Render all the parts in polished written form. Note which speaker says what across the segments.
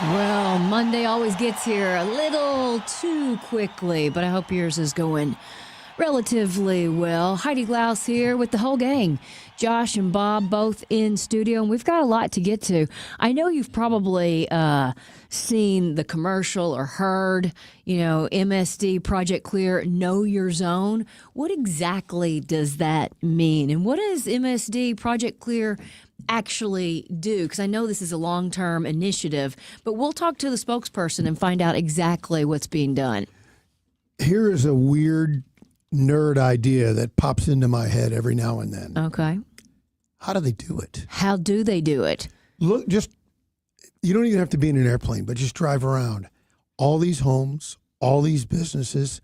Speaker 1: Well, Monday always gets here a little too quickly, but I hope yours is going relatively well. Heidi Glaus here with the whole gang. Josh and Bob both in studio, and we've got a lot to get to. I know you've probably seen the commercial or heard, MSD, Project Clear, Know Your Zone. What exactly does that mean? And what does MSD, Project Clear, actually do? Because I know this is a long-term initiative, but we'll talk to the spokesperson and find out exactly what's being done.
Speaker 2: Here is a weird nerd idea that pops into my head every now and then.
Speaker 1: Okay.
Speaker 2: How do they do it?
Speaker 1: How do they do it?
Speaker 2: Look, you don't even have to be in an airplane, but just drive around. All these homes, all these businesses,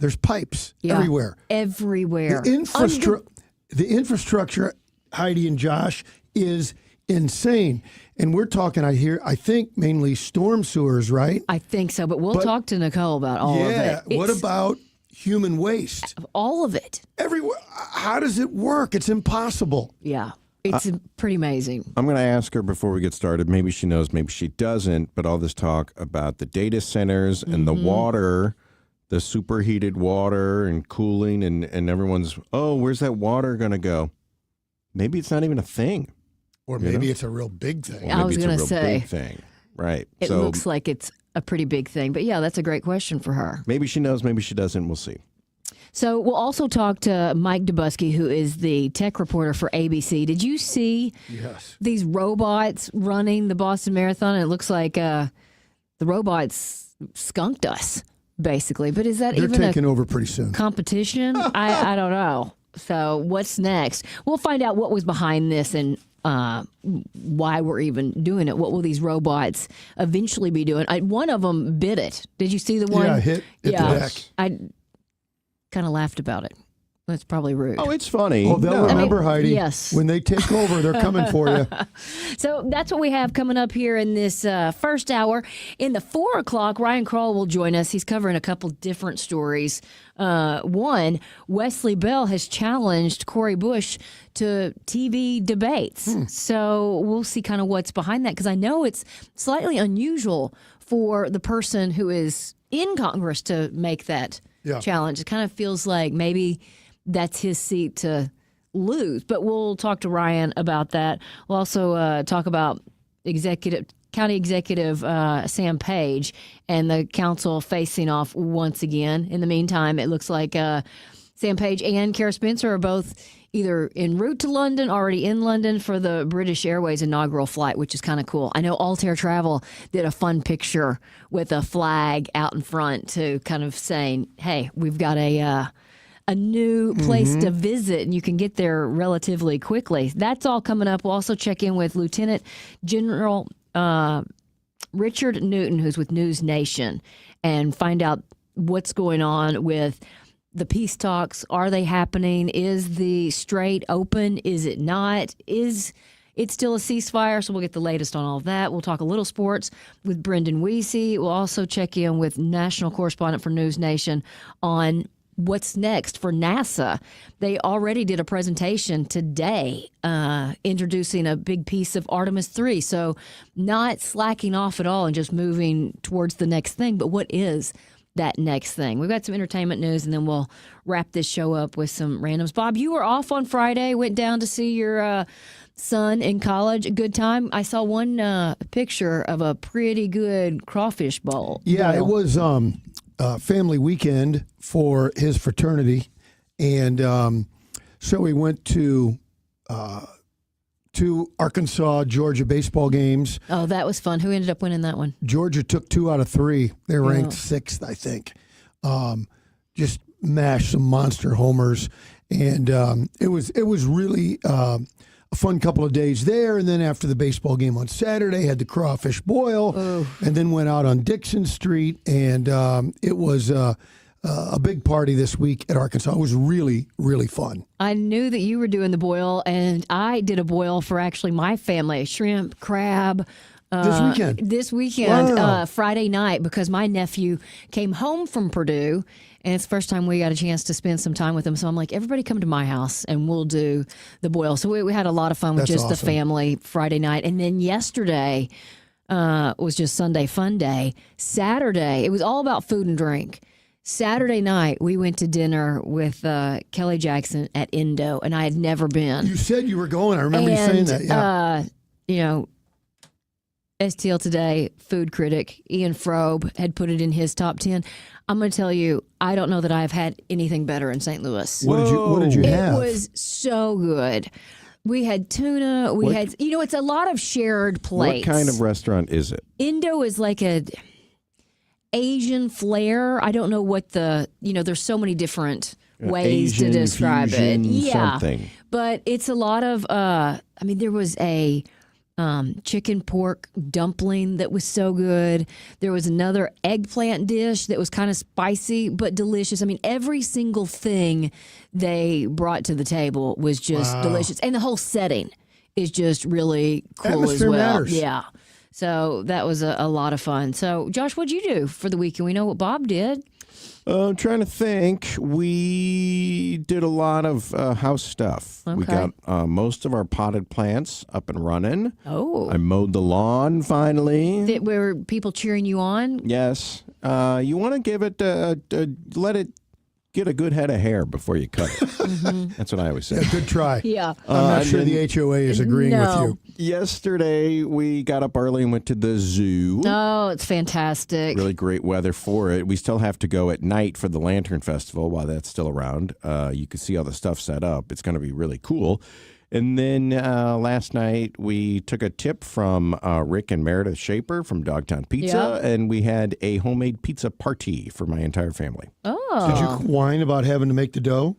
Speaker 2: there's pipes everywhere.
Speaker 1: Everywhere.
Speaker 2: The infrastructure, Heidi and Josh, is insane. And we're talking, I think mainly storm sewers, right?
Speaker 1: I think so, but we'll talk to Nicole about all of it.
Speaker 2: Yeah. What about human waste?
Speaker 1: All of it.
Speaker 2: Everywhere. How does it work? It's impossible.
Speaker 1: Yeah. It's pretty amazing.
Speaker 3: I'm going to ask her before we get started. Maybe she knows, maybe she doesn't, but all this talk about the data centers and the water, the superheated water and cooling, and everyone's, where's that water going to go? Maybe it's not even a thing.
Speaker 2: Or maybe it's a real big thing.
Speaker 1: I was going to say.
Speaker 3: Big thing. Right.
Speaker 1: It looks like it's a pretty big thing. But yeah, that's a great question for her.
Speaker 3: Maybe she knows, maybe she doesn't. We'll see.
Speaker 1: So we'll also talk to Mike Dubusky, who is the tech reporter for ABC. Did you see these robots running the Boston Marathon? And it looks like the robots skunked us, basically. But is that
Speaker 2: They're
Speaker 1: even
Speaker 2: taking over pretty soon.
Speaker 1: Competition? I don't know. So what's next? We'll find out what was behind this and why we're even doing it. What will these robots eventually be doing? One of them bit it. Did you see the one?
Speaker 2: Yeah, hit the deck.
Speaker 1: I kind of laughed about it. That's probably rude.
Speaker 3: Oh, it's funny.
Speaker 2: Oh, they'll remember, Heidi.
Speaker 1: Yes.
Speaker 2: When they take over, they're coming for you.
Speaker 1: So that's what we have coming up here in this first hour. In the 4 o'clock, Ryan Krull will join us. He's covering a couple different stories. One, Wesley Bell has challenged Cori Bush to TV debates. So we'll see kind of what's behind that, because I know it's slightly unusual for the person who is in Congress to make that challenge. It kind of feels like maybe that's his seat to lose. But we'll talk to Ryan about that. We'll also talk about County Executive Sam Page and the council facing off once again. In the meantime, it looks like Sam Page and Kara Spencer are both either en route to London, already in London for the British Airways inaugural flight, which is kind of cool. I know Altair Travel did a fun picture with a flag out in front to kind of saying, hey, we've got a new place to visit, and you can get there relatively quickly. That's all coming up. We'll also check in with Lieutenant General Richard Newton, who's with News Nation, and find out what's going on with the peace talks. Are they happening? Is the strait open? Is it not? Is it still a ceasefire? So we'll get the latest on all of that. We'll talk a little sports with Brendan Weesey. We'll also check in with national correspondent for News Nation on what's next for NASA. They already did a presentation today introducing a big piece of Artemis 3. So not slacking off at all and just moving towards the next thing. But what is that next thing? We've got some entertainment news, and then we'll wrap this show up with some randoms. Bob, you were off on Friday, went down to see your son in college. A good time. I saw one picture of a pretty good crawfish bowl.
Speaker 2: Yeah, it was family weekend for his fraternity, and so we went to Arkansas, Georgia baseball games.
Speaker 1: Oh, that was fun. Who ended up winning that one?
Speaker 2: Georgia took 2 out of 3. They ranked 6th, I think. Just mashed some monster homers, and it was really a fun couple of days there. And then after the baseball game on Saturday, had the crawfish boil, and then went out on Dixon Street, and it was a big party this week at Arkansas. It was really, really fun.
Speaker 1: I knew that you were doing the boil, and I did a boil for actually my family, shrimp, crab. This weekend,
Speaker 2: Wow.
Speaker 1: Friday night, because my nephew came home from Purdue, and it's the first time we got a chance to spend some time with him. So I'm like, everybody come to my house, and we'll do the boil. So we had a lot of fun with
Speaker 2: That's
Speaker 1: just the
Speaker 2: awesome.
Speaker 1: family Friday night. And then yesterday, was just Sunday fun day. Saturday, it was all about food and drink. Saturday night, we went to dinner with Kelly Jackson at Indo, and I had never been.
Speaker 2: You said you were going. I remember you saying that. Yeah.
Speaker 1: You know, STL Today food critic Ian Frobe had put it in his top 10. I'm going to tell you, I don't know that I've had anything better in St. Louis.
Speaker 2: What did you have?
Speaker 1: It was so good. We had tuna. We had, it's a lot of shared plates.
Speaker 3: What kind of restaurant is it?
Speaker 1: Indo is like a Asian flair. I don't know what there's so many different ways
Speaker 3: Asian
Speaker 1: to describe
Speaker 3: fusion,
Speaker 1: it. Yeah.
Speaker 3: something.
Speaker 1: But it's a lot of, there was a chicken pork dumpling that was so good. There was another eggplant dish that was kind of spicy but delicious. I mean, every single thing they brought to the table was just delicious. And the whole setting is just really cool
Speaker 2: Atmosphere
Speaker 1: as well.
Speaker 2: matters.
Speaker 1: Yeah. So that was a lot of fun. So, Josh, what'd you do for the weekend? We know what Bob did.
Speaker 3: I'm trying to think. We did a lot of house stuff.
Speaker 1: Okay.
Speaker 3: We got most of our potted plants up and running.
Speaker 1: Oh.
Speaker 3: I mowed the lawn finally.
Speaker 1: Were people cheering you on?
Speaker 3: Yes. You want to give it, let it get a good head of hair before you cut it. That's what I always say.
Speaker 2: Yeah, good try.
Speaker 1: Yeah.
Speaker 2: I'm not sure the HOA is agreeing with you.
Speaker 3: Yesterday, we got up early and went to the zoo.
Speaker 1: Oh, it's fantastic.
Speaker 3: Really great weather for it. We still have to go at night for the Lantern Festival while that's still around. You can see all the stuff set up. It's going to be really cool. And then last night, we took a tip from Rick and Meredith Shaper from Dogtown Pizza, and we had a homemade pizza party for my entire family.
Speaker 1: Oh.
Speaker 2: Did you whine about having to make the dough?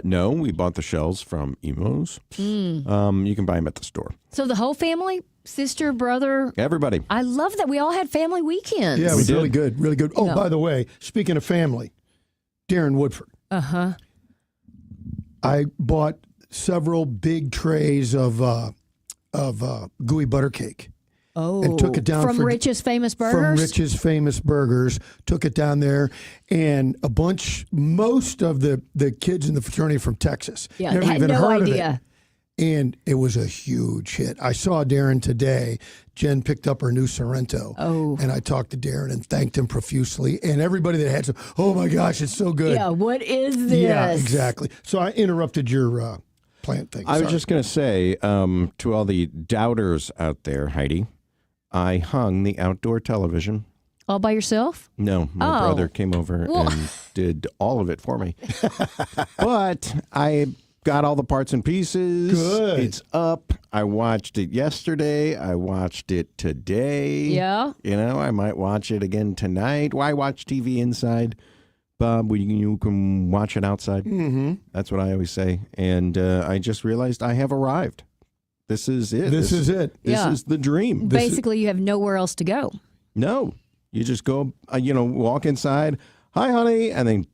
Speaker 3: No, we bought the shells from Emo's. You can buy them at the store.
Speaker 1: So the whole family, sister, brother.
Speaker 3: Everybody.
Speaker 1: I love that we all had family weekends.
Speaker 2: Yeah, it was
Speaker 3: did.
Speaker 2: really good. Really good. Oh, by the way, speaking of family, Darren Woodford.
Speaker 1: Uh-huh.
Speaker 2: I bought several big trays of gooey butter cake.
Speaker 1: Oh,
Speaker 2: and took it down
Speaker 1: from Rich's Famous Burgers?
Speaker 2: From Rich's Famous Burgers. Took it down there, and most of the kids in the fraternity from Texas.
Speaker 1: Yeah,
Speaker 2: never
Speaker 1: had
Speaker 2: even
Speaker 1: no
Speaker 2: heard
Speaker 1: idea.
Speaker 2: of it. And it was a huge hit. I saw Darren today. Jen picked up her new Sorrento.
Speaker 1: Oh.
Speaker 2: And I talked to Darren and thanked him profusely. And everybody that had some, oh my gosh, it's so good.
Speaker 1: Yeah, what is this?
Speaker 2: Yeah, exactly. So I interrupted your plant thing.
Speaker 3: I was just going to say to all the doubters out there, Heidi, I hung the outdoor television.
Speaker 1: All by yourself?
Speaker 3: No, my brother came over and did all of it for me. But I got all the parts and pieces.
Speaker 2: Good.
Speaker 3: It's up. I watched it yesterday. I watched it today.
Speaker 1: Yeah.
Speaker 3: I might watch it again tonight. Why watch TV inside? Bob, you can watch it outside. Mm-hmm. That's what I always say. And I just realized I have arrived. This is it.
Speaker 2: This is it.
Speaker 3: This is the dream.
Speaker 1: Basically, you have nowhere else to go.
Speaker 3: No. You just go, walk inside. Hi, honey. And then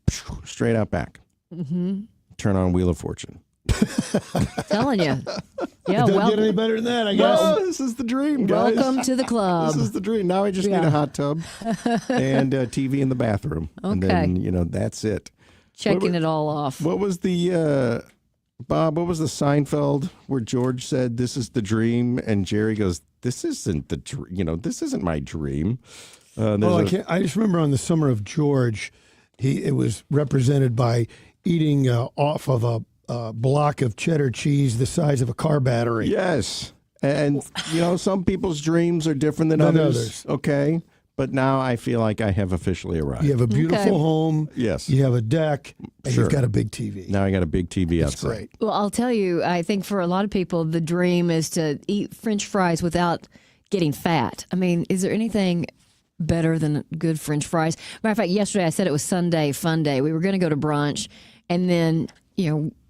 Speaker 3: straight out back. Mm-hmm. Turn on Wheel of Fortune.
Speaker 1: Telling you. Yeah,
Speaker 2: It doesn't get any better than that, I guess.
Speaker 3: No, this is the dream, guys.
Speaker 1: Welcome to the club.
Speaker 3: This is the dream. Now I just need a hot tub and a TV in the bathroom.
Speaker 1: Okay.
Speaker 3: And then, that's it.
Speaker 1: Checking it all off.
Speaker 3: What was the, Bob, what was the Seinfeld where George said, this is the dream? And Jerry goes, this isn't the dream. This isn't my dream.
Speaker 2: I just remember on the Summer of George, it was represented by eating off of a block of cheddar cheese the size of a car battery.
Speaker 3: Yes. And, some people's dreams are different than others. Okay. But now I feel like I have officially arrived.
Speaker 2: You have a beautiful home.
Speaker 3: Yes.
Speaker 2: You have a deck. And
Speaker 3: Sure.
Speaker 2: you've got a big TV.
Speaker 3: Now I got a big TV
Speaker 2: That's
Speaker 3: outside.
Speaker 2: great.
Speaker 1: Well, I'll tell you, I think for a lot of people, the dream is to eat French fries without getting fat. I mean, is there anything better than good French fries? Matter of fact, yesterday I said it was Sunday fun day. We were going to go to brunch, and then,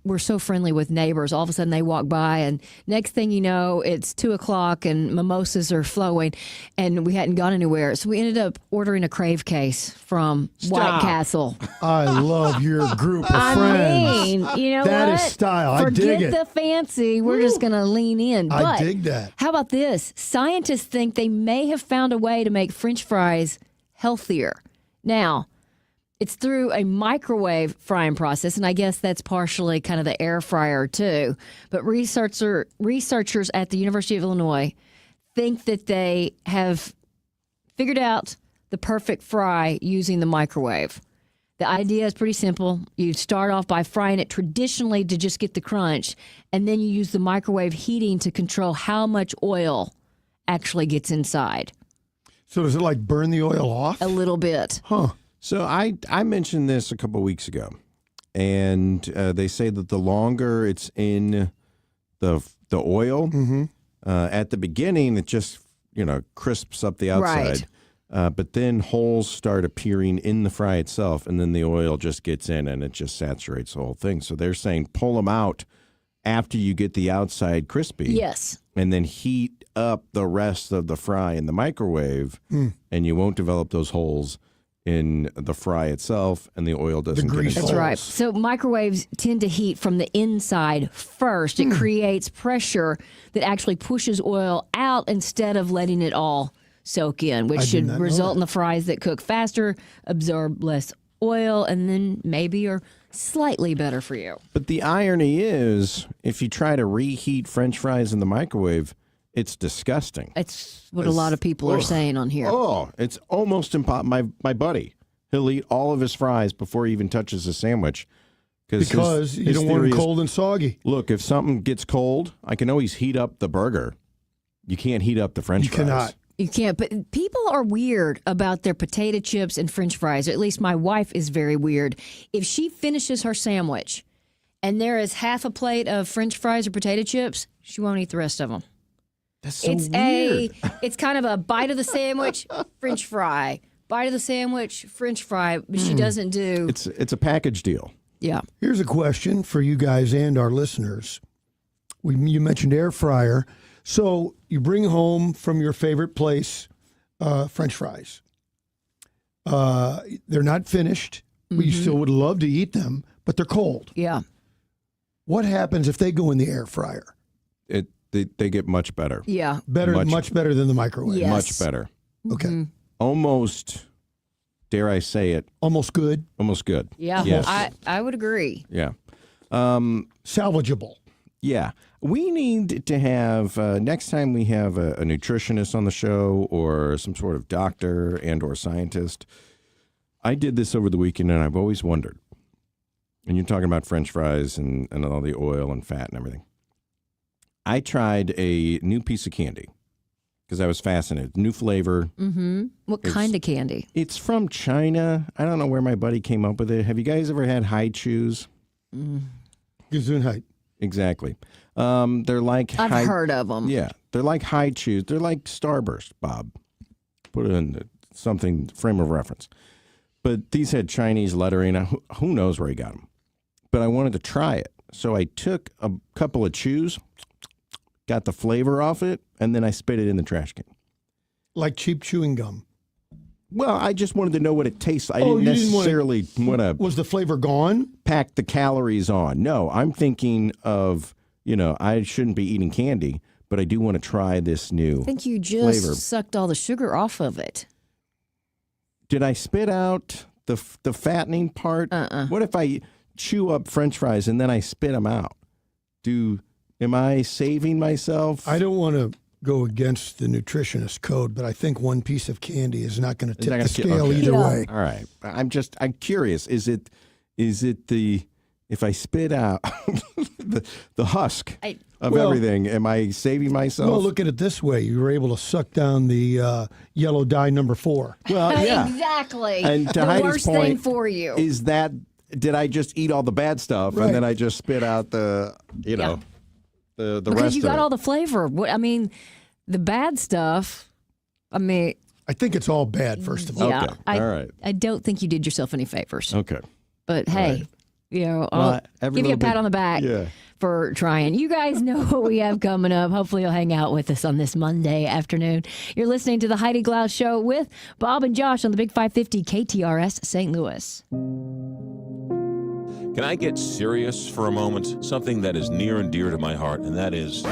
Speaker 1: we're so friendly with neighbors. All of a sudden they walk by, and next thing you know, it's 2:00 and mimosas are flowing, and we hadn't gone anywhere. So we ended up ordering a crave case from White Castle.
Speaker 2: I love your group of
Speaker 1: I
Speaker 2: friends.
Speaker 1: mean, you know
Speaker 2: That
Speaker 1: what?
Speaker 2: is style. I
Speaker 1: Forget
Speaker 2: dig it.
Speaker 1: the fancy. We're just going to lean in.
Speaker 2: I
Speaker 1: But
Speaker 2: dig that.
Speaker 1: how about this? Scientists think they may have found a way to make French fries healthier. Now, it's through a microwave frying process, and I guess that's partially kind of the air fryer too. But researchers at the University of Illinois think that they have figured out the perfect fry using the microwave. The idea is pretty simple. You start off by frying it traditionally to just get the crunch, and then you use the microwave heating to control how much oil actually gets inside.
Speaker 2: So does it like burn the oil off?
Speaker 1: A little bit.
Speaker 2: Huh.
Speaker 3: So I mentioned this a couple of weeks ago, and they say that the longer it's in the oil, at the beginning it just crisps up the outside.
Speaker 1: Right.
Speaker 3: But then holes start appearing in the fry itself, and then the oil just gets in and it just saturates the whole thing. So they're saying pull them out after you get the outside crispy.
Speaker 1: Yes.
Speaker 3: And then heat up the rest of the fry in the microwave, and you won't develop those holes in the fry itself, and the oil doesn't get
Speaker 2: grease.
Speaker 3: involved.
Speaker 1: That's right. So microwaves tend to heat from the inside first. It creates pressure that actually pushes oil out instead of letting it all soak in, which should result in the fries that cook faster, absorb less oil, and then maybe are slightly better for you.
Speaker 3: But the irony is, if you try to reheat French fries in the microwave, it's disgusting.
Speaker 1: It's what a lot of people are saying on here.
Speaker 3: Oh, it's almost impossible. My buddy, he'll eat all of his fries before he even touches a sandwich.
Speaker 2: Because you don't want them cold and soggy.
Speaker 3: Look, if something gets cold, I can always heat up the burger. You can't heat up the French fries.
Speaker 2: You cannot.
Speaker 1: You can't, but people are weird about their potato chips and French fries. Or at least my wife is very weird. If she finishes her sandwich and there is half a plate of French fries or potato chips, she won't eat the rest of them.
Speaker 3: That's so weird.
Speaker 1: It's kind of a bite of the sandwich, French fry. Bite of the sandwich, French fry. But she doesn't do.
Speaker 3: It's a package deal.
Speaker 1: Yeah.
Speaker 2: Here's a question for you guys and our listeners. You mentioned air fryer. So you bring home from your favorite place French fries. They're not finished. You still would love to eat them, but they're cold.
Speaker 1: Yeah.
Speaker 2: What happens if they go in the air fryer?
Speaker 3: They get much better.
Speaker 1: Yeah.
Speaker 2: Much better than the microwave.
Speaker 1: Yes.
Speaker 3: Much better.
Speaker 2: Okay.
Speaker 3: Almost, dare I say it,
Speaker 2: Almost good.
Speaker 3: almost good.
Speaker 1: Yeah.
Speaker 3: Yes.
Speaker 1: I would agree.
Speaker 3: Yeah.
Speaker 2: Salvageable.
Speaker 3: Yeah. We need to have, next time we have a nutritionist on the show or some sort of doctor and or scientist. I did this over the weekend, and I've always wondered, and you're talking about French fries and all the oil and fat and everything. I tried a new piece of candy because I was fascinated. New flavor.
Speaker 1: Mm-hmm. What kind of candy?
Speaker 3: It's from China. I don't know where my buddy came up with it. Have you guys ever had Heidi chews?
Speaker 2: Gesundheit.
Speaker 3: Exactly. They're like
Speaker 1: I've heard of them.
Speaker 3: Yeah, they're like Heidi chews. They're like Starburst, Bob. Put it in something frame of reference. But these had Chinese lettering. Who knows where he got them? But I wanted to try it, so I took a couple of chews, got the flavor off it, and then I spit it in the trash can.
Speaker 2: Like cheap chewing gum.
Speaker 3: Well, I just wanted to know what it tastes like. I
Speaker 2: Oh,
Speaker 3: didn't
Speaker 2: you didn't
Speaker 3: necessarily want to
Speaker 2: Was the flavor gone?
Speaker 3: pack the calories on. No, I'm thinking of, I shouldn't be eating candy, but I do want to try this new
Speaker 1: I think you just
Speaker 3: flavor.
Speaker 1: sucked all the sugar off of it.
Speaker 3: Did I spit out the fattening part? What if I chew up French fries and then I spit them out? Am I saving myself?
Speaker 2: I don't want to go against the nutritionist code, but I think one piece of candy is not going to tip the scale
Speaker 3: okay.
Speaker 2: either
Speaker 1: Yeah.
Speaker 2: way.
Speaker 3: All right. I'm curious. Is it if I spit out the husk of everything, am I saving myself?
Speaker 2: Well, look at it this way. You were able to suck down the yellow dye number 4.
Speaker 3: Well, yeah.
Speaker 1: Exactly.
Speaker 3: And to
Speaker 1: the
Speaker 3: Heidi's
Speaker 1: worst
Speaker 3: point,
Speaker 1: thing for you.
Speaker 3: did I just eat all the bad stuff
Speaker 2: Right.
Speaker 3: and then I just spit out the rest
Speaker 1: Because you
Speaker 3: of
Speaker 1: got
Speaker 3: it?
Speaker 1: all the flavor. The bad stuff.
Speaker 2: I think it's all bad, first of all.
Speaker 1: Yeah.
Speaker 3: Okay. All right.
Speaker 1: I don't think you did yourself any favors.
Speaker 3: Okay.
Speaker 1: But hey, I'll
Speaker 3: every
Speaker 1: give you a
Speaker 3: little
Speaker 1: pat
Speaker 3: bit-
Speaker 1: on the back
Speaker 3: Yeah.
Speaker 1: for trying. You guys know what we have coming up. Hopefully you'll hang out with us on this Monday afternoon. You're listening to the Heidi Glaus Show with Bob and Josh on the Big 550 KTRS St. Louis.
Speaker 4: Can I get serious for a moment? Something that is near and dear to my heart, and that is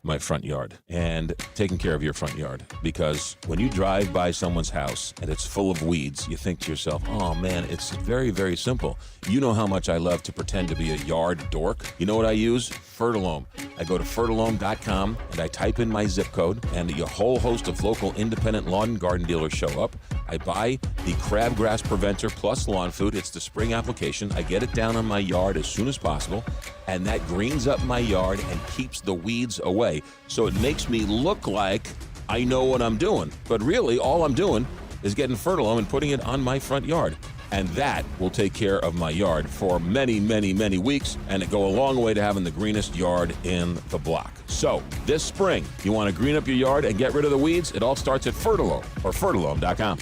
Speaker 4: my front yard and taking care of your front yard. Because when you drive by someone's house and it's full of weeds, you think to yourself, oh man, it's very, very simple. You know how much I love to pretend to be a yard dork. You know what I use? Fertilome. I go to fertilome.com and I type in my zip code, and a whole host of local independent lawn and garden dealers show up. I buy the crabgrass preventer plus lawn food. It's the spring application. I get it down on my yard as soon as possible, and that greens up my yard and keeps the weeds away. So it makes me look like I know what I'm doing. But really, all I'm doing is getting Fertilome and putting it on my front yard. And that will take care of my yard for many, many, many weeks, and it go a long way to having the greenest yard in the block. So this spring, you want to green up your yard and get rid of the weeds? It all starts at Fertilome or fertilome.com.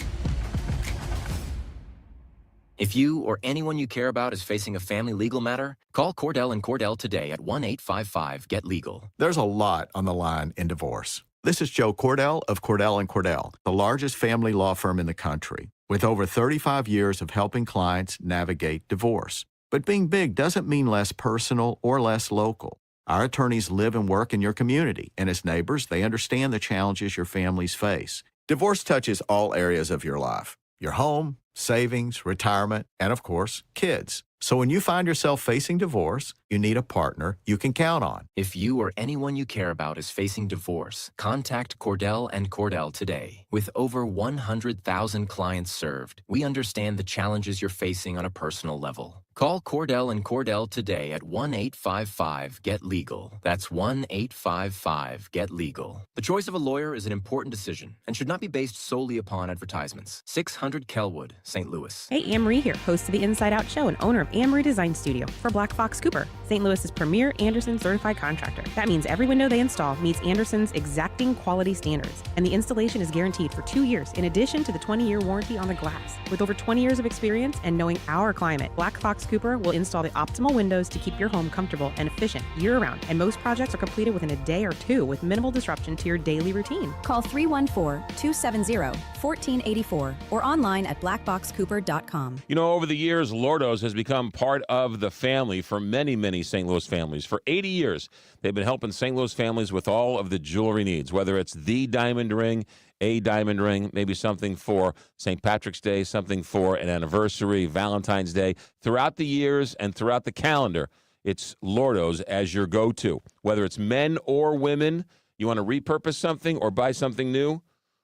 Speaker 5: If you or anyone you care about is facing a family legal matter, call Cordell & Cordell today at 1-855-GET-LEGAL.
Speaker 6: There's a lot on the line in divorce. This is Joe Cordell of Cordell & Cordell, the largest family law firm in the country, with over 35 years of helping clients navigate divorce. But being big doesn't mean less personal or less local. Our attorneys live and work in your community, and as neighbors, they understand the challenges your families face. Divorce touches all areas of your life: your home, savings, retirement, and of course, kids. So when you find yourself facing divorce, you need a partner you can count on.
Speaker 5: If you or anyone you care about is facing divorce, contact Cordell & Cordell today. With over 100,000 clients served, we understand the challenges you're facing on a personal level. Call Cordell & Cordell today at 1-855-GET-LEGAL. That's 1-855-GET-LEGAL. The choice of a lawyer is an important decision and should not be based solely upon advertisements. 600 Kelwood, St. Louis.
Speaker 7: Hey, Anne-Marie here, host of the Inside Out Show and owner of Anne-Marie Design Studio for Black Fox Cooper, St. Louis's premier Andersen certified contractor. That means every window they install meets Andersen's exacting quality standards, and the installation is guaranteed for 2 years, in addition to the 20-year warranty on the glass. With over 20 years of experience and knowing our climate, Black Fox Cooper will install the optimal windows to keep your home comfortable and efficient year-round, and most projects are completed within a day or two with minimal disruption to your daily routine.
Speaker 8: Call 314-270-1484 or online at blackboxcooper.com.
Speaker 4: You know, over the years, Lordo's has become part of the family for many, many St. Louis families. For 80 years, they've been helping St. Louis families with all of the jewelry needs, whether it's the diamond ring, a diamond ring, maybe something for St. Patrick's Day, something for an anniversary, Valentine's Day. Throughout the years and throughout the calendar, it's Lordo's as your go-to. Whether it's men or women, you want to repurpose something or buy something new,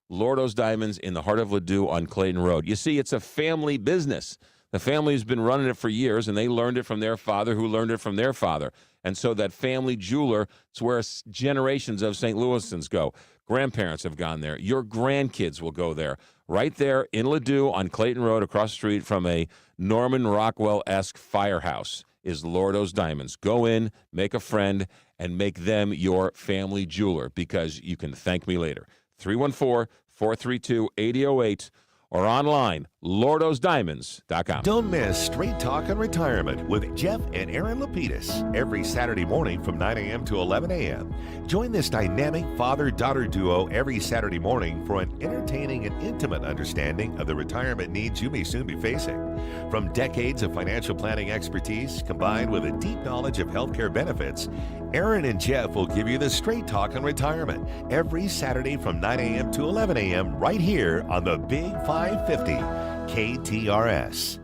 Speaker 4: Lordo's Diamonds in the heart of Ladue on Clayton Road. You see, it's a family business. The family's been running it for years, and they learned it from their father, who learned it from their father. And so that family jeweler, it's where generations of St. Louisans go. Grandparents have gone there. Your grandkids will go there. Right there in Ladue on Clayton Road, across the street from a Norman Rockwell-esque firehouse, is Lordo's Diamonds. Go in, make a friend, and make them your family jeweler, because you can thank me later. 314-432-8008 or online, lordosdiamonds.com.
Speaker 9: Don't miss Straight Talk on Retirement with Jeff and Aaron Lapidus every Saturday morning from 9 a.m. to 11 a.m. Join this dynamic father-daughter duo every Saturday morning for an entertaining and intimate understanding of the retirement needs you may soon be facing. From decades of financial planning expertise combined with a deep knowledge of healthcare benefits, Aaron and Jeff will give you the Straight Talk on Retirement every Saturday from 9 a.m. to 11 a.m. right here on the Big 550 KTRS.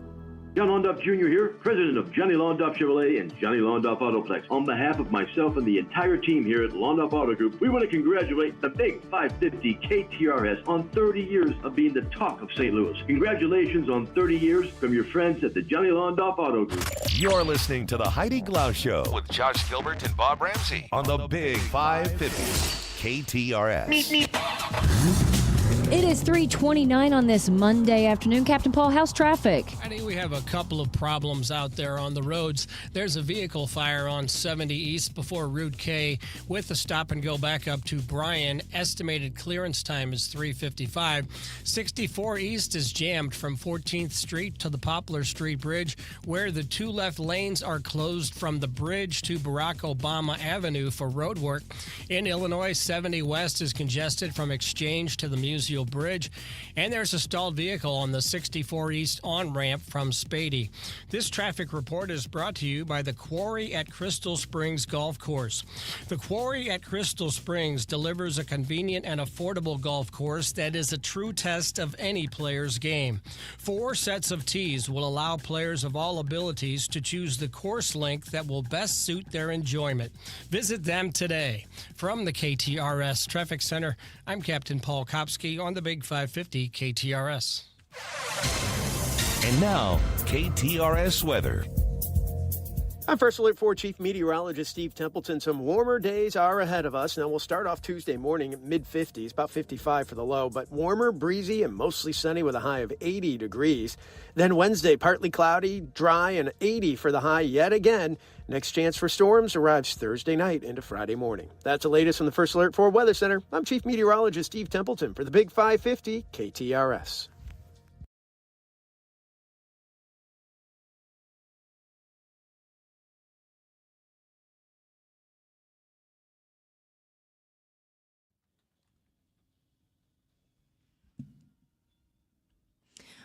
Speaker 10: John Londoff Jr. here, president of Johnny Londoff Chevrolet and Johnny Londoff Autoplex. On behalf of myself and the entire team here at Londoff Auto Group, we want to congratulate the Big 550 KTRS on 30 years of being the talk of St. Louis. Congratulations on 30 years from your friends at the Johnny Londoff Auto Group.
Speaker 9: You're listening to the Heidi Glaus Show with Josh Gilbert and Bob Ramsey on the Big 550 KTRS.
Speaker 1: It is 3:29 on this Monday afternoon. Captain Paul, how's traffic?
Speaker 11: Heidi, we have a couple of problems out there on the roads. There's a vehicle fire on 70 East before Route K with a stop and go back up to Bryan. Estimated clearance time is 3:55. 64 East is jammed from 14th Street to the Poplar Street Bridge, where the two left lanes are closed from the bridge to Barack Obama Avenue for road work. In Illinois, 70 West is congested from Exchange to the Musial Steel Bridge. And there's a stalled vehicle on the 64 East on-ramp from Spady. This traffic report is brought to you by the Quarry at Crystal Springs Golf Course. The Quarry at Crystal Springs delivers a convenient and affordable golf course that is a true test of any player's game. 4 sets of tees will allow players of all abilities to choose the course length that will best suit their enjoyment. Visit them today. From the KTRS Traffic Center, I'm Captain Paul Kopsky on the Big 550 KTRS.
Speaker 9: And now, KTRS weather.
Speaker 12: I'm First Alert 4 Chief Meteorologist Steve Templeton. Some warmer days are ahead of us. Now, we'll start off Tuesday morning at mid-50s, about 55 for the low, but warmer, breezy, and mostly sunny with a high of 80 degrees. Then Wednesday, partly cloudy, dry, and 80 for the high yet again. Next chance for storms arrives Thursday night into Friday morning. That's the latest from the First Alert 4 Weather Center. I'm Chief Meteorologist Steve Templeton for the Big 550 KTRS.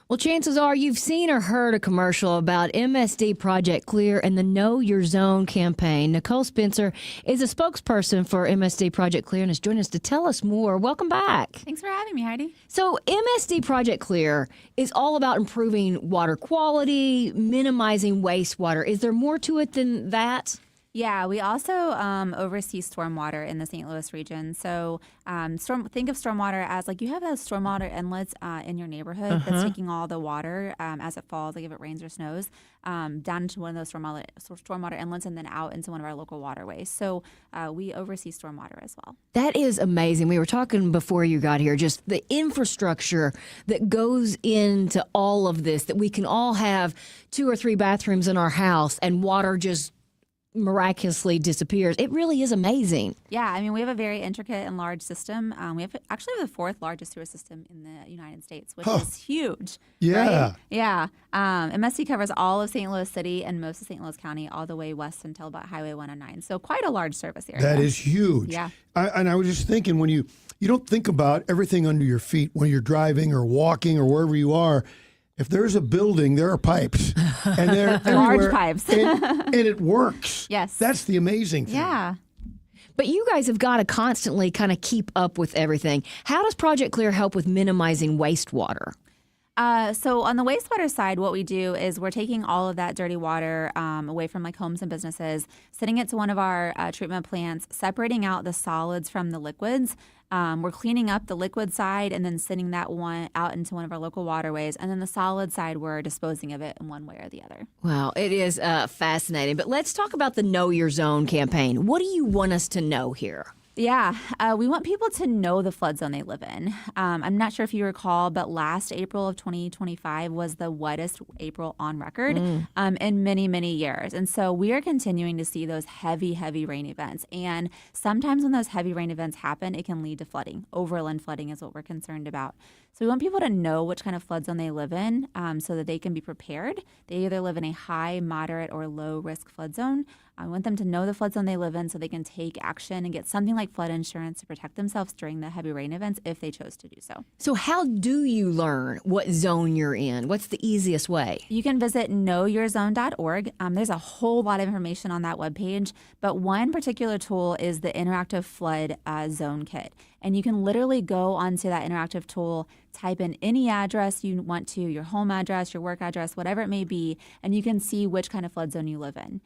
Speaker 1: Well, chances are you've seen or heard a commercial about MSD Project Clear and the Know Your Zone campaign. Nicole Spencer is a spokesperson for MSD Project Clear and has joined us to tell us more. Welcome back.
Speaker 13: Thanks for having me, Heidi.
Speaker 1: So MSD Project Clear is all about improving water quality, minimizing wastewater. Is there more to it than that?
Speaker 13: Yeah, we also oversee stormwater in the St. Louis region. So think of stormwater as like you have those stormwater inlets in your neighborhood that's taking all the water as it falls, like if it rains or snows, down into one of those stormwater inlets and then out into one of our local waterways. So we oversee stormwater as well.
Speaker 1: That is amazing. We were talking before you got here, just the infrastructure that goes into all of this, that we can all have 2 or 3 bathrooms in our house and water just miraculously disappears. It really is amazing.
Speaker 13: Yeah, I mean, we have a very intricate and large system. We have actually the 4th largest sewer system in the United States, which is huge.
Speaker 2: Yeah.
Speaker 13: Right? Yeah. MSC covers all of St. Louis City and most of St. Louis County, all the way west until about Highway 109. So quite a large service area.
Speaker 2: That is huge.
Speaker 13: Yeah.
Speaker 2: And I was just thinking, when you don't think about everything under your feet when you're driving or walking or wherever you are. If there's a building, there are pipes, and they're
Speaker 13: large pipes,
Speaker 2: and it works.
Speaker 13: Yes,
Speaker 2: that's the amazing thing.
Speaker 13: Yeah.
Speaker 1: But you guys have got to constantly kind of keep up with everything. How does Project Clear help with minimizing wastewater?
Speaker 13: So on the wastewater side, what we do is we're taking all of that dirty water away from like homes and businesses, sending it to one of our treatment plants, separating out the solids from the liquids. We're cleaning up the liquid side and then sending that one out into one of our local waterways. And then the solid side, we're disposing of it in one way or the other.
Speaker 1: Wow, it is fascinating. But let's talk about the Know Your Zone campaign. What do you want us to know here?
Speaker 13: Yeah, we want people to know the flood zone they live in. I'm not sure if you recall, but last April of 2025 was the wettest April on record in many, many years. And so we are continuing to see those heavy, heavy rain events. And sometimes when those heavy rain events happen, it can lead to flooding. Overland flooding is what we're concerned about. So we want people to know which kind of flood zone they live in so that they can be prepared. They either live in a high, moderate, or low risk flood zone. I want them to know the flood zone they live in so they can take action and get something like flood insurance to protect themselves during the heavy rain events if they chose to do so.
Speaker 1: So how do you learn what zone you're in? What's the easiest way?
Speaker 13: You can visit knowyourzone.org. There's a whole lot of information on that webpage, but one particular tool is the Interactive Flood Zone Kit. And you can literally go onto that interactive tool, type in any address you want to, your home address, your work address, whatever it may be, and you can see which kind of flood zone you live in.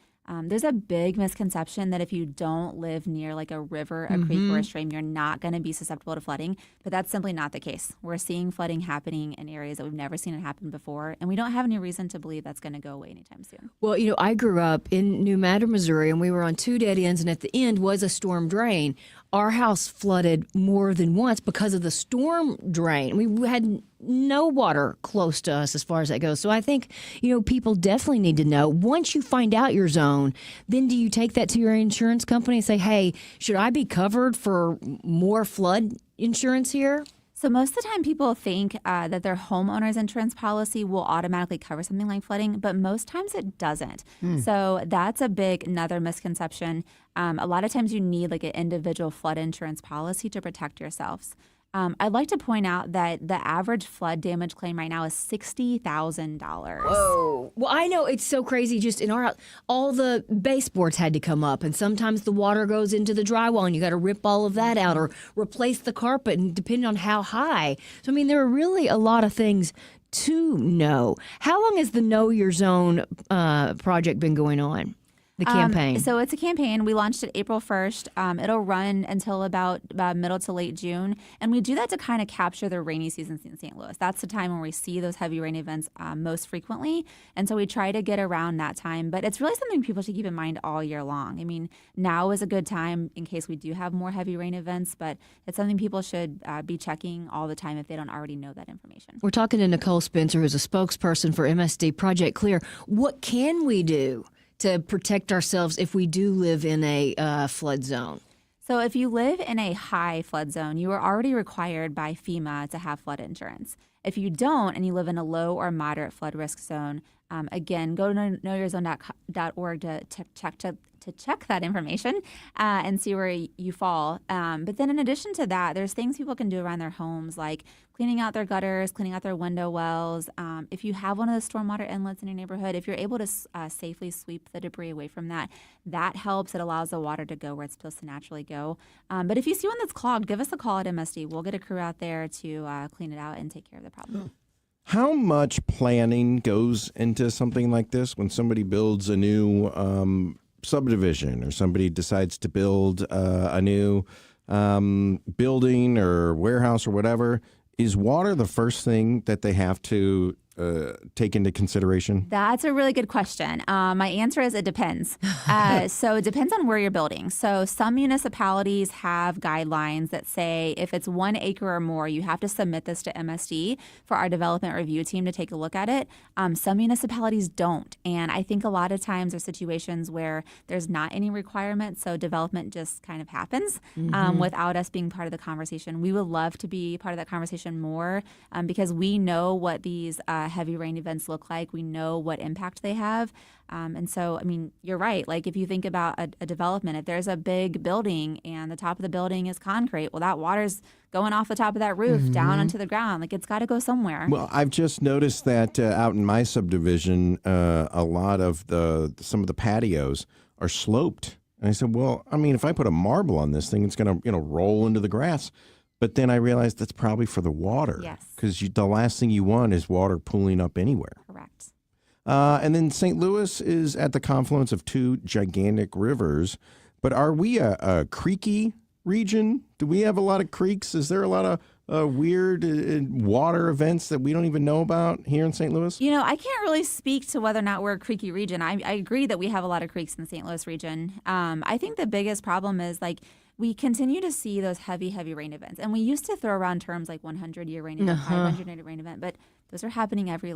Speaker 13: There's a big misconception that if you don't live near like a river, a creek, or a stream, you're not going to be susceptible to flooding. But that's simply not the case. We're seeing flooding happening in areas that we've never seen it happen before, and we don't have any reason to believe that's going to go away anytime soon.
Speaker 1: Well, you know, I grew up in New Madrid, Missouri, and we were on 2 dead ends, and at the end was a storm drain. Our house flooded more than once because of the storm drain. We had no water close to us as far as that goes. So I think, you know, people definitely need to know. Once you find out your zone, then do you take that to your insurance company and say, hey, should I be covered for more flood insurance here?
Speaker 13: So most of the time people think that their homeowner's insurance policy will automatically cover something like flooding, but most times it doesn't. So that's another misconception. A lot of times you need like an individual flood insurance policy to protect yourselves. I'd like to point out that the average flood damage claim right now is $60,000.
Speaker 1: Whoa. Well, I know it's so crazy. Just in our house, all the baseboards had to come up, and sometimes the water goes into the drywall, and you got to rip all of that out or replace the carpet, and depending on how high. So, I mean, there are really a lot of things to know. How long has the Know Your Zone project been going on? The campaign.
Speaker 13: So it's a campaign. We launched it April 1st. It'll run until about middle to late June. And we do that to kind of capture the rainy seasons in St. Louis. That's the time when we see those heavy rain events most frequently. And so we try to get around that time. But it's really something people should keep in mind all year long. I mean, now is a good time in case we do have more heavy rain events, but it's something people should be checking all the time if they don't already know that information.
Speaker 1: We're talking to Nicole Spencer, who's a spokesperson for MSD Project Clear. What can we do to protect ourselves if we do live in a flood zone?
Speaker 13: So if you live in a high flood zone, you are already required by FEMA to have flood insurance. If you don't and you live in a low or moderate flood risk zone, again, go to knowyourzone.org to check that information and see where you fall. But then in addition to that, there's things people can do around their homes, like cleaning out their gutters, cleaning out their window wells. If you have one of the stormwater inlets in your neighborhood, if you're able to safely sweep the debris away from that, that helps. It allows the water to go where it's supposed to naturally go. But if you see one that's clogged, give us a call at MSD. We'll get a crew out there to clean it out and take care of the problem.
Speaker 3: How much planning goes into something like this when somebody builds a new subdivision or somebody decides to build a new building or warehouse or whatever? Is water the first thing that they have to take into consideration?
Speaker 13: That's a really good question. My answer is it depends. So it depends on where you're building. So some municipalities have guidelines that say if it's 1 acre or more, you have to submit this to MSD for our development review team to take a look at it. Some municipalities don't. And I think a lot of times there's situations where there's not any requirement, so development just kind of happens without us being part of the conversation. We would love to be part of that conversation more because we know what these heavy rain events look like. We know what impact they have. And so, I mean, you're right. Like if you think about a development, if there's a big building and the top of the building is concrete, well, that water's going off the top of that roof down onto the ground. Like it's got to go somewhere.
Speaker 3: Well, I've just noticed that out in my subdivision, a lot of some of the patios are sloped. And I said, well, I mean, if I put a marble on this thing, it's going to, roll into the grass. But then I realized that's probably for the water.
Speaker 13: Yes.
Speaker 3: Because the last thing you want is water pooling up anywhere.
Speaker 13: Correct.
Speaker 3: And then St. Louis is at the confluence of 2 gigantic rivers. But are we a creeky region? Do we have a lot of creeks? Is there a lot of weird water events that we don't even know about here in St. Louis?
Speaker 13: I can't really speak to whether or not we're a creeky region. I agree that we have a lot of creeks in the St. Louis region. I think the biggest problem is we continue to see those heavy rain events. And we used to throw around terms like 100-year rain event, 500-year rain event, but those are happening every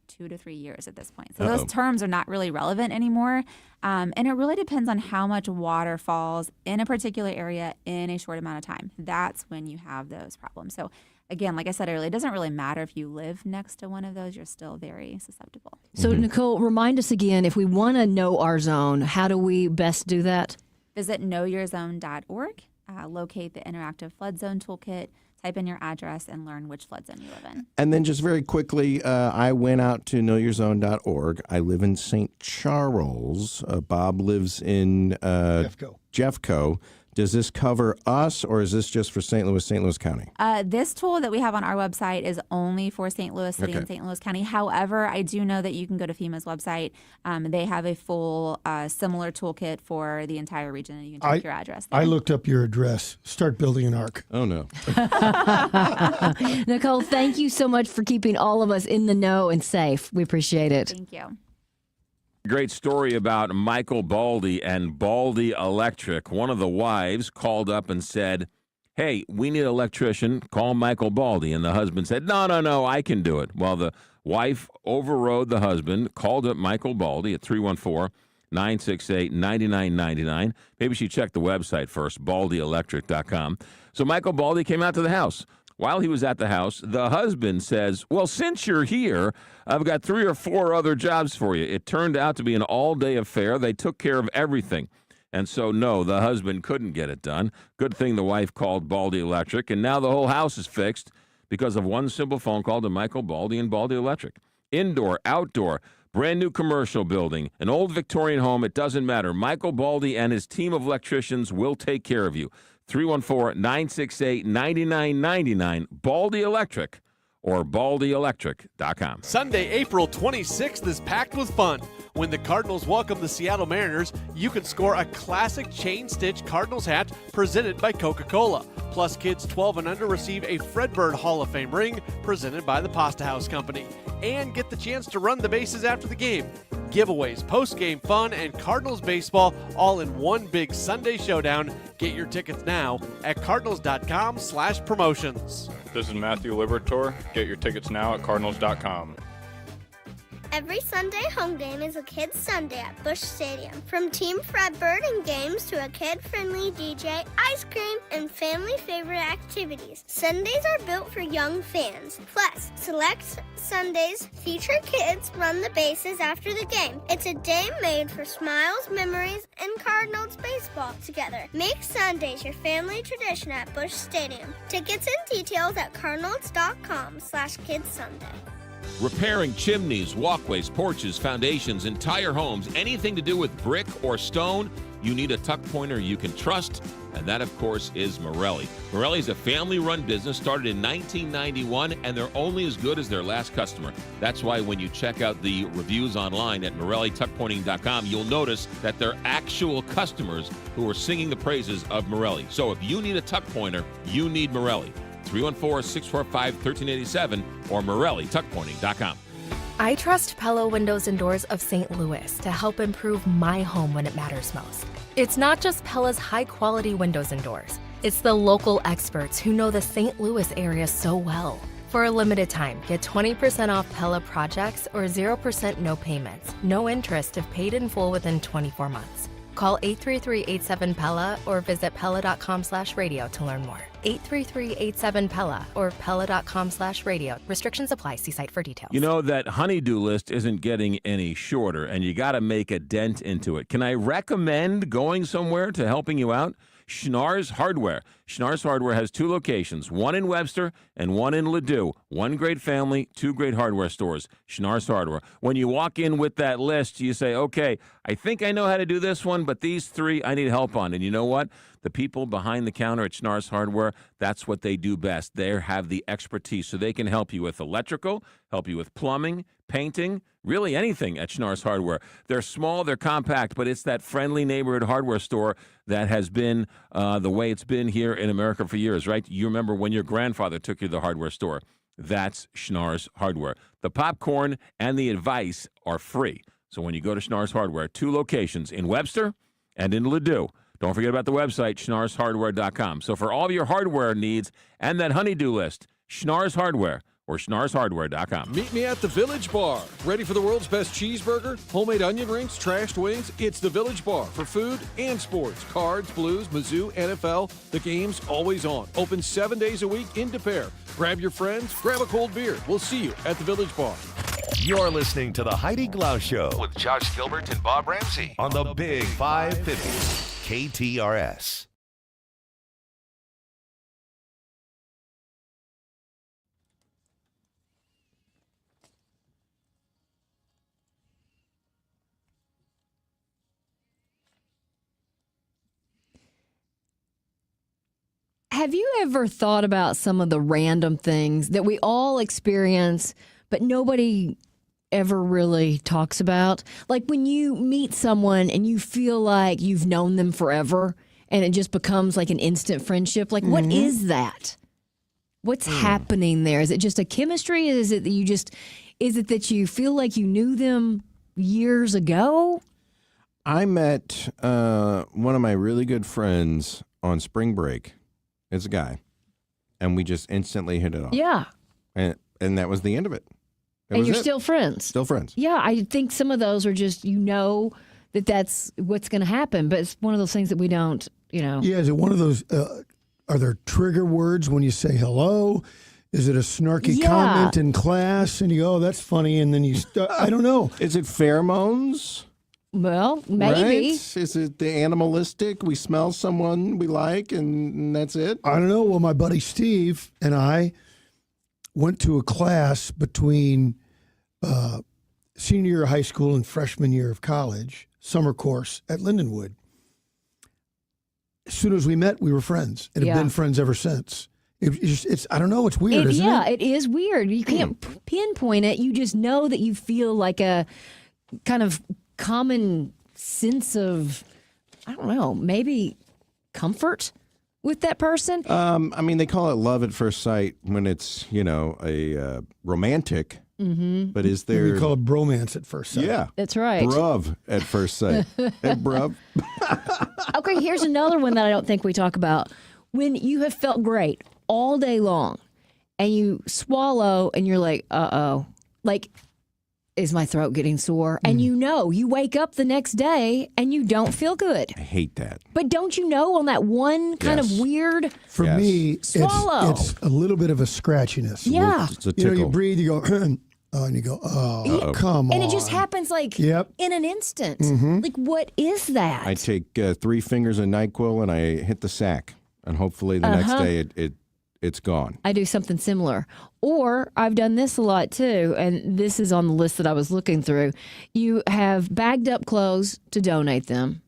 Speaker 13: 2 to 3 years at this point. So those terms are not really relevant anymore. And it really depends on how much water falls in a particular area in a short amount of time. That's when you have those problems. So again, like I said earlier, it doesn't really matter if you live next to one of those. You're still very susceptible.
Speaker 1: So Nicole, remind us again, if we want to know our zone, how do we best do that?
Speaker 13: Visit knowyourzone.org, locate the Interactive Flood Zone Toolkit, type in your address, and learn which flood zone you live in.
Speaker 3: And then just very quickly, I went out to knowyourzone.org. I live in St. Charles. Bob lives in Jeffco. Does this cover us, or is this just for St. Louis County?
Speaker 13: This tool that we have on our website is only for St. Louis City and St. Louis County. However, I do know that you can go to FEMA's website. They have a full similar toolkit for the entire region, and you can check your address there.
Speaker 2: I looked up your address. Start building an ark.
Speaker 3: Oh, no.
Speaker 1: Nicole, thank you so much for keeping all of us in the know and safe. We appreciate it.
Speaker 13: Thank you.
Speaker 4: Great story about Michael Baldy and Baldy Electric. One of the wives called up and said, hey, we need an electrician. Call Michael Baldy. And the husband said, no, I can do it. Well, the wife overrode the husband, called up Michael Baldy at 314-968-9999. Maybe she checked the website first, baldyelectric.com. So Michael Baldy came out to the house. While he was at the house, the husband says, well, since you're here, I've got 3 or 4 other jobs for you. It turned out to be an all-day affair. They took care of everything. And so, no, the husband couldn't get it done. Good thing the wife called Baldy Electric, and now the whole house is fixed because of one simple phone call to Michael Baldy and Baldy Electric. Indoor, outdoor, brand new commercial building, an old Victorian home, it doesn't matter. Michael Baldy and his team of electricians will take care of you. 314-968-9999, Baldy Electric, or baldyelectric.com.
Speaker 14: Sunday, April 26th is packed with fun. When the Cardinals welcome the Seattle Mariners, you can score a classic chain-stitch Cardinals hat presented by Coca-Cola. Plus, kids 12 and under receive a Fredbird Hall of Fame ring presented by the Pasta House Company. And get the chance to run the bases after the game. Giveaways, post-game fun, and Cardinals baseball all in one big Sunday showdown. Get your tickets now at cardinals.com/promotions.
Speaker 15: This is Matthew Libertor. Get your tickets now at cardinals.com.
Speaker 16: Every Sunday home game is a kids' Sunday at Busch Stadium. From Team Fredbird and games to a kid-friendly DJ, ice cream, and family-favorite activities. Sundays are built for young fans. Plus, select Sundays feature kids run the bases after the game. It's a day made for smiles, memories, and Cardinals baseball together. Make Sundays your family tradition at Busch Stadium. Tickets and details at cardinals.com/kidssunday.
Speaker 4: Repairing chimneys, walkways, porches, foundations, entire homes, anything to do with brick or stone, you need a tuck pointer you can trust, and that, of course, is Morelli. Morelli is a family-run business started in 1991, and they're only as good as their last customer. That's why when you check out the reviews online at MorelliTuckPointing.com, you'll notice that they're actual customers who are singing the praises of Morelli. So if you need a tuck pointer, you need Morelli. 314-645-1387 or MorelliTuckPointing.com.
Speaker 17: I trust Pella Windows and Doors of St. Louis to help improve my home when it matters most. It's not just Pella's high-quality windows and doors. It's the local experts who know the St. Louis area so well. For a limited time, get 20% off Pella projects or 0% no payments, no interest if paid in full within 24 months. Call 833-87-PELLA or visit Pella.com/radio to learn more. 833-87-PELLA or Pella.com/radio. Restrictions apply. See site for details.
Speaker 4: You know, that honey-do list isn't getting any shorter, and you got to make a dent into it. Can I recommend going somewhere to helping you out? Schnarr's Hardware. Schnarr's Hardware has 2 locations, one in Webster and one in Ladue. One great family, 2 great hardware stores. Schnarr's Hardware. When you walk in with that list, you say, okay, I think I know how to do this one, but these 3 I need help on. And you know what? The people behind the counter at Schnarr's Hardware, that's what they do best. They have the expertise, so they can help you with electrical, help you with plumbing, painting, really anything at Schnarr's Hardware. They're small, they're compact, but it's that friendly neighborhood hardware store that has been the way it's been here in America for years, right? You remember when your grandfather took you to the hardware store. That's Schnarr's Hardware. The popcorn and the advice are free. So when you go to Schnarr's Hardware, 2 locations in Webster and in Ladue. Don't forget about the website, schnarrshardware.com. So for all of your hardware needs and that honey-do list, Schnarr's Hardware or schnarrshardware.com.
Speaker 18: Meet me at the Village Bar. Ready for the world's best cheeseburger? Homemade onion rings, trashed wings? It's the Village Bar for food and sports. Cards, Blues, Mizzou, NFL. The game's always on. Open 7 days a week in De Pere. Grab your friends, grab a cold beer. We'll see you at the Village Bar.
Speaker 9: You're listening to the Heidi Glaus Show with Josh Gilbert and Bob Ramsey on the Big 550 KTRS.
Speaker 1: Have you ever thought about some of the random things that we all experience, but nobody ever really talks about? Like when you meet someone and you feel like you've known them forever and it just becomes like an instant friendship. Like, what is that? What's happening there? Is it just a chemistry? Is it that you feel like you knew them years ago?
Speaker 3: I met one of my really good friends on spring break. It's a guy. And we just instantly hit it off.
Speaker 1: Yeah.
Speaker 3: And that was the end of it.
Speaker 1: And you're still friends.
Speaker 3: Still friends.
Speaker 1: Yeah, I think some of those are just, that's what's going to happen. But it's one of those things that we don't,
Speaker 2: Yeah, is it one of those, are there trigger words when you say hello? Is it a snarky comment in class? And you go, oh, that's funny. And then you I don't know.
Speaker 3: Is it pheromones?
Speaker 1: Well, maybe.
Speaker 3: Right? Is it the animalistic? We smell someone we like, and that's it?
Speaker 2: I don't know. Well, my buddy Steve and I went to a class between senior year of high school and freshman year of college, summer course at Lindenwood. As soon as we met, we were friends and have been friends ever since. It's I don't know. It's weird, isn't it?
Speaker 1: Yeah, it is weird. You can't pinpoint it. You just know that you feel like a kind of common sense of, I don't know, maybe comfort with that person.
Speaker 3: I mean, they call it love at first sight when it's, a romantic.
Speaker 1: Mm-hmm.
Speaker 3: But is there...
Speaker 2: We call it bromance at first sight.
Speaker 3: Yeah.
Speaker 1: That's right.
Speaker 3: Bruv at first sight. Hey, bruv.
Speaker 1: Okay, here's another one that I don't think we talk about. When you have felt great all day long and you swallow and you're like, uh-oh, like, is my throat getting sore? And you wake up the next day and you don't feel good.
Speaker 3: I hate that.
Speaker 1: But don't you know on that one kind of weird
Speaker 2: For me,
Speaker 1: swallow?
Speaker 2: It's a little bit of a scratchiness.
Speaker 1: Yeah.
Speaker 3: It's a tickle.
Speaker 2: You breathe, you go, and you go, come on.
Speaker 1: And it just happens like in an instant.
Speaker 2: Mhm.
Speaker 1: Like, what is that?
Speaker 3: I take 3 fingers of NyQuil and I hit the sack. And hopefully the next day it's gone.
Speaker 1: I do something similar. Or I've done this a lot too, and this is on the list that I was looking through. You have bagged up clothes to donate them,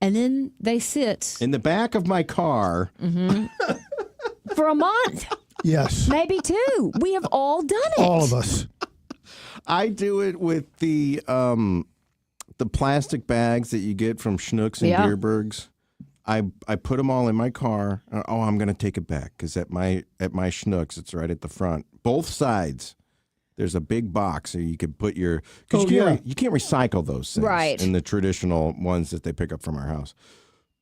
Speaker 1: and then they sit
Speaker 3: in the back of my car
Speaker 1: for a month.
Speaker 2: Yes.
Speaker 1: Maybe 2. We have all done it.
Speaker 2: All of us.
Speaker 3: I do it with the plastic bags that you get from Schnucks and Dierbergs. I put them all in my car. I'm going to take it back because at my Schnucks, it's right at the front. Both sides, there's a big box so you could put your. Because you can't recycle those things in the traditional ones that they pick up from our house.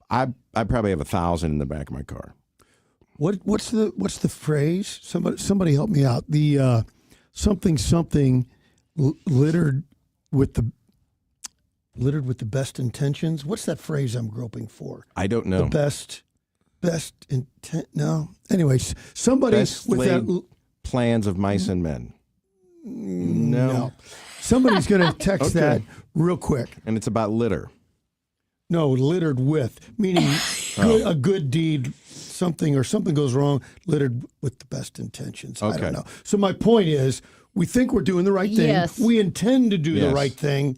Speaker 3: I probably have 1,000 in the back of my car.
Speaker 2: What's the phrase? Somebody help me out. The something littered with the best intentions. What's that phrase I'm groping for?
Speaker 3: I don't know.
Speaker 2: The best intent. No. Anyways, somebody
Speaker 3: Best
Speaker 2: with
Speaker 3: laid
Speaker 2: that
Speaker 3: plans of mice and men. No.
Speaker 2: Somebody's going to text that real quick.
Speaker 3: And it's about litter.
Speaker 2: No, littered with, meaning a good deed, something goes wrong, littered with the best intentions. I don't know. So my point is, we think we're doing the right thing.
Speaker 1: Yes.
Speaker 2: We intend to do the right thing,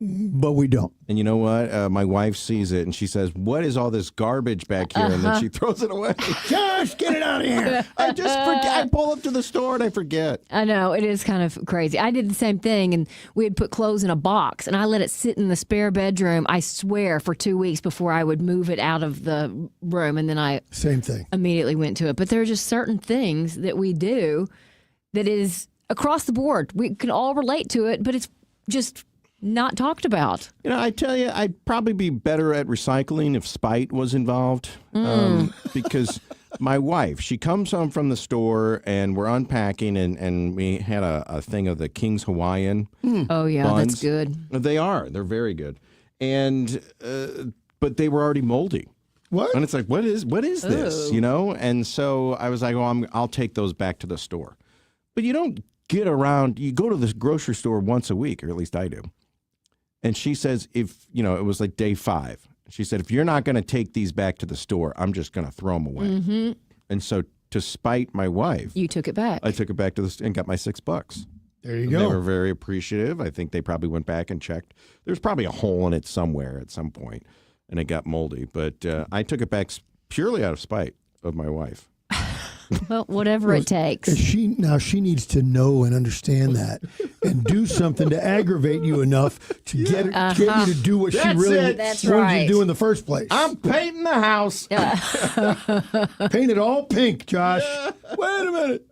Speaker 2: but we don't.
Speaker 3: And you know what? My wife sees it and she says, "What is all this garbage back here?" And then she throws it away.
Speaker 2: Josh, get it out of here.
Speaker 3: I just forget. I pull up to the store and I forget.
Speaker 1: I know, it is kind of crazy. I did the same thing, and we had put clothes in a box, and I let it sit in the spare bedroom, I swear, for 2 weeks before I would move it out of the room, and then I
Speaker 2: Same thing.
Speaker 1: immediately went to it. But there are just certain things that we do that is across the board. We can all relate to it, but it's just not talked about.
Speaker 3: I tell you, I'd probably be better at recycling if spite was involved. Because my wife, she comes home from the store and we're unpacking and we had a thing of the King's Hawaiian
Speaker 1: Oh, yeah,
Speaker 3: buns.
Speaker 1: that's good.
Speaker 3: They are. They're very good. And but they were already moldy.
Speaker 2: What?
Speaker 3: And it's like, what is this?
Speaker 1: Ooh.
Speaker 3: And so I was like, I'll take those back to the store. But you don't get around. You go to the grocery store once a week, or at least I do. And she says, it was like day 5. She said, if you're not going to take these back to the store, I'm just going to throw them away.
Speaker 1: Mm-hmm.
Speaker 3: And so to spite my wife,
Speaker 1: You took it back.
Speaker 3: I took it back to the store and got my $6.
Speaker 2: There you
Speaker 3: And
Speaker 2: go.
Speaker 3: They were very appreciative. I think they probably went back and checked. There's probably a hole in it somewhere at some point, and it got moldy. But I took it back purely out of spite of my wife.
Speaker 1: Well, whatever it takes.
Speaker 2: And she needs to know and understand that and do something to aggravate you enough to get you to do what she really wanted you to do in the first place.
Speaker 3: I'm painting the house.
Speaker 2: Paint it all pink, Josh. Wait a minute.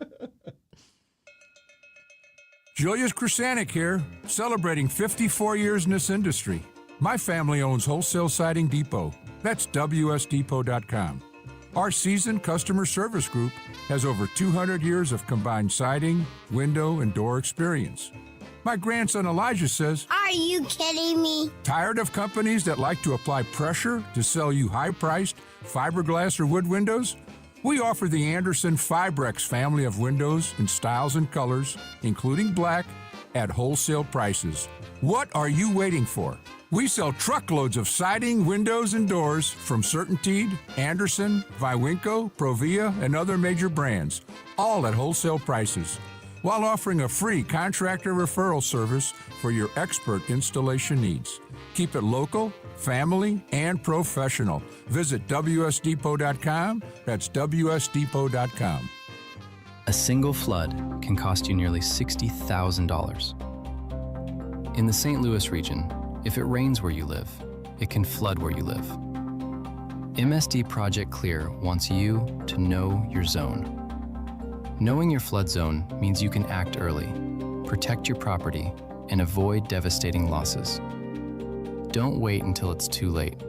Speaker 19: Julius Krasanik here, celebrating 54 years in this industry. My family owns Wholesale Siding Depot. That's WSDepot.com. Our seasoned customer service group has over 200 years of combined siding, window, and door experience. My grandson Elijah says,
Speaker 16: Are you kidding me?
Speaker 19: tired of companies that like to apply pressure to sell you high-priced fiberglass or wood windows? We offer the Anderson Fibrex family of windows in styles and colors, including black, at wholesale prices. What are you waiting for? We sell truckloads of siding, windows, and doors from CertainTeed, Anderson, Viwinco, Provia, and other major brands, all at wholesale prices, while offering a free contractor referral service for your expert installation needs. Keep it local, family, and professional. Visit WSDepot.com. That's WSDepot.com.
Speaker 20: A single flood can cost you nearly $60,000. In the St. Louis region, if it rains where you live, it can flood where you live. MSD Project Clear wants you to know your zone. Knowing your flood zone means you can act early, protect your property, and avoid devastating losses. Don't wait until it's too late.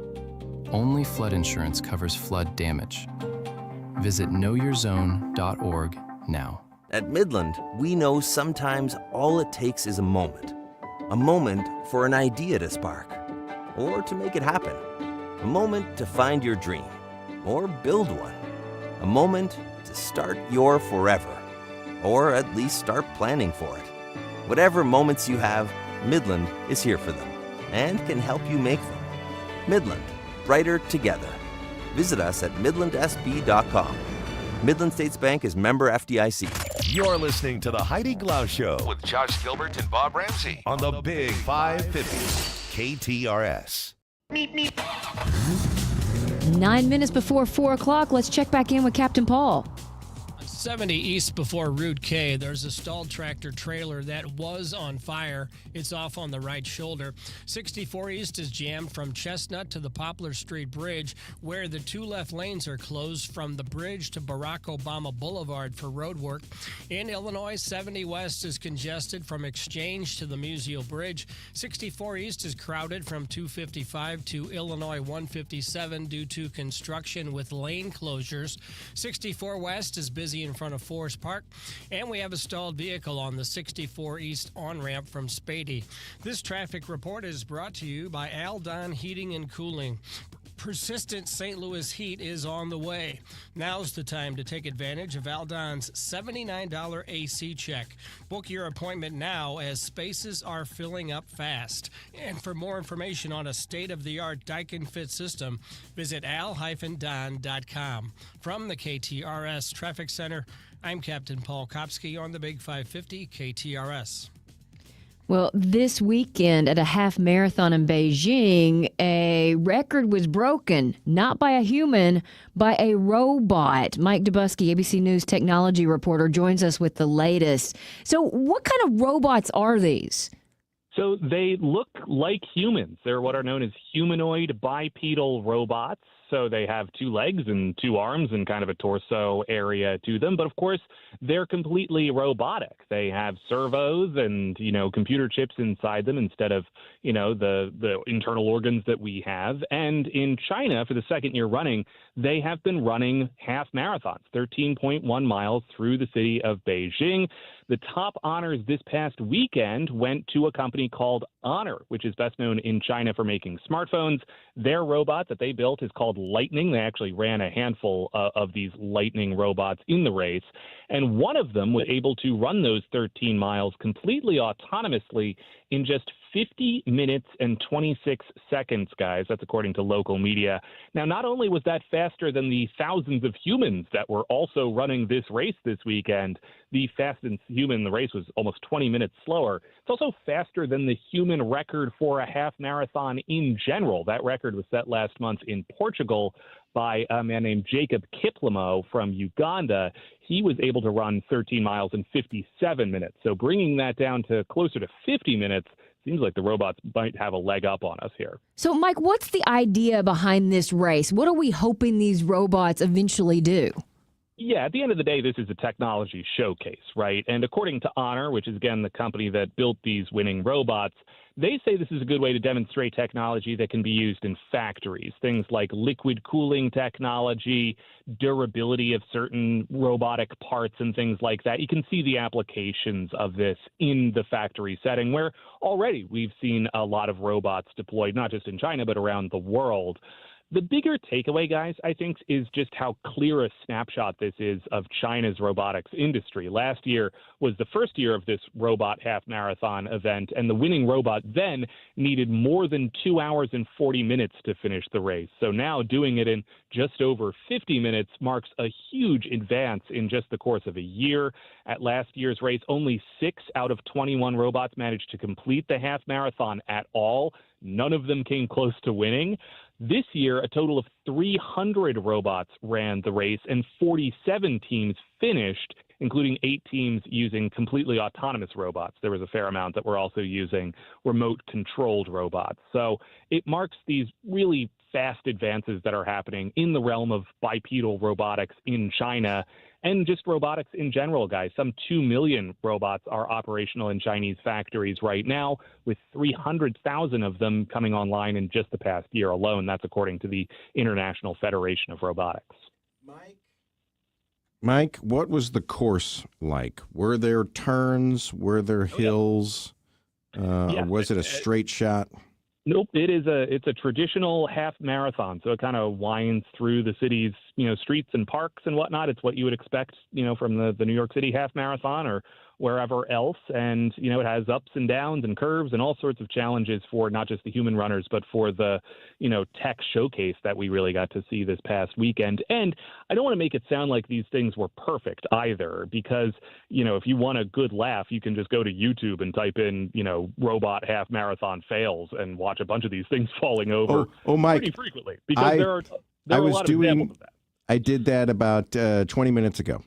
Speaker 20: Only flood insurance covers flood damage. Visit knowyourzone.org now.
Speaker 21: At Midland, we know sometimes all it takes is a moment. A moment for an idea to spark, or to make it happen. A moment to find your dream, or build one. A moment to start your forever, or at least start planning for it. Whatever moments you have, Midland is here for them and can help you make them. Midland, brighter together. Visit us at midlandsb.com. Midland States Bank is member FDIC.
Speaker 9: You're listening to the Heidi Glaus Show with Josh Gilbert and Bob Ramsey on the Big 550 KTRS.
Speaker 1: 9 minutes before 4 o'clock, let's check back in with Captain Paul.
Speaker 11: 70 east before Route K, there's a stalled tractor trailer that was on fire. It's off on the right shoulder. 64 east is jammed from Chestnut to the Poplar Street Bridge, where the two left lanes are closed from the bridge to Barack Obama Boulevard for road work. In Illinois, 70 west is congested from Exchange to the Musial Bridge. 64 east is crowded from 255 to Illinois 157 due to construction with lane closures. 64 west is busy in front of Forest Park, and we have a stalled vehicle on the 64 East on-ramp from Spady. This traffic report is brought to you by Aldon Heating and Cooling. Persistent St. Louis heat is on the way. Now's the time to take advantage of Aldon's $79 AC check. Book your appointment now as spaces are filling up fast. And for more information on a state-of-the-art Daikin Fit system, visit al-don.com. From the KTRS Traffic Center, I'm Captain Paul Kopsky on the Big 550 KTRS.
Speaker 1: Well, this weekend at a half marathon in Beijing, a record was broken, not by a human, by a robot. Mike Dubusky, ABC News technology reporter, joins us with the latest. So what kind of robots are these?
Speaker 22: So they look like humans. They're what are known as humanoid bipedal robots. So they have two legs and two arms and kind of a torso area to them. But of course, they're completely robotic. They have servos and, computer chips inside them instead of, the internal organs that we have. And in China, for the second year running, they have been running half marathons, 13.1 miles through the city of Beijing. The top honors this past weekend went to a company called Honor, which is best known in China for making smartphones. Their robot that they built is called Lightning. They actually ran a handful of these Lightning robots in the race, and one of them was able to run those 13 miles completely autonomously in just 50 minutes and 26 seconds, guys. That's according to local media. Now, not only was that faster than the thousands of humans that were also running this race this weekend, the fastest human in the race was almost 20 minutes slower. It's also faster than the human record for a half marathon in general. That record was set last month in Portugal by a man named Jacob Kiplimo from Uganda. He was able to run 13 miles in 57 minutes. So bringing that down to closer to 50 minutes seems like the robots might have a leg up on us here.
Speaker 1: So, Mike, what's the idea behind this race? What are we hoping these robots eventually do?
Speaker 22: Yeah, at the end of the day, this is a technology showcase, right? And according to Honor, which is, again, the company that built these winning robots, they say this is a good way to demonstrate technology that can be used in factories, things like liquid cooling technology, durability of certain robotic parts and things like that. You can see the applications of this in the factory setting, where already we've seen a lot of robots deployed, not just in China, but around the world. The bigger takeaway, guys, I think, is just how clear a snapshot this is of China's robotics industry. Last year was the first year of this robot half marathon event, and the winning robot then needed more than 2 hours and 40 minutes to finish the race. So now doing it in just over 50 minutes marks a huge advance in just the course of a year. At last year's race, only 6 out of 21 robots managed to complete the half marathon at all. None of them came close to winning. This year, a total of 300 robots ran the race and 47 teams finished, including 8 teams using completely autonomous robots. There was a fair amount that were also using remote-controlled robots. So it marks these really fast advances that are happening in the realm of bipedal robotics in China and just robotics in general, guys. Some 2 million robots are operational in Chinese factories right now, with 300,000 of them coming online in just the past year alone. That's according to the International Federation of Robotics.
Speaker 3: Mike, what was the course like? Were there turns? Were there hills? Was it a straight shot?
Speaker 22: Nope, it's a traditional half marathon, so it kind of winds through the city's streets and parks and whatnot. It's what you would expect from the New York City half marathon or wherever else, and it has ups and downs and curves and all sorts of challenges for not just the human runners but for the tech showcase that we really got to see this past weekend. And I don't want to make it sound like these things were perfect either, because if you want a good laugh, you can just go to YouTube and type in robot half marathon fails and watch a bunch of these things falling over
Speaker 3: Mike,
Speaker 22: pretty frequently, because there are a lot of examples of that.
Speaker 3: I did that about 20 minutes ago.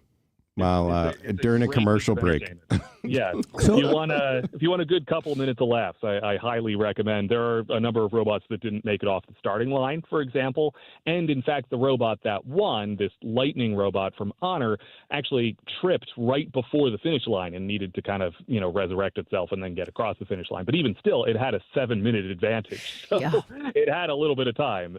Speaker 3: While during a commercial break.
Speaker 22: Yeah, if you want a good couple minutes of laughs, I highly recommend. There are a number of robots that didn't make it off the starting line, for example. And in fact, the robot that won, this Lightning robot from Honor, actually tripped right before the finish line and needed to kind of resurrect itself and then get across the finish line. But even still, it had a 7-minute advantage, so it had a little bit of time.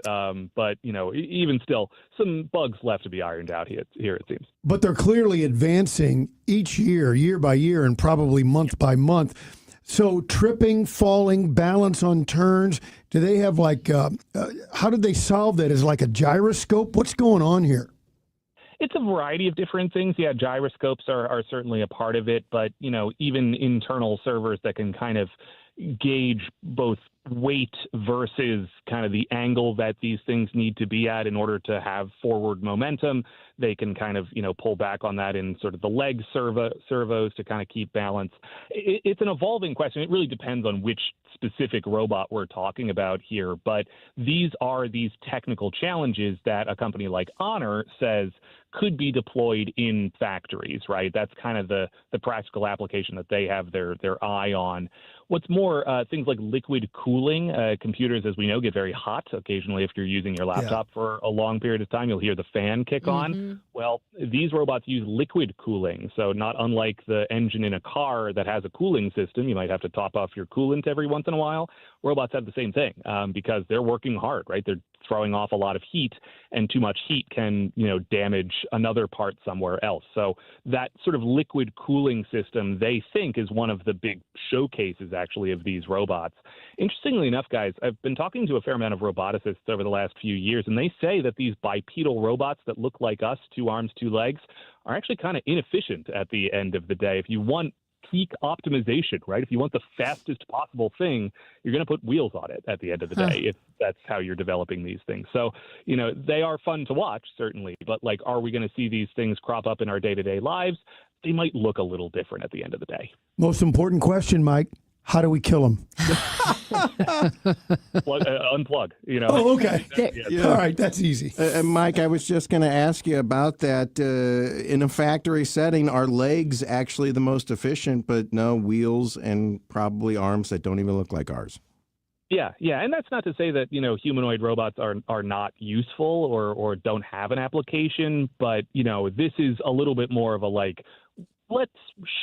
Speaker 22: But even still, some bugs left to be ironed out here. It seems.
Speaker 2: But they're clearly advancing each year by year, and probably month by month. So tripping, falling, balance on turns, do they have how did they solve that? Is it like a gyroscope? What's going on here?
Speaker 22: It's a variety of different things. Yeah, gyroscopes are certainly a part of it, but, even internal servers that can kind of gauge both weight versus kind of the angle that these things need to be at in order to have forward momentum. They can kind of, pull back on that in sort of the leg servos to kind of keep balance. It's an evolving question. It really depends on which specific robot we're talking about here. But these are these technical challenges that a company like Honor says could be deployed in factories, right? That's kind of the practical application that they have their eye on. What's more, things like liquid cooling. Computers, as we know, get very hot. Occasionally, if you're using your laptop for a long period of time, you'll hear the fan kick on. Well, these robots use liquid cooling. So not unlike the engine in a car that has a cooling system, you might have to top off your coolant every once in a while. Robots have the same thing because they're working hard, right? They're throwing off a lot of heat, and too much heat can, damage another part somewhere else. So that sort of liquid cooling system, they think, is one of the big showcases, actually, of these robots. Interestingly enough, guys, I've been talking to a fair amount of roboticists over the last few years, and they say that these bipedal robots that look like us, 2 arms, 2 legs, are actually kind of inefficient at the end of the day. If you want peak optimization, right? If you want the fastest possible thing, you're going to put wheels on it at the end of the day, if that's how you're developing these things. So, they are fun to watch, certainly, but are we going to see these things crop up in our day-to-day lives? They might look a little different at the end of the day.
Speaker 2: Most important question, Mike. How do we kill them?
Speaker 22: Unplug,
Speaker 2: Oh, okay. All right, that's easy.
Speaker 3: Mike, I was just going to ask you about that. In a factory setting, are legs actually the most efficient, but no, wheels and probably arms that don't even look like ours?
Speaker 22: Yeah, and that's not to say that humanoid robots are not useful or don't have an application, but this is a little bit more of a let's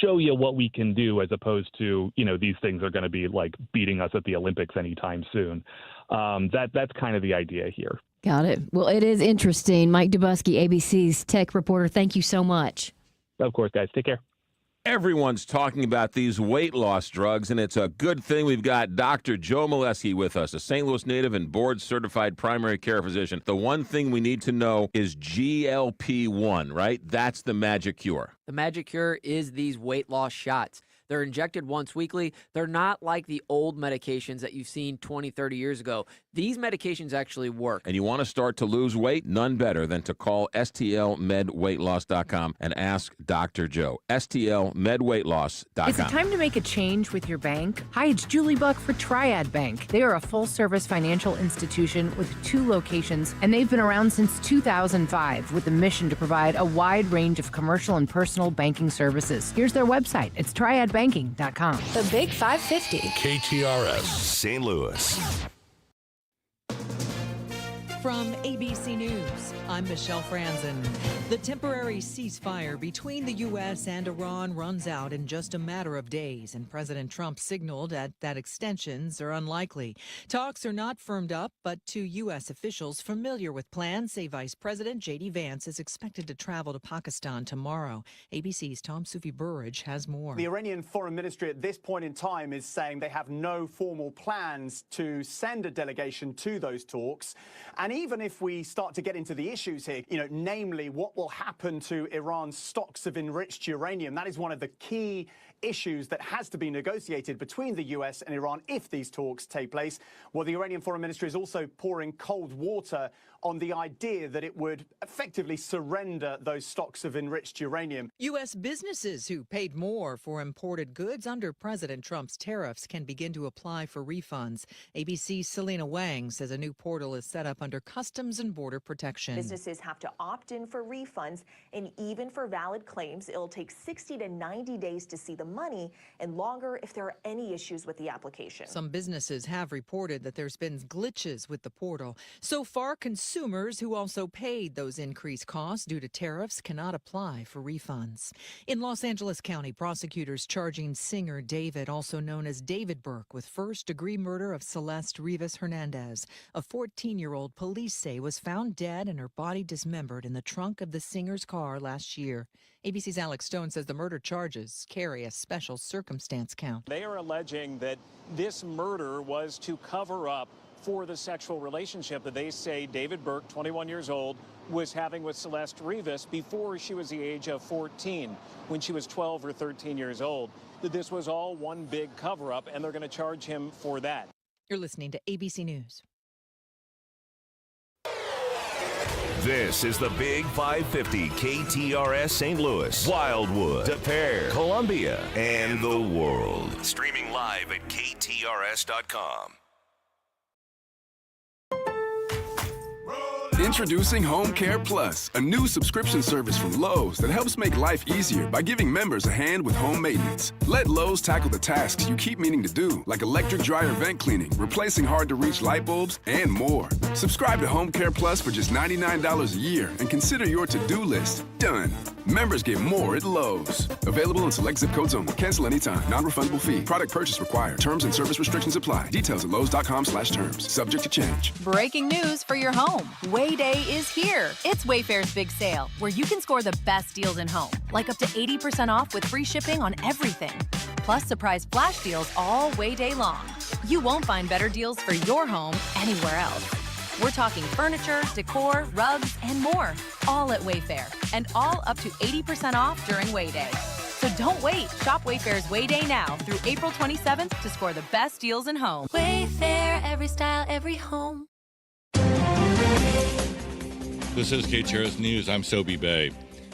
Speaker 22: show you what we can do, as opposed to, these things are going to be beating us at the Olympics anytime soon. That's kind of the idea here.
Speaker 1: Got it. Well, it is interesting. Mike Dubusky, ABC's tech reporter. Thank you so much.
Speaker 22: Of course, guys. Take care.
Speaker 4: Everyone's talking about these weight loss drugs, and it's a good thing we've got Dr. Joe Molesky with us, a St. Louis native and board-certified primary care physician. The one thing we need to know is GLP-1, right? That's the magic cure.
Speaker 5: The magic cure is these weight loss shots. They're injected once weekly. They're not like the old medications that you've seen 20, 30 years ago. These medications actually work.
Speaker 4: And you want to start to lose weight? None better than to call stlmedweightloss.com and ask Dr. Joe. stlmedweightloss.com.
Speaker 6: Is it time to make a change with your bank? Hi, it's Julie Buck for Triad Bank. They are a full-service financial institution with 2 locations, and they've been around since 2005 with a mission to provide a wide range of commercial and personal banking services. Here's their website. It's triadbanking.com.
Speaker 17: The Big 550.
Speaker 9: KTRS St. Louis.
Speaker 23: From ABC News, I'm Michelle Franzen. The temporary ceasefire between the U.S. and Iran runs out in just a matter of days, and President Trump signaled that extensions are unlikely. Talks are not firmed up, but 2 U.S. officials familiar with plans say Vice President J.D. Vance is expected to travel to Pakistan tomorrow. ABC's Tom Sufi-Burridge has more.
Speaker 24: The Iranian Foreign Ministry at this point in time is saying they have no formal plans to send a delegation to those talks. And even if we start to get into the issues here, namely what will happen to Iran's stocks of enriched uranium, that is one of the key issues that has to be negotiated between the U.S. and Iran if these talks take place. Well, the Iranian Foreign Ministry is also pouring cold water on the idea that it would effectively surrender those stocks of enriched uranium.
Speaker 23: U.S. businesses who paid more for imported goods under President Trump's tariffs can begin to apply for refunds. ABC's Selena Wang says a new portal is set up under Customs and Border Protection.
Speaker 25: Businesses have to opt in for refunds, and even for valid claims, it'll take 60 to 90 days to see the money and longer if there are any issues with the application.
Speaker 23: Some businesses have reported that there's been glitches with the portal. So far, consumers who also paid those increased costs due to tariffs cannot apply for refunds. In Los Angeles County, prosecutors charging singer David, also known as David Burke, with first-degree murder of Celeste Rivas Hernandez. A 14-year-old police say was found dead and her body dismembered in the trunk of the singer's car last year. ABC's Alex Stone says the murder charges carry a special circumstance count.
Speaker 26: They are alleging that this murder was to cover up for the sexual relationship that they say David Burke, 21 years old, was having with Celeste Rivas before she was the age of 14, when she was 12 or 13 years old. That this was all one big cover-up, and they're going to charge him for that.
Speaker 23: You're listening to ABC News.
Speaker 9: This is the Big 550 KTRS St. Louis, Wildwood, De Pere, Columbia, and the world. Streaming live at KTRS.com.
Speaker 27: Introducing Home Care Plus, a new subscription service from Lowe's that helps make life easier by giving members a hand with home maintenance. Let Lowe's tackle the tasks you keep meaning to do, like electric dryer vent cleaning, replacing hard-to-reach light bulbs, and more. Subscribe to Home Care Plus for just $99 a year and consider your to-do list done. Members get more at Lowe's. Available in select zip codes only. Cancel anytime. Non-refundable fee. Product purchase required. Terms and service restrictions apply. Details at lowes.com/terms. Subject to change.
Speaker 28: Breaking news for your home. Way-Day is here. It's Wayfair's big sale, where you can score the best deals in home, like up to 80% off with free shipping on everything. Plus surprise flash deals all Way-Day long. You won't find better deals for your home anywhere else. We're talking furniture, decor, rugs, and more, all at Wayfair, and all up to 80% off during Way-Day. So don't wait. Shop Wayfair's Way-Day now through April 27th to score the best deals in home.
Speaker 29: Wayfair, every style, every home.
Speaker 30: This is KTRS News. I'm Sobe Bay.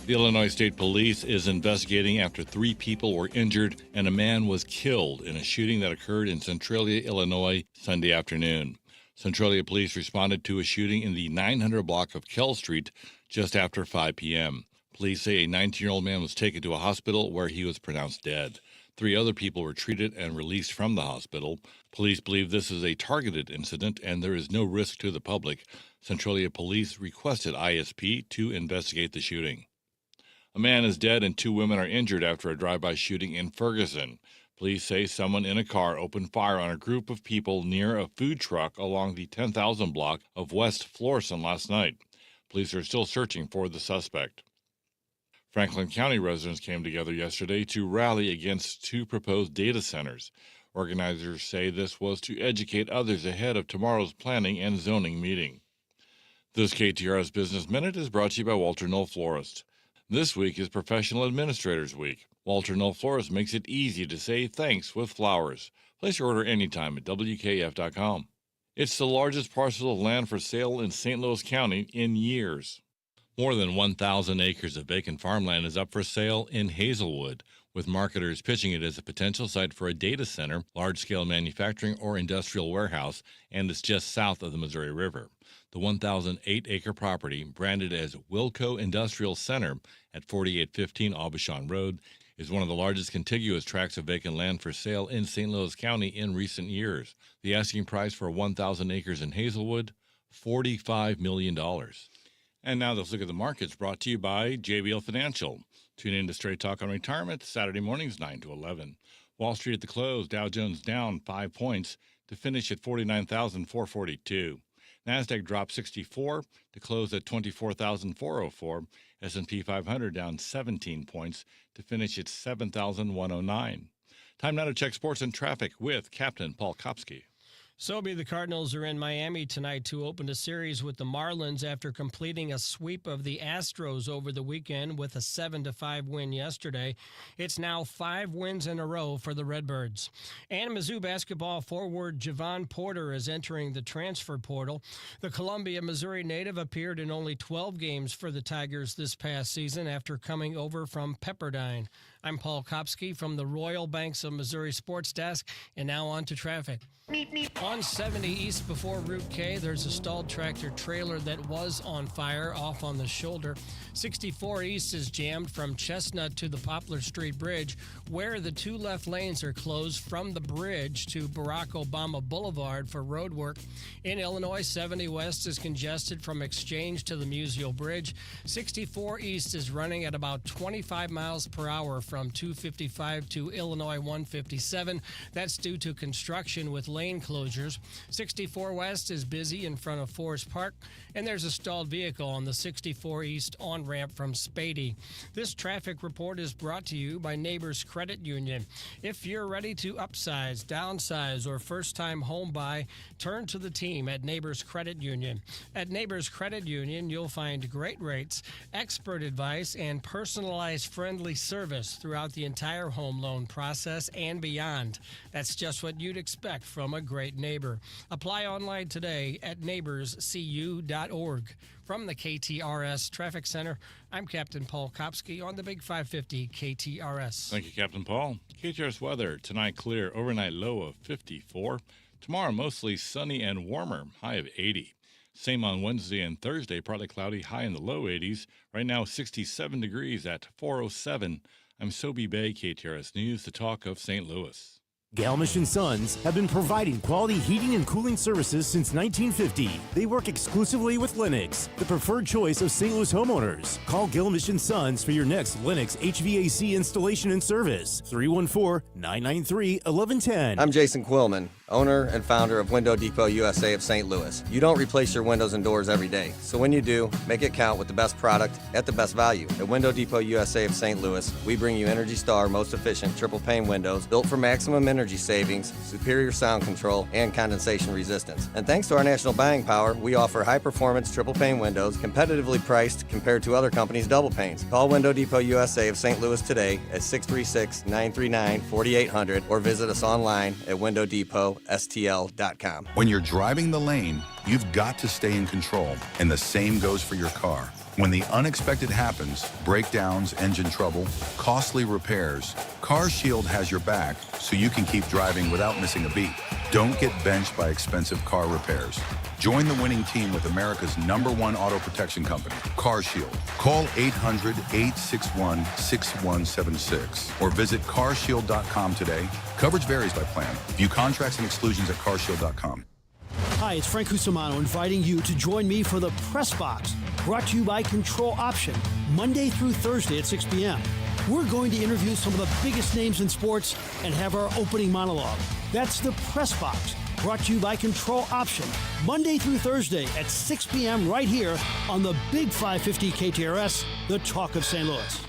Speaker 30: The Illinois State Police is investigating after 3 people were injured and a man was killed in a shooting that occurred in Centralia, Illinois, Sunday afternoon. Centralia police responded to a shooting in the 900 block of Kell Street just after 5 p.m. Police say a 19-year-old man was taken to a hospital where he was pronounced dead. 3 other people were treated and released from the hospital. Police believe this is a targeted incident and there is no risk to the public. Centralia police requested ISP to investigate the shooting. A man is dead and 2 women are injured after a drive-by shooting in Ferguson. Police say someone in a car opened fire on a group of people near a food truck along the 10,000 block of West Florissant last night. Police are still searching for the suspect. Franklin County residents came together yesterday to rally against 2 proposed data centers. Organizers say this was to educate others ahead of tomorrow's planning and zoning meeting. This KTRS Business Minute is brought to you by Walter Knoll Florist. This week is Professional Administrators Week. Walter Knoll Florist makes it easy to say thanks with flowers. Place your order anytime at WKF.com. It's the largest parcel of land for sale in St. Louis County in years. More than 1,000 acres of vacant farmland is up for sale in Hazelwood, with marketers pitching it as a potential site for a data center, large-scale manufacturing, or industrial warehouse, and it's just south of the Missouri River. The 1,008-acre property, branded as Wilco Industrial Center at 4815 Aubuchon Road, is one of the largest contiguous tracts of vacant land for sale in St. Louis County in recent years. The asking price for 1,000 acres in Hazelwood, $45 million. And now let's look at the markets, brought to you by JBL Financial. Tune in to Straight Talk on Retirement, Saturday mornings 9 to 11. Wall Street at the close, Dow Jones down 5 points to finish at 49,442. NASDAQ dropped 64 to close at 24,404. S&P 500 down 17 points to finish at 7,109. Time now to check sports and traffic with Captain Paul Kopsky.
Speaker 11: Sobe, the Cardinals are in Miami tonight to open a series with the Marlins after completing a sweep of the Astros over the weekend with a 7-5 win yesterday. It's now 5 wins in a row for the Redbirds. And Mizzou basketball forward Javon Porter is entering the transfer portal. The Columbia, Missouri native appeared in only 12 games for the Tigers this past season after coming over from Pepperdine. I'm Paul Kopsky from the Royal Banks of Missouri Sports Desk, and now on to traffic. On 70 East before Route K, there's a stalled tractor trailer that was on fire off on the shoulder. 64 East is jammed from Chestnut to the Poplar Street Bridge, where the 2 left lanes are closed from the bridge to Barack Obama Boulevard for road work. In Illinois, 70 West is congested from Exchange to the Musial Bridge. 64 East is running at about 25 miles per hour from 255 to Illinois 157. That's due to construction with lane closures. 64 West is busy in front of Forest Park, and there's a stalled vehicle on the 64 East on-ramp from Spady. This traffic report is brought to you by Neighbors Credit Union. If you're ready to upsize, downsize, or first-time home buy, turn to the team at Neighbors Credit Union. At Neighbors Credit Union, you'll find great rates, expert advice, and personalized friendly service throughout the entire home loan process and beyond. That's just what you'd expect from a great neighbor. Apply online today at neighborscu.org. From the KTRS Traffic Center, I'm Captain Paul Kopsky on the Big 550 KTRS.
Speaker 30: Thank you, Captain Paul. KTRS weather, tonight clear, overnight low of 54. Tomorrow mostly sunny and warmer, high of 80. Same on Wednesday and Thursday, partly cloudy, high in the low 80s. Right now 67 degrees at 4:07. I'm Sobe Bay, KTRS News, the talk of St. Louis.
Speaker 7: Galmish & Sons have been providing quality heating and cooling services since 1950. They work exclusively with Lennox, the preferred choice of St. Louis homeowners. Call Galmish & Sons for your next Lennox HVAC installation and service. 314-993-1110.
Speaker 8: I'm Jason Quillman, owner and founder of Window Depot USA of St. Louis. You don't replace your windows and doors every day, so when you do, make it count with the best product at the best value. At Window Depot USA of St. Louis, we bring you Energy Star most efficient triple pane windows built for maximum energy savings, superior sound control, and condensation resistance. And thanks to our national buying power, we offer high-performance triple pane windows competitively priced compared to other companies' double panes. Call Window Depot USA of St. Louis today at 636-939-4800 or visit us online at windowdepotstl.com.
Speaker 10: When you're driving the lane, you've got to stay in control, and the same goes for your car. When the unexpected happens, breakdowns, engine trouble, costly repairs, CarShield has your back so you can keep driving without missing a beat. Don't get benched by expensive car repairs. Join the winning team with America's #1 auto protection company, CarShield. Call 800-861-6176 or visit carshield.com today. Coverage varies by plan. View contracts and exclusions at carshield.com.
Speaker 12: Hi, it's Frank Cusimano inviting you to join me for the Press Box, brought to you by Control Option, Monday through Thursday at 6 p.m. We're going to interview some of the biggest names in sports and have our opening monologue. That's the Press Box, brought to you by Control Option, Monday through Thursday at 6 p.m. right here on the Big 550 KTRS, the talk of St. Louis.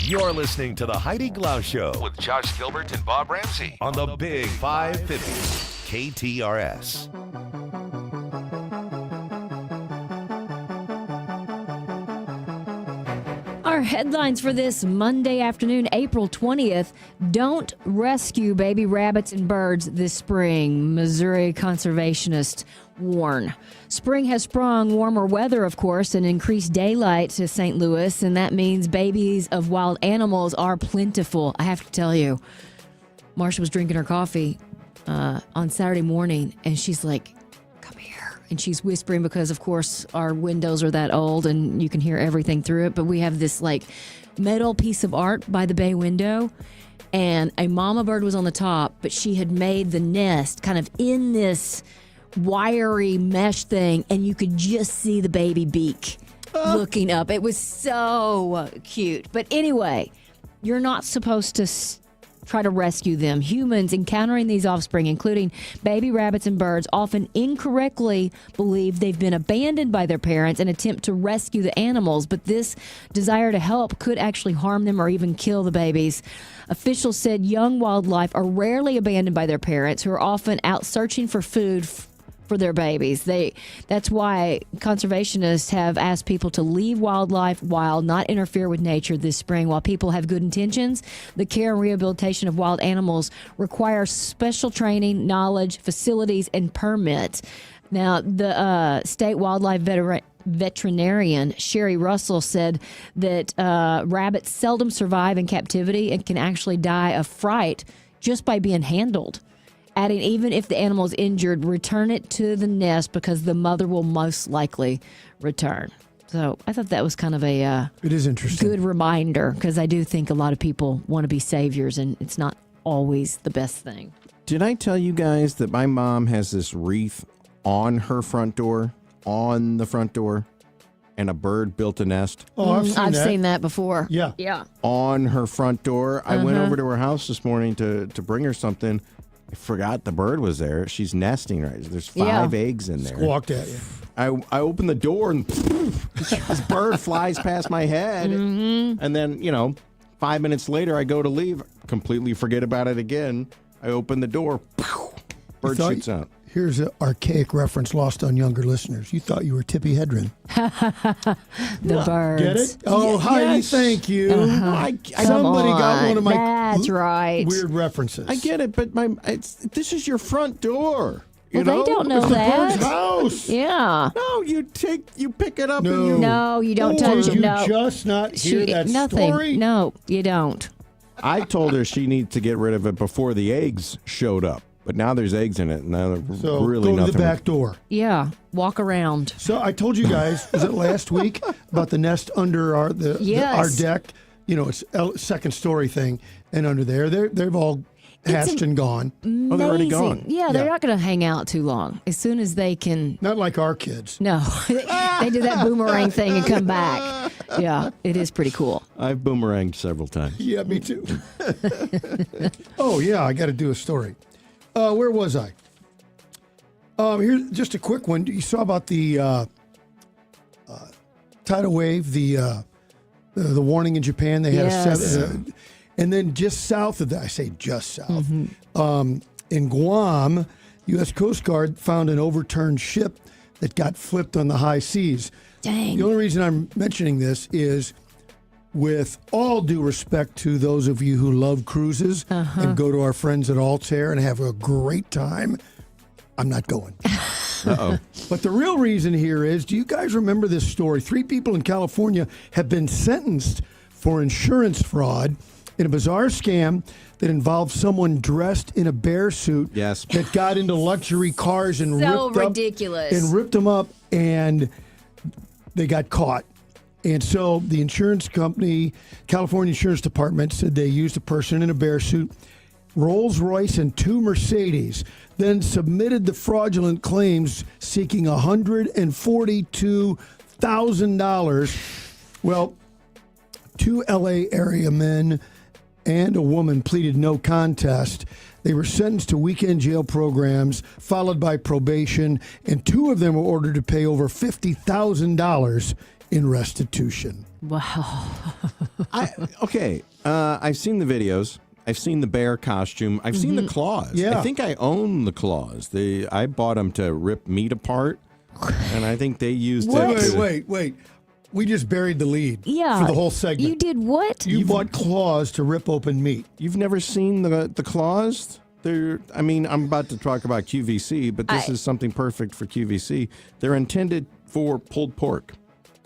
Speaker 9: You're listening to the Heidi Glaus Show with Josh Gilbert and Bob Ramsey on the Big 550 KTRS.
Speaker 1: Our headlines for this Monday afternoon, April 20th. Don't rescue baby rabbits and birds this spring, Missouri conservationists warn. Spring has sprung warmer weather, of course, and increased daylight to St. Louis, and that means babies of wild animals are plentiful. I have to tell you, Marsha was drinking her coffee on Saturday morning, and she's like, come here. And she's whispering because, of course, our windows are that old and you can hear everything through it. But we have this like metal piece of art by the bay window, and a mama bird was on the top, but she had made the nest kind of in this wiry mesh thing, and you could just see the baby beak looking up. It was so cute. But anyway, you're not supposed to try to rescue them. Humans encountering these offspring, including baby rabbits and birds, often incorrectly believe they've been abandoned by their parents and attempt to rescue the animals, but this desire to help could actually harm them or even kill the babies. Officials said young wildlife are rarely abandoned by their parents, who are often out searching for food for their babies. That's why conservationists have asked people to leave wildlife wild, not interfere with nature this spring. While people have good intentions, the care and rehabilitation of wild animals requires special training, knowledge, facilities, and permits. Now, the state wildlife veterinarian Sherry Russell said that rabbits seldom survive in captivity and can actually die of fright just by being handled. Adding, even if the animal is injured, return it to the nest because the mother will most likely return. So I thought that was kind of it
Speaker 2: is interesting.
Speaker 1: Good reminder, because I do think a lot of people want to be saviors, and it's not always the best thing.
Speaker 3: Did I tell you guys that my mom has this wreath on her front door, and a bird built a nest?
Speaker 2: Oh, I've
Speaker 1: seen that before.
Speaker 2: Yeah.
Speaker 1: Yeah.
Speaker 3: On her front door. I went over to her house this morning to bring her something. I forgot the bird was there. She's nesting right. There's 5 eggs in there.
Speaker 2: Squawked at you.
Speaker 3: I open the door and this bird flies past my head.
Speaker 1: Mm-hmm.
Speaker 3: And then, 5 minutes later, I go to leave, completely forget about it again. I open the door, bird shoots out.
Speaker 2: Here's an archaic reference lost on younger listeners. You thought you were Tippi Hedren.
Speaker 1: The birds.
Speaker 2: Get it? Oh, Heidi,
Speaker 3: yes.
Speaker 2: thank you.
Speaker 1: Somebody
Speaker 2: got one of my
Speaker 1: That's right.
Speaker 2: weird references.
Speaker 3: I get it, but this is your front door.
Speaker 1: Well, they don't know
Speaker 2: It's
Speaker 1: that.
Speaker 2: the bird's house.
Speaker 1: Yeah.
Speaker 3: No, you pick it up
Speaker 2: No.
Speaker 3: and you...
Speaker 1: No, you don't touch it.
Speaker 2: You
Speaker 1: No.
Speaker 2: just not hear that
Speaker 1: nothing.
Speaker 2: story?
Speaker 1: No, you don't.
Speaker 3: I told her she needs to get rid of it before the eggs showed up. But now there's eggs in it, and now
Speaker 2: So
Speaker 3: really
Speaker 2: go to
Speaker 3: nothing.
Speaker 2: the back door.
Speaker 1: Yeah, walk around.
Speaker 2: So I told you guys, was it last week, about the nest under our deck? It's a second story thing, and under there, they've all hatched and gone.
Speaker 3: Oh, they're already gone.
Speaker 1: Yeah, they're not going to hang out too long. As soon as they can.
Speaker 2: Not like our kids.
Speaker 1: No, they do that boomerang thing and come back. Yeah, it is pretty cool.
Speaker 3: I've boomeranged several times.
Speaker 2: Yeah, me too. Oh, yeah, I got to do a story. Where was I? Here's just a quick one. You saw about the tidal wave, the warning in Japan. They had a 7, and then just south of that, I say just south, in Guam, U.S. Coast Guard found an overturned ship that got flipped on the high seas.
Speaker 1: Dang.
Speaker 2: The only reason I'm mentioning this is, with all due respect to those of you who love cruises and go to our friends at Altair and have a great time, I'm not going.
Speaker 3: Uh-oh.
Speaker 2: But the real reason here is, do you guys remember this story? 3 people in California have been sentenced for insurance fraud in a bizarre scam that involved someone dressed in a bear suit that got into luxury cars and ripped them up, and they got caught. And so the insurance company, California Insurance Department, said they used a person in a bear suit, Rolls-Royce, and 2 Mercedes, then submitted the fraudulent claims seeking $142,000. Well, 2 L.A. area men and a woman pleaded no contest. They were sentenced to weekend jail programs, followed by probation, and 2 of them were ordered to pay over $50,000 in restitution.
Speaker 1: Wow.
Speaker 3: I've seen the videos. I've seen the bear costume. I've seen the claws.
Speaker 2: Yeah.
Speaker 3: I think I own the claws. I bought them to rip meat apart, and I think they used it.
Speaker 2: Wait. We just buried the lead
Speaker 1: Yeah.
Speaker 2: for the whole segment.
Speaker 1: You did what?
Speaker 2: You bought claws to rip open meat.
Speaker 3: You've never seen the claws? I'm about to talk about QVC, but this is something perfect for QVC. They're intended for pulled pork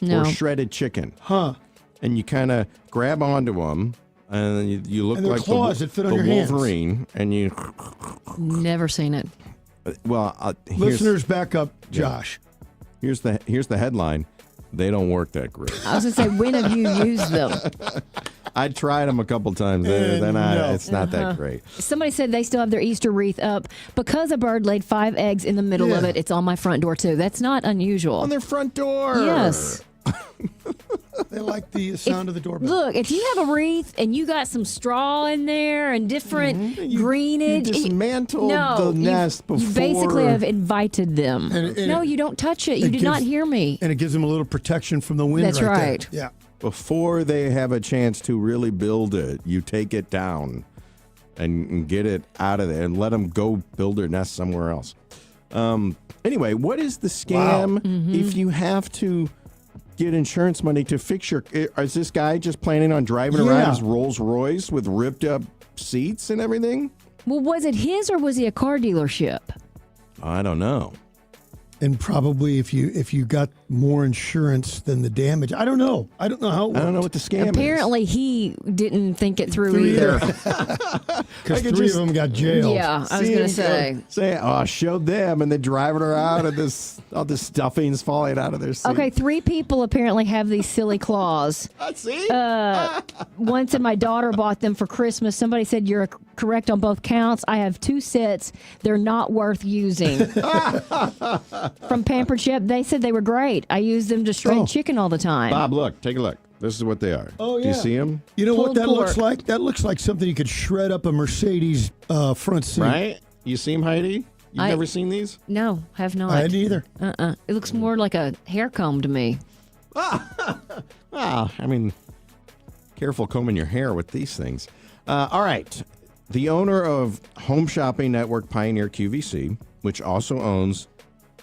Speaker 3: or shredded chicken.
Speaker 2: Huh.
Speaker 3: And you kind of grab onto them, and you look
Speaker 2: And they're
Speaker 3: like
Speaker 2: claws that fit on
Speaker 3: the
Speaker 2: your hands.
Speaker 3: Wolverine, and you...
Speaker 1: Never seen it.
Speaker 3: Well,
Speaker 2: Listeners, back up, Josh.
Speaker 3: Here's the headline. They don't work that great.
Speaker 1: I was going to say, when have you used them?
Speaker 3: I tried them a couple times. It's not that great.
Speaker 1: Somebody said they still have their Easter wreath up because a bird laid 5 eggs in the middle of it. It's on my front door, too. That's not unusual.
Speaker 3: On their front door.
Speaker 1: Yes.
Speaker 2: They like the sound of the doorbell.
Speaker 1: Look, if you have a wreath and you got some straw in there and different greenage.
Speaker 3: You dismantled the nest before.
Speaker 1: You basically have invited them. No, you don't touch it. You did not hear me.
Speaker 2: And it gives them a little protection from the wind.
Speaker 1: That's right.
Speaker 2: There. Yeah.
Speaker 3: Before they have a chance to really build it, you take it down and get it out of there and let them go build their nest somewhere else. Anyway, what is the scam if you have to get insurance money to fix your... Is this guy just planning on driving around his Rolls Royce with ripped up seats and everything?
Speaker 1: Well, was it his or was he a car dealership?
Speaker 3: I don't know.
Speaker 2: And probably if you got more insurance than the damage. I don't know. I don't know how it worked.
Speaker 3: I don't know what the scam
Speaker 1: Apparently, he didn't think it through either.
Speaker 2: Because 3 of them got jailed.
Speaker 1: Yeah, I was going to say.
Speaker 3: I showed them, and they're driving around, and all this stuffing's falling out of their seat.
Speaker 1: Okay, 3 people apparently have these silly claws.
Speaker 3: See?
Speaker 1: Once, and my daughter bought them for Christmas. Somebody said you're correct on both counts. I have 2 sets. They're not worth using. From Pampered Chef, they said they were great. I use them to shred chicken all the time.
Speaker 3: Bob, look, take a look. This is what they are.
Speaker 2: Oh, yeah.
Speaker 3: Do you see them?
Speaker 2: You know what
Speaker 1: Pulled
Speaker 2: that
Speaker 1: pork.
Speaker 2: looks like? That looks like something you could shred up a Mercedes front seat.
Speaker 3: Right? You see them, Heidi? You've never seen these?
Speaker 1: No, have not.
Speaker 2: I hadn't either.
Speaker 1: It looks more like a hair comb to me.
Speaker 3: Well, careful combing your hair with these things. All right. The owner of Home Shopping Network Pioneer QVC, which also owns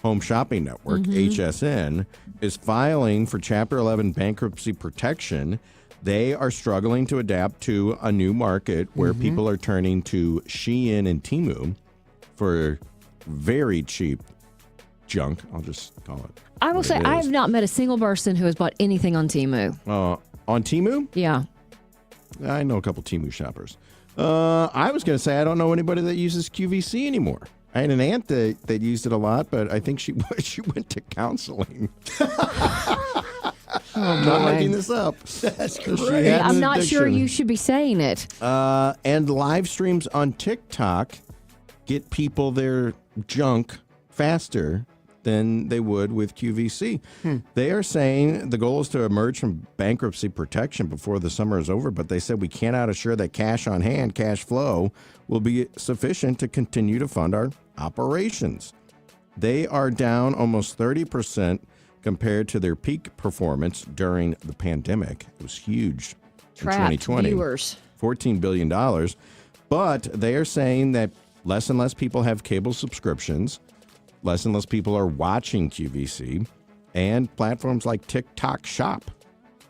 Speaker 3: Home Shopping Network, HSN, is filing for Chapter 11 bankruptcy protection. They are struggling to adapt to a new market where people are turning to Shein and Temu for very cheap junk. I'll just call it.
Speaker 1: I will say, I have not met a single person who has bought anything on Temu.
Speaker 3: On Temu?
Speaker 1: Yeah.
Speaker 3: I know a couple Temu shoppers. I was going to say I don't know anybody that uses QVC anymore. I had an aunt that used it a lot, but I think she went to counseling. I'm not making this up.
Speaker 2: That's great.
Speaker 1: I'm not sure you should be saying it.
Speaker 3: And live streams on TikTok get people their junk faster than they would with QVC. They are saying the goal is to emerge from bankruptcy protection before the summer is over, but they said we cannot assure that cash on hand, cash flow, will be sufficient to continue to fund our operations. They are down almost 30% compared to their peak performance during the pandemic. It was huge in 2020.
Speaker 1: Viewers.
Speaker 3: $14 billion. But they are saying that less and less people have cable subscriptions. Less and less people are watching QVC, and platforms like TikTok Shop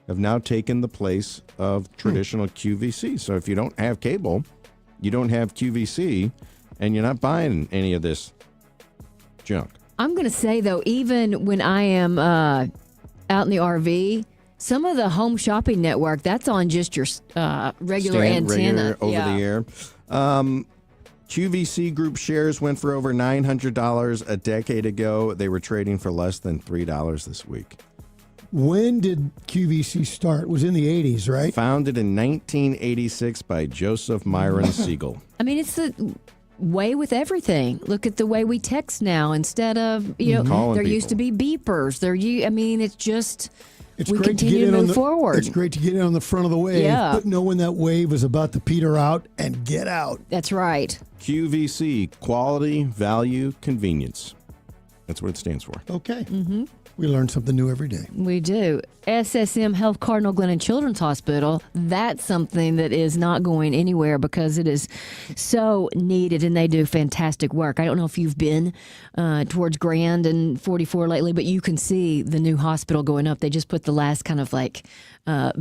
Speaker 3: have now taken the place of traditional QVC. So if you don't have cable, you don't have QVC, and you're not buying any of this junk.
Speaker 1: I'm going to say, though, even when I am out in the RV, some of the Home Shopping Network, that's on just your regular antenna.
Speaker 3: Over the air. QVC Group shares went for over $900 a decade ago. They were trading for less than $3 this week.
Speaker 2: When did QVC start? It was in the 80s, right?
Speaker 3: Founded in 1986 by Joseph Myron Siegel.
Speaker 1: I mean, it's the way with everything. Look at the way we text now instead of,
Speaker 3: Calling
Speaker 1: there
Speaker 3: people.
Speaker 1: used to be beepers. It's just...
Speaker 2: It's
Speaker 1: we
Speaker 2: great
Speaker 1: continue to move forward.
Speaker 2: It's great to get in on the front of the wave, but know when that wave is about to peter out and get out.
Speaker 1: That's right.
Speaker 3: QVC, quality, value, convenience. That's what it stands for.
Speaker 2: Okay. We learn something new every day.
Speaker 1: We do. SSM Health Cardinal Glennon Children's Hospital, that's something that is not going anywhere because it is so needed, and they do fantastic work. I don't know if you've been towards Grand and 44 lately, but you can see the new hospital going up. They just put the last kind of like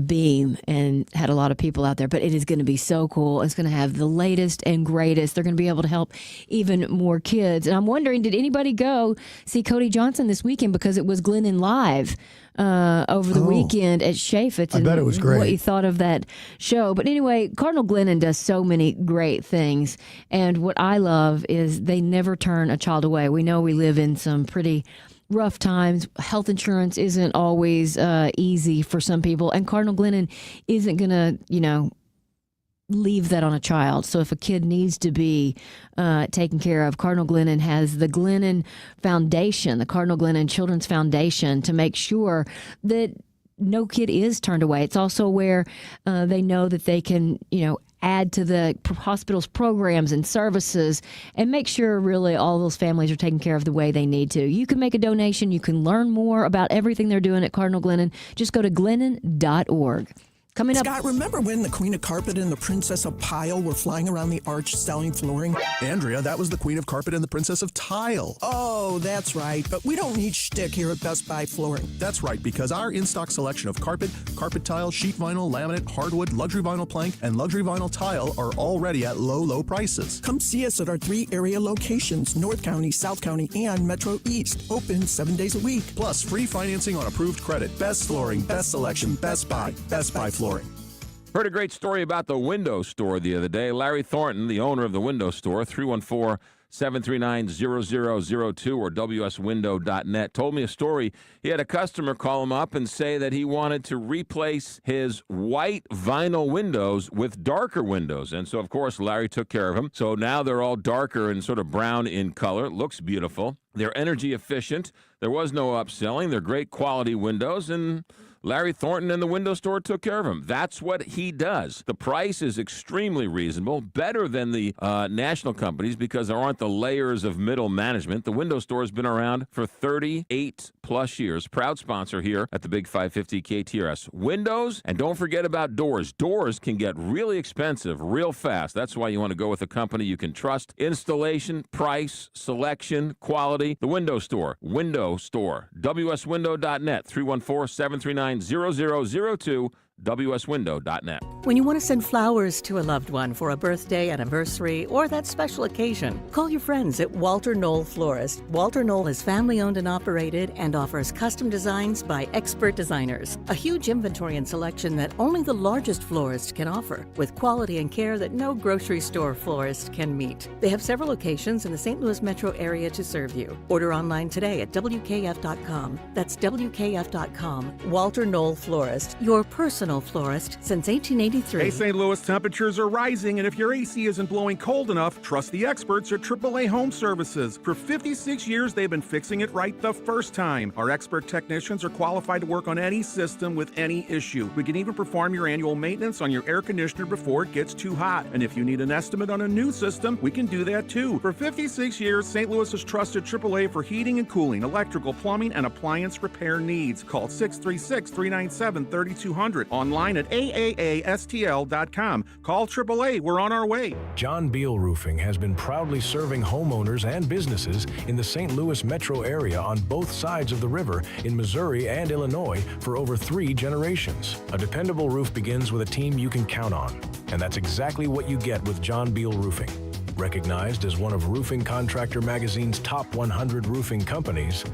Speaker 1: beam and had a lot of people out there, but it is going to be so cool. It's going to have the latest and greatest. They're going to be able to help even more kids. And I'm wondering, did anybody go see Cody Johnson this weekend, because it was Glennon Live over the weekend at Chaffetz?
Speaker 2: I bet it was great.
Speaker 1: What you thought of that show. But anyway, Cardinal Glennon does so many great things. And what I love is they never turn a child away. We know we live in some pretty rough times. Health insurance isn't always easy for some people. And Cardinal Glennon isn't going to, leave that on a child. So if a kid needs to be taken care of, Cardinal Glennon has the Glennon Foundation, the Cardinal Glennon Children's Foundation, to make sure that no kid is turned away. It's also where they know that they can, add to the hospital's programs and services and make sure really all those families are taken care of the way they need to. You can make a donation. You can learn more about everything they're doing at Cardinal Glennon. Just go to glennon.org. Coming up.
Speaker 5: Scott, remember when the Queen of Carpet and the Princess of Pile were flying around the arch selling flooring?
Speaker 13: Andrea, that was the Queen of Carpet and the Princess of Tile.
Speaker 5: Oh, that's right. But we don't need shtick here at Best Buy Flooring.
Speaker 13: That's right, because our in-stock selection of carpet tile, sheet vinyl, laminate, hardwood, luxury vinyl plank, and luxury vinyl tile are already at low, low prices.
Speaker 5: Come see us at our 3 area locations, North County, South County, and Metro East. Open 7 days a week.
Speaker 13: Plus, free financing on approved credit. Best flooring, best selection, Best Buy Flooring.
Speaker 4: Heard a great story about the window store the other day. Larry Thornton, the owner of the window store, 314-739-0002 or WSWindow.net, told me a story. He had a customer call him up and say that he wanted to replace his white vinyl windows with darker windows. And so, of course, Larry took care of him. So now they're all darker and sort of brown in color. Looks beautiful. They're energy efficient. There was no upselling. They're great quality windows, and Larry Thornton and the window store took care of him. That's what he does. The price is extremely reasonable, better than the national companies because there aren't the layers of middle management. The window store has been around for 38 plus years. Proud sponsor here at the Big 550 KTRS. Windows, and don't forget about doors. Doors can get really expensive real fast. That's why you want to go with a company you can trust. Installation, price, selection, quality. The window store. Window store. WSWindow.net. 314-739-0002. WSWindow.net.
Speaker 14: When you want to send flowers to a loved one for a birthday, anniversary, or that special occasion, call your friends at Walter Knoll Florist. Walter Knoll is family-owned and operated and offers custom designs by expert designers. A huge inventory and selection that only the largest florist can offer, with quality and care that no grocery store florist can meet. They have several locations in the St. Louis metro area to serve you. Order online today at WKF.com. That's WKF.com. Walter Knoll Florist, your personal florist since 1883.
Speaker 13: Hey, St. Louis, temperatures are rising, and if your AC isn't blowing cold enough, trust the experts at AAA Home Services. For 56 years, they've been fixing it right the first time. Our expert technicians are qualified to work on any system with any issue. We can even perform your annual maintenance on your air conditioner before it gets too hot. And if you need an estimate on a new system, we can do that too. For 56 years, St. Louis has trusted AAA for heating and cooling, electrical, plumbing, and appliance repair needs. Call 636-397-3200. Online at AAASTL.com. Call AAA. We're on our way.
Speaker 15: John Beal Roofing has been proudly serving homeowners and businesses in the St. Louis metro area on both sides of the river in Missouri and Illinois for over 3 generations. A dependable roof begins with a team you can count on. And that's exactly what you get with John Beal Roofing. Recognized as one of Roofing Contractor Magazine's top 100 roofing companies,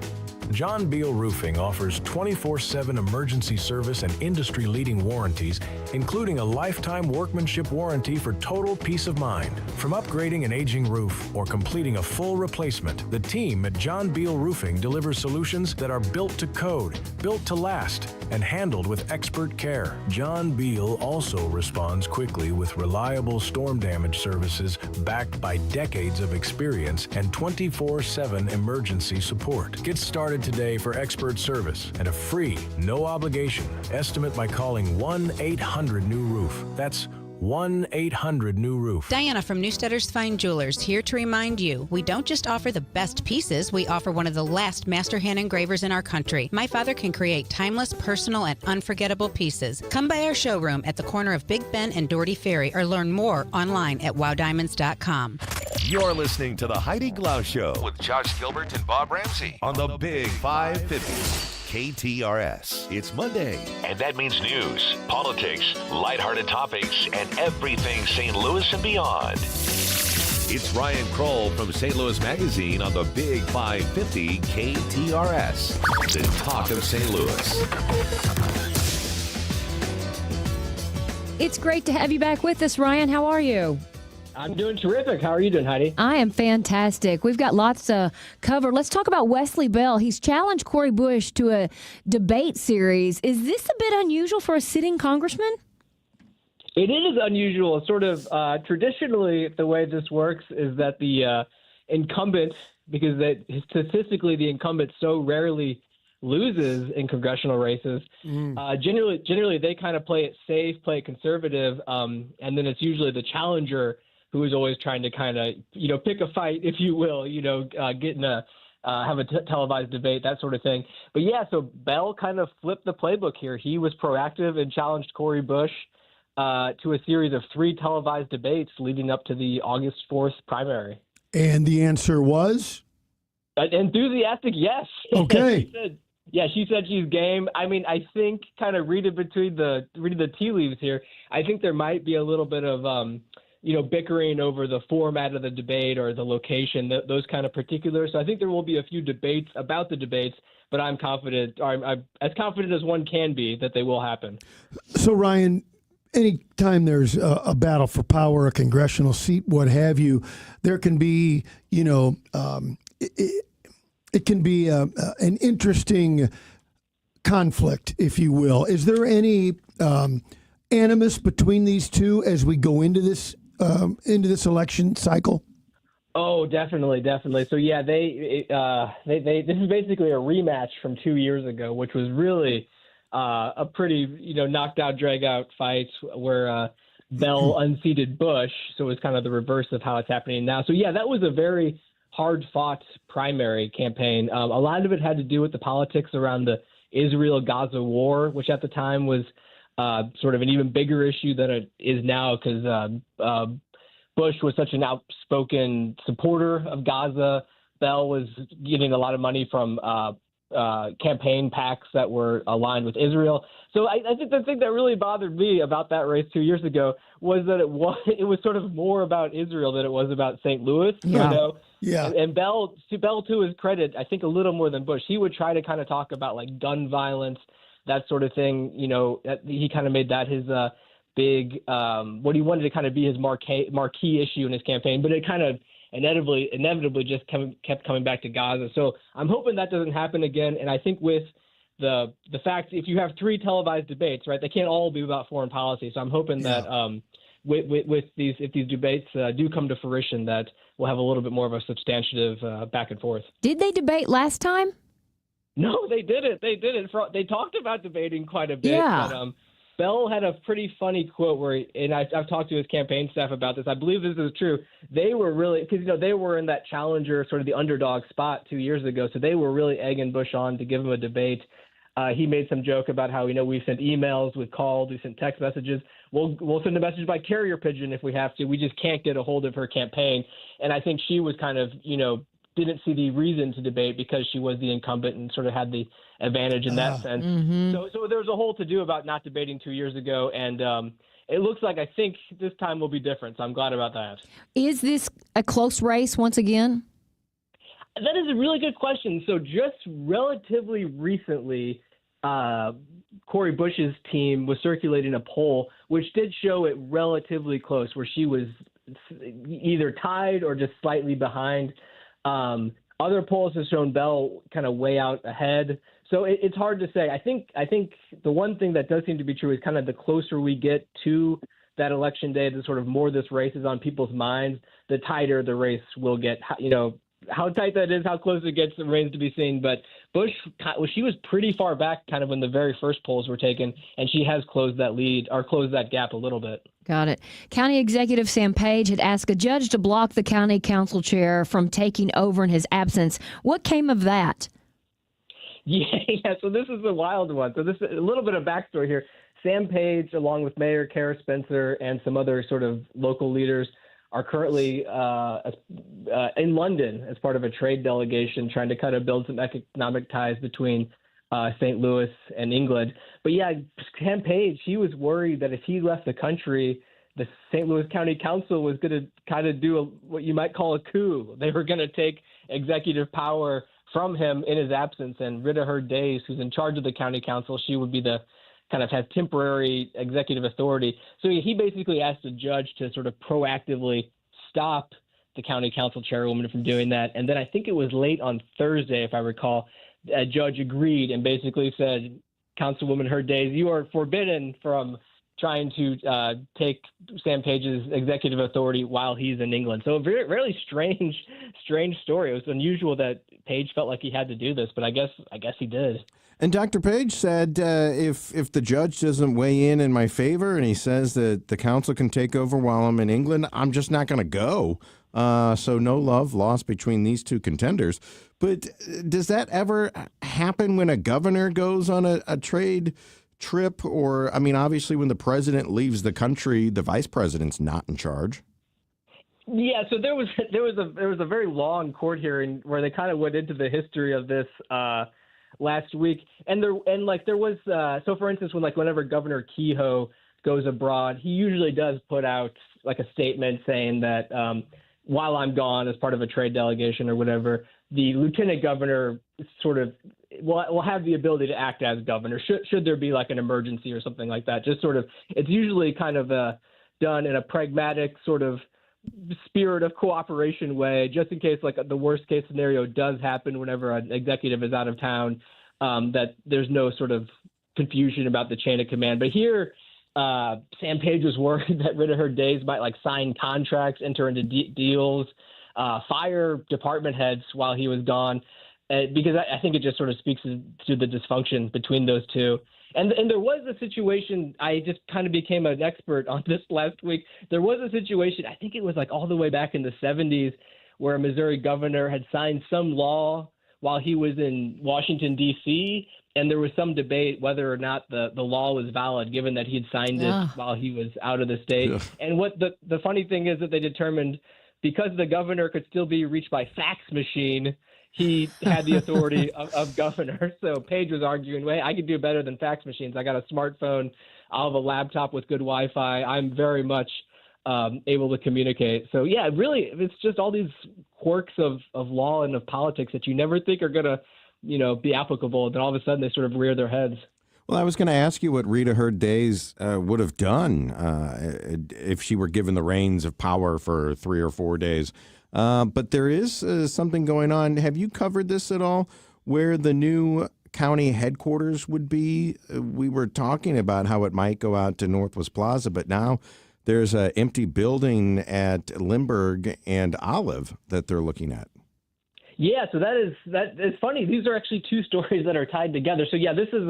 Speaker 15: John Beal Roofing offers 24/7 emergency service and industry-leading warranties, including a lifetime workmanship warranty for total peace of mind. From upgrading an aging roof or completing a full replacement, the team at John Beal Roofing delivers solutions that are built to code, built to last, and handled with expert care. John Beal also responds quickly with reliable storm damage services backed by decades of experience and 24/7 emergency support. Get started today for expert service and a free, no obligation estimate by calling 1-800-NEW-ROOF. That's 1-800-NEW-ROOF.
Speaker 6: Diana from Newstetter's Fine Jewelers here to remind you, we don't just offer the best pieces, we offer one of the last master hand engravers in our country. My father can create timeless, personal, and unforgettable pieces. Come by our showroom at the corner of Big Ben and Doherty Ferry or learn more online at wowdiamonds.com.
Speaker 9: You're listening to the Heidi Glaus Show with Josh Gilbert and Bob Ramsey on the Big 550. KTRS. It's Monday.
Speaker 16: And that means news, politics, lighthearted topics, and everything St. Louis and beyond.
Speaker 9: It's Ryan Krull from St. Louis Magazine on the Big 550 KTRS. The talk of St. Louis.
Speaker 1: It's great to have you back with us, Ryan. How are you?
Speaker 17: I'm doing terrific. How are you doing, Heidi?
Speaker 1: I am fantastic. We've got lots to cover. Let's talk about Wesley Bell. He's challenged Cori Bush to a debate series. Is this a bit unusual for a sitting congressman?
Speaker 17: It is unusual. Sort of traditionally, the way this works is that the incumbent, because statistically the incumbent so rarely loses in congressional races, generally they kind of play it safe, play it conservative, and then it's usually the challenger who is always trying to kind of, pick a fight, if you will, get in have a televised debate, that sort of thing. But yeah, so Bell kind of flipped the playbook here. He was proactive and challenged Cori Bush to a series of 3 televised debates leading up to the August 4th primary.
Speaker 2: And the answer was?
Speaker 17: An enthusiastic yes.
Speaker 2: Okay.
Speaker 17: She said she's game. I mean, I think kind of reading the tea leaves here, I think there might be a little bit of bickering over the format of the debate or the location, those kind of particulars. So I think there will be a few debates about the debates, but I'm confident, or I'm as confident as one can be that they will happen.
Speaker 2: So, Ryan, anytime there's a battle for power, a congressional seat, what have you, there can be, it can be an interesting conflict, if you will. Is there any animus between these two as we go into this election cycle?
Speaker 17: Oh, definitely. So yeah, they this is basically a rematch from 2 years ago, which was really a pretty knocked out, drag out fight where Bell unseated Bush. So it was kind of the reverse of how it's happening now. So yeah, that was a very hard fought primary campaign. A lot of it had to do with the politics around the Israel-Gaza war, which at the time was sort of an even bigger issue than it is now because Bush was such an outspoken supporter of Gaza. Bell was getting a lot of money from campaign PACs that were aligned with Israel. So I think the thing that really bothered me about that race 2 years ago was that it was sort of more about Israel than it was about St. Louis.
Speaker 2: Yeah. Yeah.
Speaker 17: And Bell, to his credit, I think a little more than Bush, he would try to kind of talk about like gun violence, that sort of thing. He kind of made that his big what he wanted to kind of be his marquee issue in his campaign, but it kind of inevitably just kept coming back to Gaza. So I'm hoping that doesn't happen again. And I think with the fact, if you have 3 televised debates, right, they can't all be about foreign policy. So I'm hoping that with these, if these debates do come to fruition, that we'll have a little bit more of a substantive back and forth.
Speaker 1: Did they debate last time?
Speaker 17: No, they didn't. They talked about debating quite a bit.
Speaker 1: Yeah.
Speaker 17: But, Bell had a pretty funny quote and I've talked to his campaign staff about this. I believe this is true. They were really, because they were in that challenger, sort of the underdog spot 2 years ago, so they were really egging Bush on to give him a debate. He made some joke about how we sent emails, we've called, we sent text messages. We'll send a message by carrier pigeon if we have to. We just can't get a hold of her campaign. And I think she was kind of didn't see the reason to debate because she was the incumbent and sort of had the advantage in that sense.
Speaker 1: Mm-hmm.
Speaker 17: So there was a whole to-do about not debating 2 years ago, and it looks like I think this time will be different, so I'm glad about that.
Speaker 1: Is this a close race once again?
Speaker 17: That is a really good question. So just relatively recently, Cori Bush's team was circulating a poll which did show it relatively close, where she was either tied or just slightly behind. Other polls have shown Bell kind of way out ahead. So it's hard to say. I think the one thing that does seem to be true is kind of the closer we get to that election day, the sort of more this race is on people's minds, the tighter the race will get, how tight that is, how close it gets, remains to be seen. But Bush, she was pretty far back kind of when the very first polls were taken, and she has closed that lead or closed that gap a little bit.
Speaker 1: Got it. County Executive Sam Page had asked a judge to block the county council chair from taking over in his absence. What came of that?
Speaker 17: Yeah, so this is a wild one. So this is a little bit of backstory here. Sam Page, along with Mayor Kara Spencer and some other sort of local leaders, are currently in London as part of a trade delegation trying to kind of build some economic ties between St. Louis and England. But yeah, Sam Page, he was worried that if he left the country, the St. Louis County Council was going to kind of do what you might call a coup. They were going to take executive power from him in his absence, and Rita Hurd-Days, who's in charge of the county council, she would be the kind of have temporary executive authority. So he basically asked the judge to sort of proactively stop the county council chairwoman from doing that. And then I think it was late on Thursday, if I recall, a judge agreed and basically said, Councilwoman Hurd-Days, you are forbidden from trying to take Sam Page's executive authority while he's in England. So a really strange story. It was unusual that Page felt like he had to do this, but I guess he did.
Speaker 3: And Dr. Page said if the judge doesn't weigh in my favor and he says that the council can take over while I'm in England, I'm just not going to go. So no love lost between these two contenders. But does that ever happen when a governor goes on a trade trip? Or, I mean, obviously when the president leaves the country, the vice president's not in charge.
Speaker 17: Yeah, so there was a very long court hearing where they kind of went into the history of this last week, and there was so for instance whenever Governor Kehoe goes abroad, he usually does put out like a statement saying that while I'm gone as part of a trade delegation or whatever, the lieutenant governor sort of will have the ability to act as governor should there be like an emergency or something like that. Just sort of, it's usually kind of done in a pragmatic sort of spirit of cooperation way, just in case like the worst case scenario does happen whenever an executive is out of town, that there's no sort of confusion about the chain of command. But here, Sam Page was worried that Rita Hurd-Days might like sign contracts, enter into deals, fire department heads while he was gone, because I think it just sort of speaks to the dysfunction between those two. And there was a situation, I just kind of became an expert on this last week. There was a situation, I think it was like all the way back in the 70s, where a Missouri governor had signed some law while he was in Washington, D.C., and there was some debate whether or not the law was valid, given that he had signed it while he was out of the state. Yeah. And what the funny thing is that they determined, because the governor could still be reached by fax machine, he had the authority of governor. So Page was arguing, wait, I can do better than fax machines. I got a smartphone. I'll have a laptop with good Wi-Fi. I'm very much able to communicate. So, yeah, really, it's just all these quirks of law and of politics that you never think are going to, be applicable. And then all of a sudden they sort of rear their heads.
Speaker 3: Well, I was going to ask you what Rita Hurd-Days would have done if she were given the reins of power for 3 or 4 days. But there is something going on. Have you covered this at all, where the new county headquarters would be? We were talking about how it might go out to Northwest Plaza, but now there's an empty building at Lindbergh and Olive that they're looking at.
Speaker 17: Yeah, so that is funny. These are actually two stories that are tied together. So, yeah, this is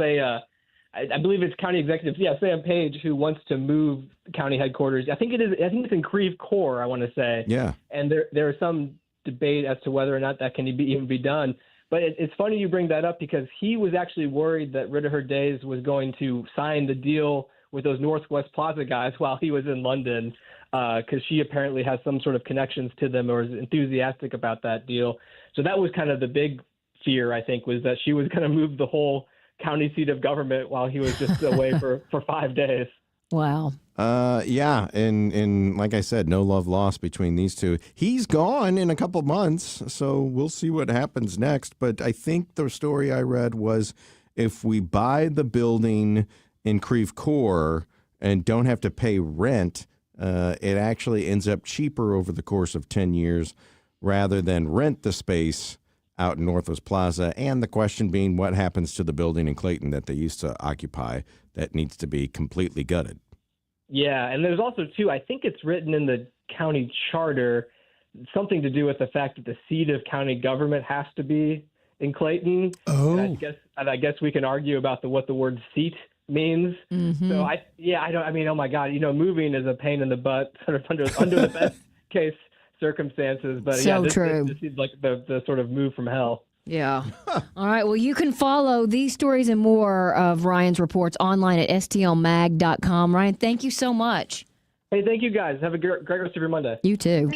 Speaker 17: I believe it's County Executive, Sam Page, who wants to move county headquarters. I think it's in Creve Coeur, I want to say.
Speaker 3: Yeah.
Speaker 17: And there is some debate as to whether or not that can even be done. But it's funny you bring that up, because he was actually worried that Rita Hurd-Days was going to sign the deal with those Northwest Plaza guys while he was in London, because she apparently has some sort of connections to them or is enthusiastic about that deal. So that was kind of the big fear, I think, was that she was going to move the whole county seat of government while he was just away for 5 days.
Speaker 1: Wow.
Speaker 3: Yeah, and like I said, no love lost between these two. He's gone in a couple months, so we'll see what happens next. But I think the story I read was, if we buy the building in Creve Coeur and don't have to pay rent, it actually ends up cheaper over the course of 10 years rather than rent the space out in Northwest Plaza. And the question being, what happens to the building in Clayton that they used to occupy that needs to be completely gutted?
Speaker 17: Yeah, and there's also, too, I think it's written in the county charter something to do with the fact that the seat of county government has to be in Clayton.
Speaker 2: Oh.
Speaker 17: And I guess we can argue about what the word seat means.
Speaker 1: Mm-hmm.
Speaker 17: So oh my God, moving is a pain in the butt sort of under the best case circumstances. But
Speaker 1: So true.
Speaker 17: This seems like the sort of move from hell.
Speaker 1: Yeah. All right. Well, you can follow these stories and more of Ryan's reports online at stlmag.com. Ryan, thank you so much.
Speaker 17: Hey, thank you guys. Have a great rest of your Monday.
Speaker 1: You too.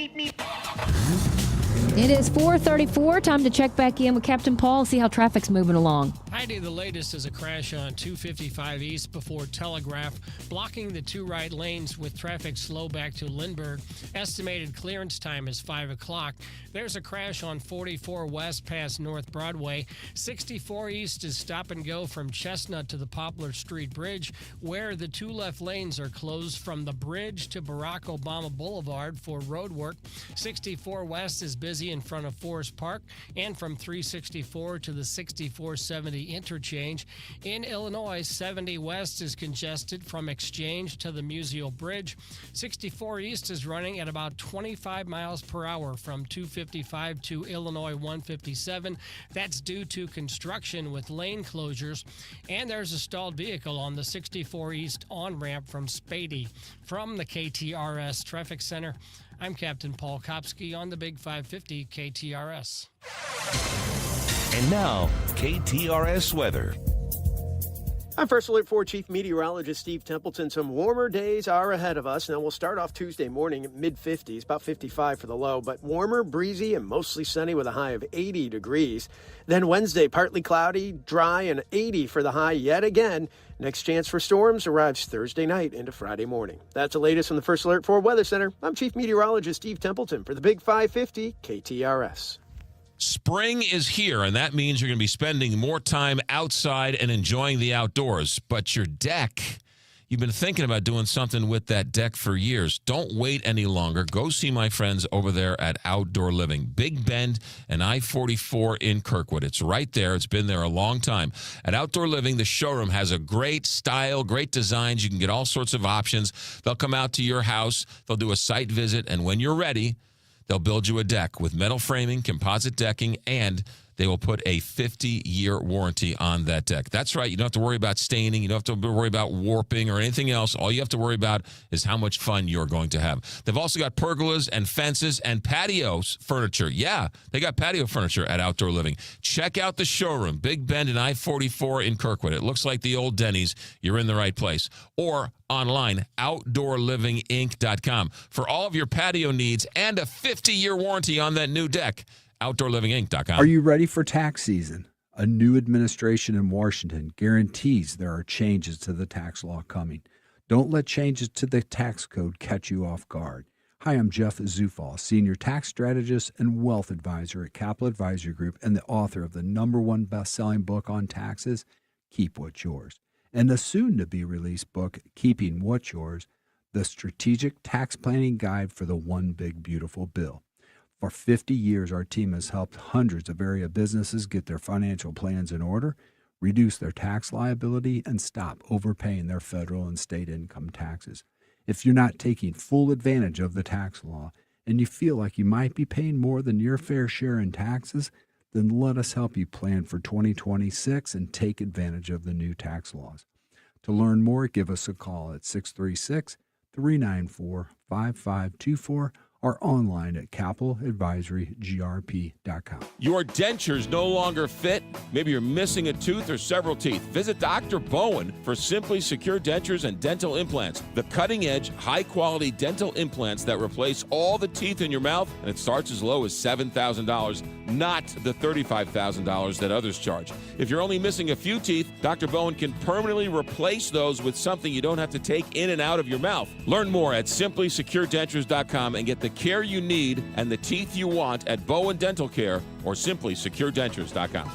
Speaker 1: It is 4:34. Time to check back in with Captain Paul, see how traffic's moving along.
Speaker 11: Heidi, the latest is a crash on 255 East before Telegraph, blocking the two right lanes with traffic slow back to Lindbergh. Estimated clearance time is 5 o'clock. There's a crash on 44 West past North Broadway. 64 East is stop and go from Chestnut to the Poplar Street Bridge, where the two left lanes are closed from the bridge to Barack Obama Boulevard for road work. 64 West is busy in front of Forest Park, and from 364 to the 6470 interchange. In Illinois, 70 West is congested from Exchange to the Musial Bridge. 64 East is running at about 25 miles per hour from 255 to Illinois 157. That's due to construction with lane closures. And there's a stalled vehicle on the 64 East on-ramp from Spady. From the KTRS Traffic Center, I'm Captain Paul Kopsky on the Big 550 KTRS.
Speaker 9: And now, KTRS weather.
Speaker 18: I'm First Alert 4 Chief Meteorologist Steve Templeton. Some warmer days are ahead of us. Now, we'll start off Tuesday morning at mid-50s, about 55 for the low, but warmer, breezy, and mostly sunny with a high of 80 degrees. Then Wednesday, partly cloudy, dry, and 80 for the high yet again. Next chance for storms arrives Thursday night into Friday morning. That's the latest from the First Alert 4 Weather Center. I'm Chief Meteorologist Steve Templeton for the Big 550 KTRS.
Speaker 4: Spring is here, and that means you're going to be spending more time outside and enjoying the outdoors. But your deck, you've been thinking about doing something with that deck for years. Don't wait any longer. Go see my friends over there at Outdoor Living, Big Bend and I-44 in Kirkwood. It's right there. It's been there a long time. At Outdoor Living, the showroom has a great style, great designs. You can get all sorts of options. They'll come out to your house. They'll do a site visit, and when you're ready, they'll build you a deck with metal framing, composite decking, and they will put a 50-year warranty on that deck. That's right. You don't have to worry about staining. You don't have to worry about warping or anything else. All you have to worry about is how much fun you're going to have. They've also got pergolas and fences and patios furniture. Yeah, they got patio furniture at Outdoor Living. Check out the showroom, Big Bend and I-44 in Kirkwood. It looks like the old Denny's. You're in the right place. Or online, OutdoorLivingInc.com for all of your patio needs and a 50-year warranty on that new deck. OutdoorLivingInc.com.
Speaker 19: Are you ready for tax season? A new administration in Washington guarantees there are changes to the tax law coming. Don't let changes to the tax code catch you off guard. Hi, I'm Jeff Zufall, Senior Tax Strategist and Wealth Advisor at Capital Advisory Group and the author of the #1 best-selling book on taxes, Keep What's Yours, and the soon-to-be-released book, Keeping What's Yours, the Strategic Tax Planning Guide for the One Big Beautiful Bill. For 50 years, our team has helped hundreds of area businesses get their financial plans in order, reduce their tax liability, and stop overpaying their federal and state income taxes. If you're not taking full advantage of the tax law and you feel like you might be paying more than your fair share in taxes, then let us help you plan for 2026 and take advantage of the new tax laws. To learn more, give us a call at 636-394-5524 or online at capitaladvisorygrp.com.
Speaker 4: Your dentures no longer fit? Maybe you're missing a tooth or several teeth. Visit Dr. Bowen for Simply Secure Dentures and Dental Implants. The cutting-edge, high-quality dental implants that replace all the teeth in your mouth, and it starts as low as $7,000, not the $35,000 that others charge. If you're only missing a few teeth, Dr. Bowen can permanently replace those with something you don't have to take in and out of your mouth. Learn more at simplysecuredentures.com and get the care you need and the teeth you want at Bowen Dental Care or simplysecuredentures.com.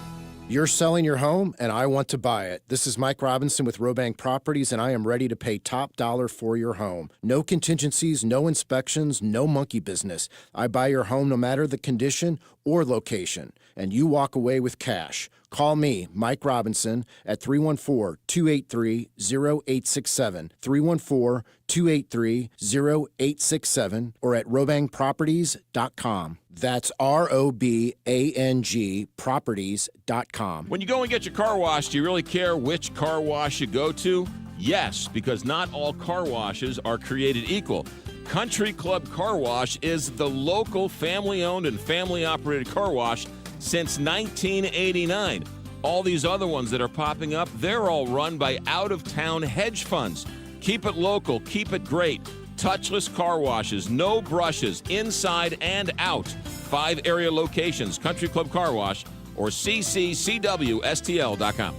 Speaker 20: You're selling your home, and I want to buy it. This is Mike Robinson with Robank Properties, and I am ready to pay top dollar for your home. No contingencies, no inspections, no monkey business. I buy your home no matter the condition or location, and you walk away with cash. Call me, Mike Robinson, at 314-283-0867, 314-283-0867, or at robankproperties.com. That's ROBANG properties.com.
Speaker 4: When you go and get your car washed, do you really care which car wash you go to? Yes, because not all car washes are created equal. Country Club Car Wash is the local family-owned and family-operated car wash since 1989. All these other ones that are popping up, they're all run by out-of-town hedge funds. Keep it local. Keep it great. Touchless car washes, no brushes, inside and out. 5 area locations, Country Club Car Wash or cccwstl.com.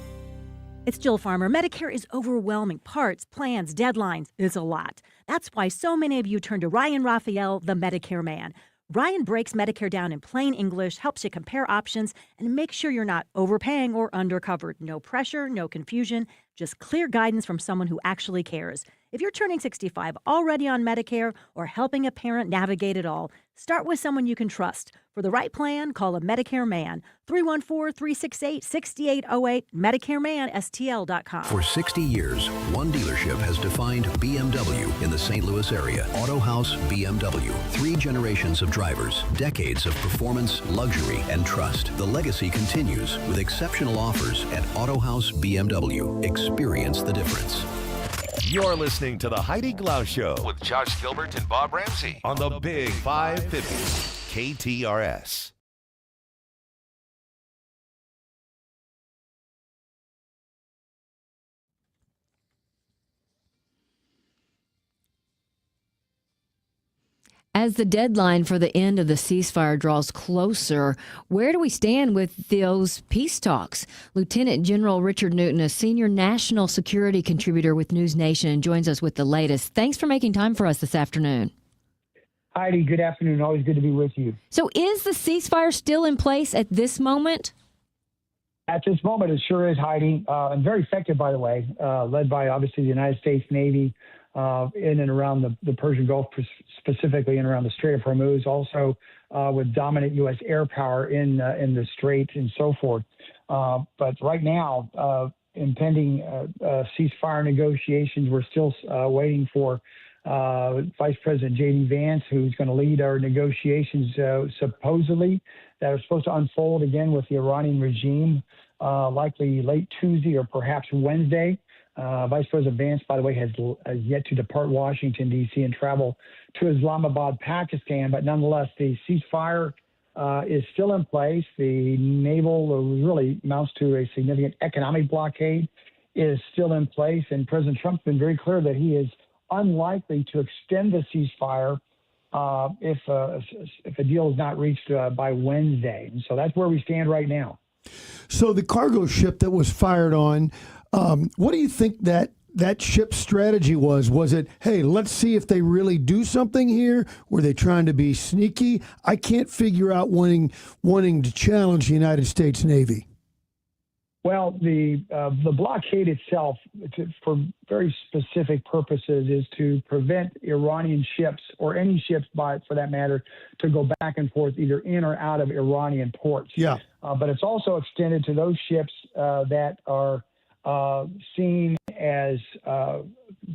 Speaker 21: It's Jill Farmer. Medicare is overwhelming. Parts, plans, deadlines. It's a lot. That's why so many of you turn to Ryan Raphael, the Medicare man. Ryan breaks Medicare down in plain English, helps you compare options, and make sure you're not overpaying or undercovered. No pressure, no confusion, just clear guidance from someone who actually cares. If you're turning 65, already on Medicare, or helping a parent navigate it all, start with someone you can trust. For the right plan, call a Medicare man. 314-368-6808, MedicareManSTL.com.
Speaker 22: For 60 years, one dealership has defined BMW in the St. Louis area. Auto House BMW. 3 generations of drivers, decades of performance, luxury, and trust. The legacy continues with exceptional offers at Auto House BMW. Experience the difference.
Speaker 9: You're listening to the Heidi Glaus Show with Josh Gilbert and Bob Ramsey on the Big 550 KTRS.
Speaker 1: As the deadline for the end of the ceasefire draws closer, where do we stand with those peace talks? Lieutenant General Richard Newton, a senior national security contributor with News Nation, joins us with the latest. Thanks for making time for us this afternoon.
Speaker 23: Heidi, good afternoon. Always good to be with you.
Speaker 1: So is the ceasefire still in place at this moment?
Speaker 23: At this moment, it sure is, Heidi, and very effective, by the way, led by, obviously, the United States Navy in and around the Persian Gulf, specifically in around the Strait of Hormuz, also with dominant U.S. air power in the Strait and so forth. But right now, impending ceasefire negotiations, we're still waiting for Vice President J.D. Vance, who's going to lead our negotiations, supposedly, that are supposed to unfold again with the Iranian regime, likely late Tuesday or perhaps Wednesday. Vice President Vance, by the way, has yet to depart Washington, D.C. and travel to Islamabad, Pakistan. But nonetheless, the ceasefire is still in place. The naval really amounts to a significant economic blockade is still in place. And President Trump's been very clear that he is unlikely to extend the ceasefire if a deal is not reached by Wednesday. And so that's where we stand right now.
Speaker 2: So the cargo ship that was fired on, what do you think that ship's strategy was? Was it, hey, let's see if they really do something here? Were they trying to be sneaky? I can't figure out wanting to challenge the United States Navy.
Speaker 23: Well, the blockade itself, for very specific purposes, is to prevent Iranian ships, or any ships, for that matter, to go back and forth either in or out of Iranian ports.
Speaker 2: Yeah.
Speaker 23: But it's also extended to those ships that are seen as,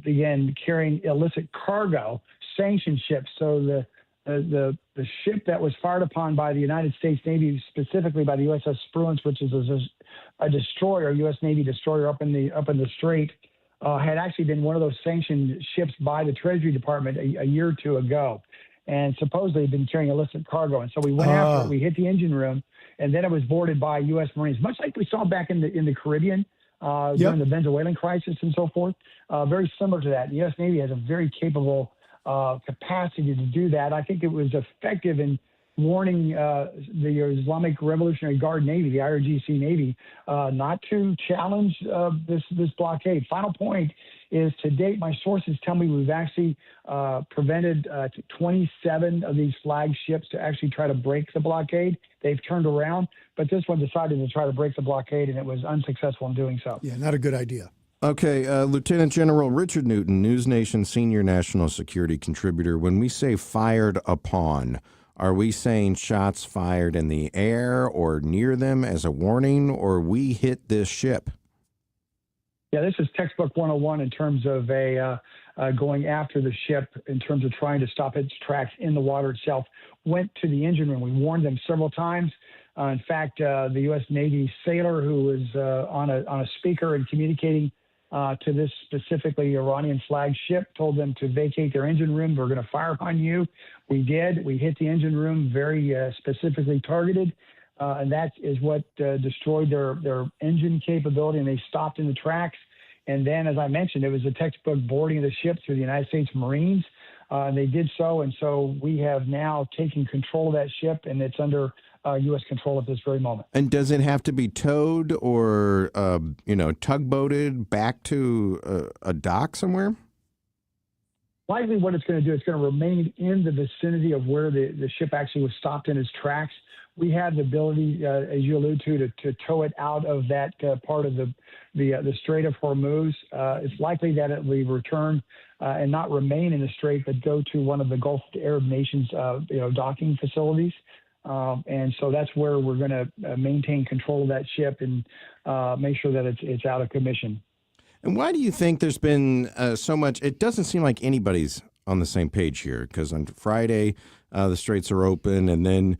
Speaker 23: again, carrying illicit cargo, sanctioned ships. So the ship that was fired upon by the United States Navy, specifically by the USS Spruance, which is a destroyer, a U.S. Navy destroyer up in the Strait, had actually been one of those sanctioned ships by the Treasury Department a year or two ago, and supposedly had been carrying illicit cargo. And so we went after it. We hit the engine room, and then it was boarded by U.S. Marines, much like we saw back in the Caribbean during the Venezuelan crisis and so forth. Very similar to that. The U.S. Navy has a very capable capacity to do that. I think it was effective in warning the Islamic Revolutionary Guard Navy, the IRGC Navy, not to challenge this blockade. Final point is to date, my sources tell me we've actually prevented 27 of these flagships to actually try to break the blockade. They've turned around, but this one decided to try to break the blockade, and it was unsuccessful in doing so.
Speaker 2: Yeah, not a good idea.
Speaker 3: Okay, Lieutenant General Richard Newton, News Nation senior national security contributor. When we say fired upon, are we saying shots fired in the air or near them as a warning, or we hit this ship?
Speaker 23: Yeah, this is textbook 101 in terms of going after the ship, in terms of trying to stop its tracks in the water itself. Went to the engine room. We warned them several times. In fact, the U.S. Navy sailor who was on a speaker and communicating to this specifically Iranian flagged ship told them to vacate their engine room. We're going to fire upon you. We did. We hit the engine room, very specifically targeted. And that is what destroyed their engine capability, and they stopped in the tracks. And then, as I mentioned, it was a textbook boarding of the ship through the United States Marines, and they did so. And so we have now taken control of that ship, and it's under U.S. control at this very moment.
Speaker 3: And does it have to be towed or, tugboated back to a dock somewhere?
Speaker 23: Likely what it's going to do, it's going to remain in the vicinity of where the ship actually was stopped in its tracks. We have the ability, as you allude to tow it out of that part of the Strait of Hormuz. It's likely that it will return and not remain in the strait, but go to one of the Gulf Arab nations, docking facilities. And so that's where we're going to maintain control of that ship and make sure that it's out of commission.
Speaker 3: And why do you think there's been so much? It doesn't seem like anybody's on the same page here, because on Friday the straits are open, and then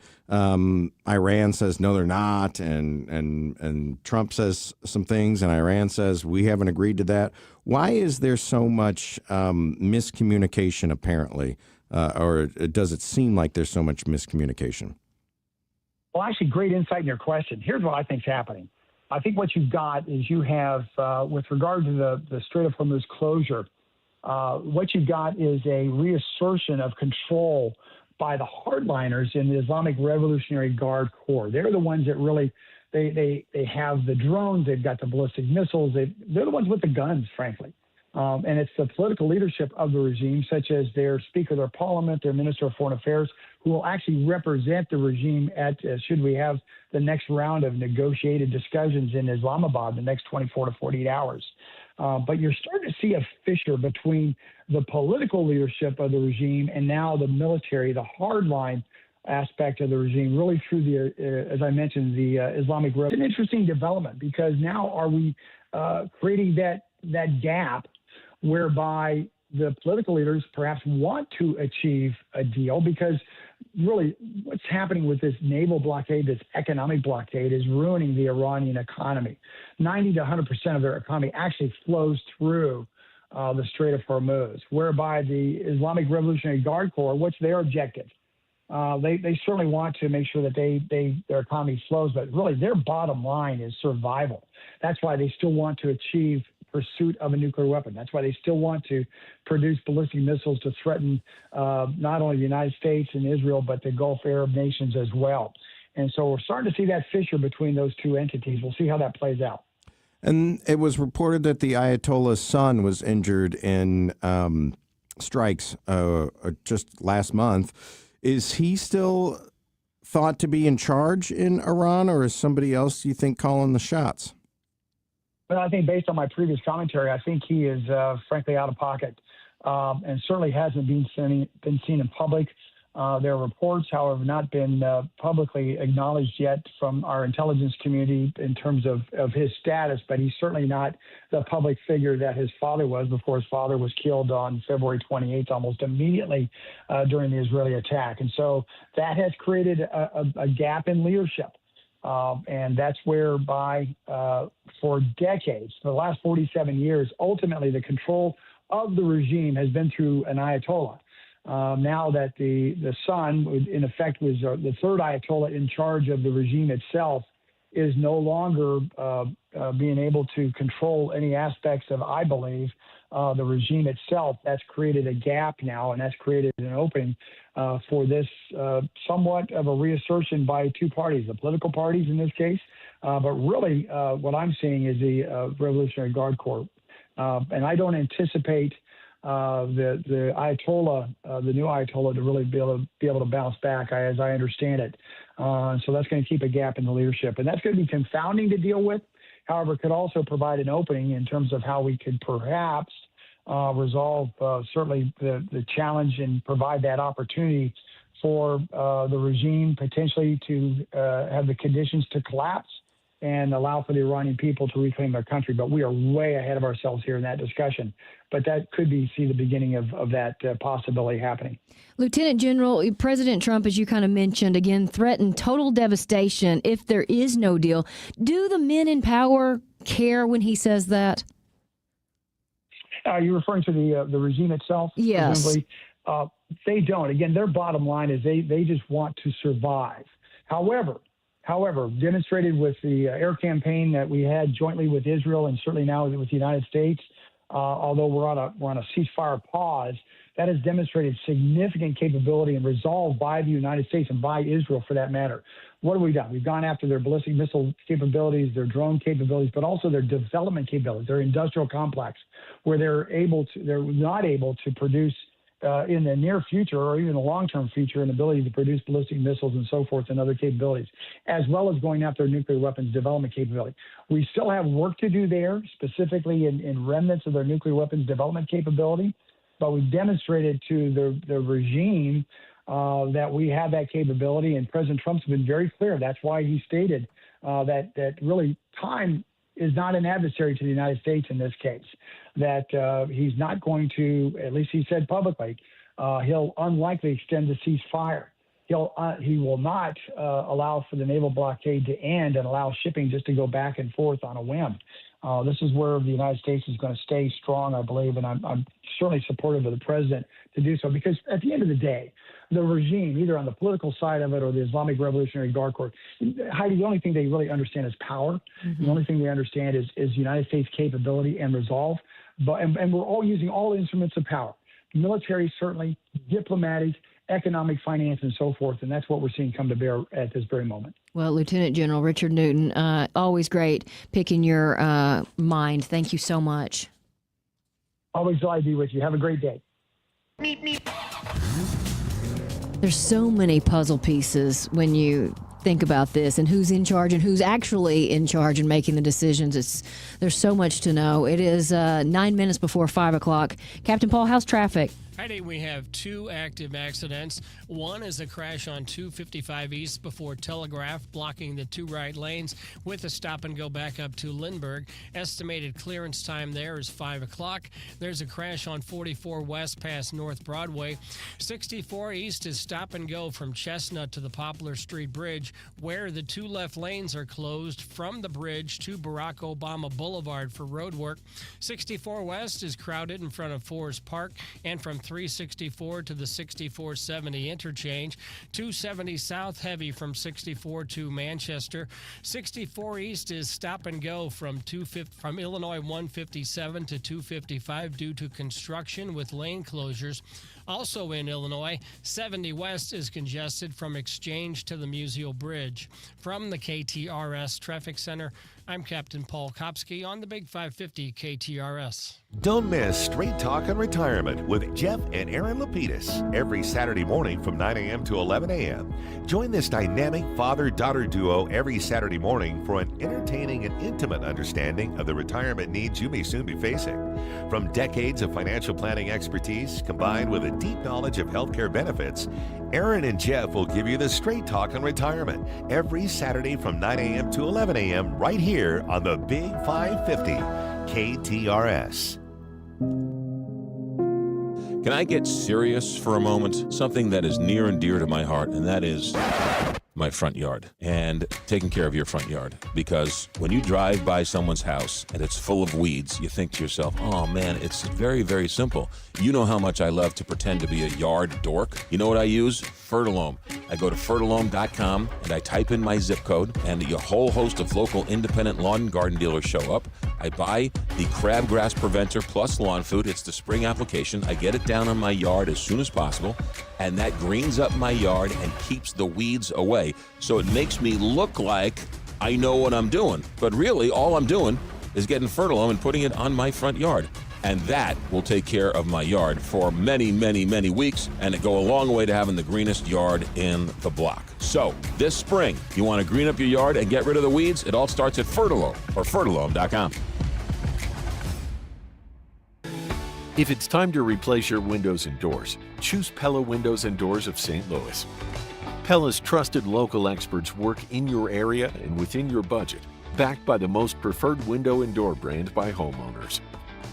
Speaker 3: Iran says no, they're not, and Trump says some things, and Iran says we haven't agreed to that. Why is there so much miscommunication apparently, or does it seem like there's so much miscommunication?
Speaker 23: Well, actually, great insight in your question. Here's what I think is happening. I think what you've got is you have, with regard to the Strait of Hormuz closure, what you've got is a reassertion of control by the hardliners in the Islamic Revolutionary Guard Corps. They're the ones that really, they have the drones, they've got the ballistic missiles, they're the ones with the guns, frankly. And it's the political leadership of the regime, such as their Speaker of their Parliament, their Minister of Foreign Affairs, who will actually represent the regime at, should we have the next round of negotiated discussions in Islamabad, the next 24 to 48 hours. But you're starting to see a fissure between the political leadership of the regime and now the military, the hardline aspect of the regime, really through the, as I mentioned, the Islamic Revolution. It's an interesting development, because now are we creating that gap whereby the political leaders perhaps want to achieve a deal, because really what's happening with this naval blockade, this economic blockade, is ruining the Iranian economy. 90 to 100% of their economy actually flows through the Strait of Hormuz, whereby the Islamic Revolutionary Guard Corps, what's their objective? They certainly want to make sure that their economy flows, but really their bottom line is survival. That's why they still want to achieve pursuit of a nuclear weapon. That's why they still want to produce ballistic missiles to threaten not only the United States and Israel, but the Gulf Arab nations as well. And so we're starting to see that fissure between those two entities. We'll see how that plays out.
Speaker 3: And it was reported that the Ayatollah's son was injured in strikes just last month. Is he still thought to be in charge in Iran, or is somebody else, you think, calling the shots?
Speaker 23: Well, I think based on my previous commentary, I think he is frankly out of pocket, and certainly hasn't been seen in public. There are reports, however, not been publicly acknowledged yet from our intelligence community in terms of his status, but he's certainly not the public figure that his father was before his father was killed on February 28th, almost immediately during the Israeli attack. And so that has created a gap in leadership. And that's whereby for decades, for the last 47 years, ultimately the control of the regime has been through an Ayatollah. Now that the son, in effect, was the third Ayatollah in charge of the regime itself, is no longer being able to control any aspects of, I believe, the regime itself. That's created a gap now, and that's created an opening for this somewhat of a reassertion by two parties, the political parties in this case. But really, what I'm seeing is the Revolutionary Guard Corps And I don't anticipate the Ayatollah, the new Ayatollah, to really be able to bounce back, as I understand it. So that's going to keep a gap in the leadership, and that's going to be confounding to deal with. However, it could also provide an opening in terms of how we could perhaps resolve certainly the challenge and provide that opportunity for the regime potentially to have the conditions to collapse and allow for the Iranian people to reclaim their country. But we are way ahead of ourselves here in that discussion. But that could see the beginning of that possibility happening.
Speaker 1: Lieutenant General, President Trump, as you kind of mentioned, again, threatened total devastation if there is no deal. Do the men in power care when he says that?
Speaker 23: Are you referring to the regime itself?
Speaker 1: Yes.
Speaker 23: Presumably? They don't. Again, their bottom line is they just want to survive. However, demonstrated with the air campaign that we had jointly with Israel and certainly now with the United States, although we're on a ceasefire pause, that has demonstrated significant capability and resolve by the United States and by Israel for that matter. What have we done? We've gone after their ballistic missile capabilities, their drone capabilities, but also their development capabilities, their industrial complex, where they're not able to produce in the near future or even the long-term future an ability to produce ballistic missiles and so forth and other capabilities, as well as going after nuclear weapons development capability. We still have work to do there, specifically in remnants of their nuclear weapons development capability, but we've demonstrated to the regime that we have that capability, and President Trump's been very clear. That's why he stated that really time is not an adversary to the United States in this case, that he's not going to, at least he said publicly, he'll unlikely extend the ceasefire. He will not allow for the naval blockade to end and allow shipping just to go back and forth on a whim. This is where the United States is going to stay strong, I believe, and I'm certainly supportive of the president to do so, because at the end of the day, the regime, either on the political side of it or the Islamic Revolutionary Guard Corps, Heidi, the only thing they really understand is power. Mm-hmm. The only thing they understand is United States capability and resolve. And we're all using all instruments of power, military certainly, diplomatic, economic, finance, and so forth. And that's what we're seeing come to bear at this very moment.
Speaker 1: Well, Lieutenant General Richard Newton, always great picking your mind. Thank you so much.
Speaker 23: Always glad to be with you. Have a great day.
Speaker 1: There's so many puzzle pieces when you think about this and who's in charge and who's actually in charge and making the decisions. There's so much to know. It is 9 minutes before 5 o'clock. Captain Paul, how's traffic?
Speaker 11: Heidi, we have two active accidents. One is a crash on 255 East before Telegraph, blocking the two right lanes with a stop and go back up to Lindbergh. Estimated clearance time there is 5 o'clock. There's a crash on 44 West past North Broadway. 64 East is stop and go from Chestnut to the Poplar Street Bridge, where the two left lanes are closed from the bridge to Barack Obama Boulevard for road work. 64 West is crowded in front of Forest Park, and from 364 to the 6470 interchange. 270 South heavy from 64 to Manchester. 64 East is stop and go from Illinois 157 to 255 due to construction with lane closures. Also in Illinois, 70 West is congested from Exchange to the Musial Bridge. From the KTRS Traffic Center, I'm Captain Paul Kopsky on the Big 550 KTRS.
Speaker 9: Don't miss Straight Talk on Retirement with Jeff and Aaron Lapidus every Saturday morning from 9 a.m. to 11 a.m. Join this dynamic father-daughter duo every Saturday morning for an entertaining and intimate understanding of the retirement needs you may soon be facing. From decades of financial planning expertise combined with a deep knowledge of healthcare benefits, Aaron and Jeff will give you the Straight Talk on Retirement every Saturday from 9 a.m. to 11 a.m. right here on the Big 550 KTRS.
Speaker 4: Can I get serious for a moment? Something that is near and dear to my heart, and that is my front yard and taking care of your front yard. Because when you drive by someone's house and it's full of weeds, you think to yourself, oh man, it's very, very simple. You know how much I love to pretend to be a yard dork. You know what I use? Fertilome. I go to fertilome.com and I type in my zip code, and a whole host of local independent lawn and garden dealers show up. I buy the crabgrass preventer plus lawn food. It's the spring application. I get it down on my yard as soon as possible, and that greens up my yard and keeps the weeds away. So it makes me look like I know what I'm doing. But really, all I'm doing is getting Fertilome and putting it on my front yard. And that will take care of my yard for many, many, many weeks, and it go a long way to having the greenest yard in the block. So this spring, you want to green up your yard and get rid of the weeds? It all starts at Fertilome or Fertilome.com.
Speaker 7: If it's time to replace your windows and doors, choose Pella Windows and Doors of St. Louis. Pella's trusted local experts work in your area and within your budget, backed by the most preferred window and door brand by homeowners.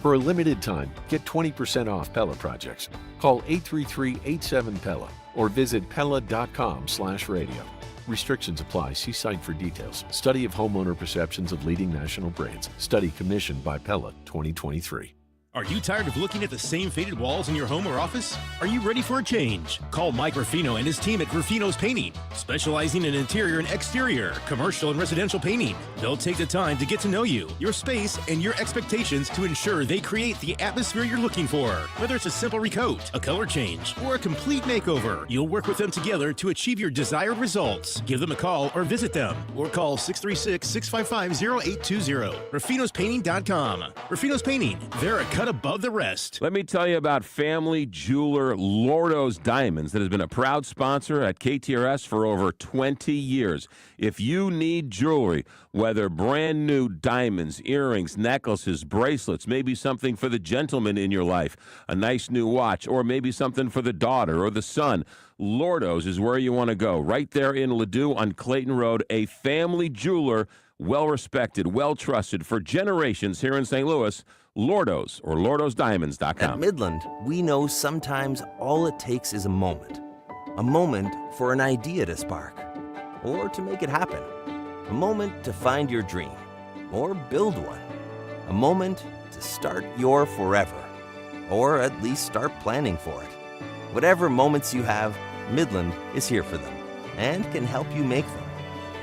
Speaker 7: For a limited time, get 20% off Pella projects. Call 833-87-PELLA or visit Pella.com/radio. Restrictions apply. See site for details. Study of homeowner perceptions of leading national brands. Study commissioned by Pella 2023.
Speaker 8: Are you tired of looking at the same faded walls in your home or office? Are you ready for a change? Call Mike Ruffino and his team at Ruffino's Painting, specializing in interior and exterior, commercial and residential painting. They'll take the time to get to know you, your space, and your expectations to ensure they create the atmosphere you're looking for. Whether it's a simple recoat, a color change, or a complete makeover, you'll work with them together to achieve your desired results. Give them a call or visit them, or call 636-655-0820. Ruffino'sPainting.com. Ruffino's Painting. They're a cut above the rest.
Speaker 4: Let me tell you about family jeweler Lordo's Diamonds that has been a proud sponsor at KTRS for over 20 years. If you need jewelry, whether brand new diamonds, earrings, necklaces, bracelets, maybe something for the gentleman in your life, a nice new watch, or maybe something for the daughter or the son, Lordo's is where you want to go. Right there in Ladue on Clayton Road, a family jeweler, well-respected, well-trusted for generations here in St. Louis. Lordo's or LordosDiamonds.com.
Speaker 10: At Midland, we know sometimes all it takes is a moment for an idea to spark, or to make it happen, a moment to find your dream, or build one, a moment to start your forever, or at least start planning for it. Whatever moments you have, Midland is here for them and can help you make them.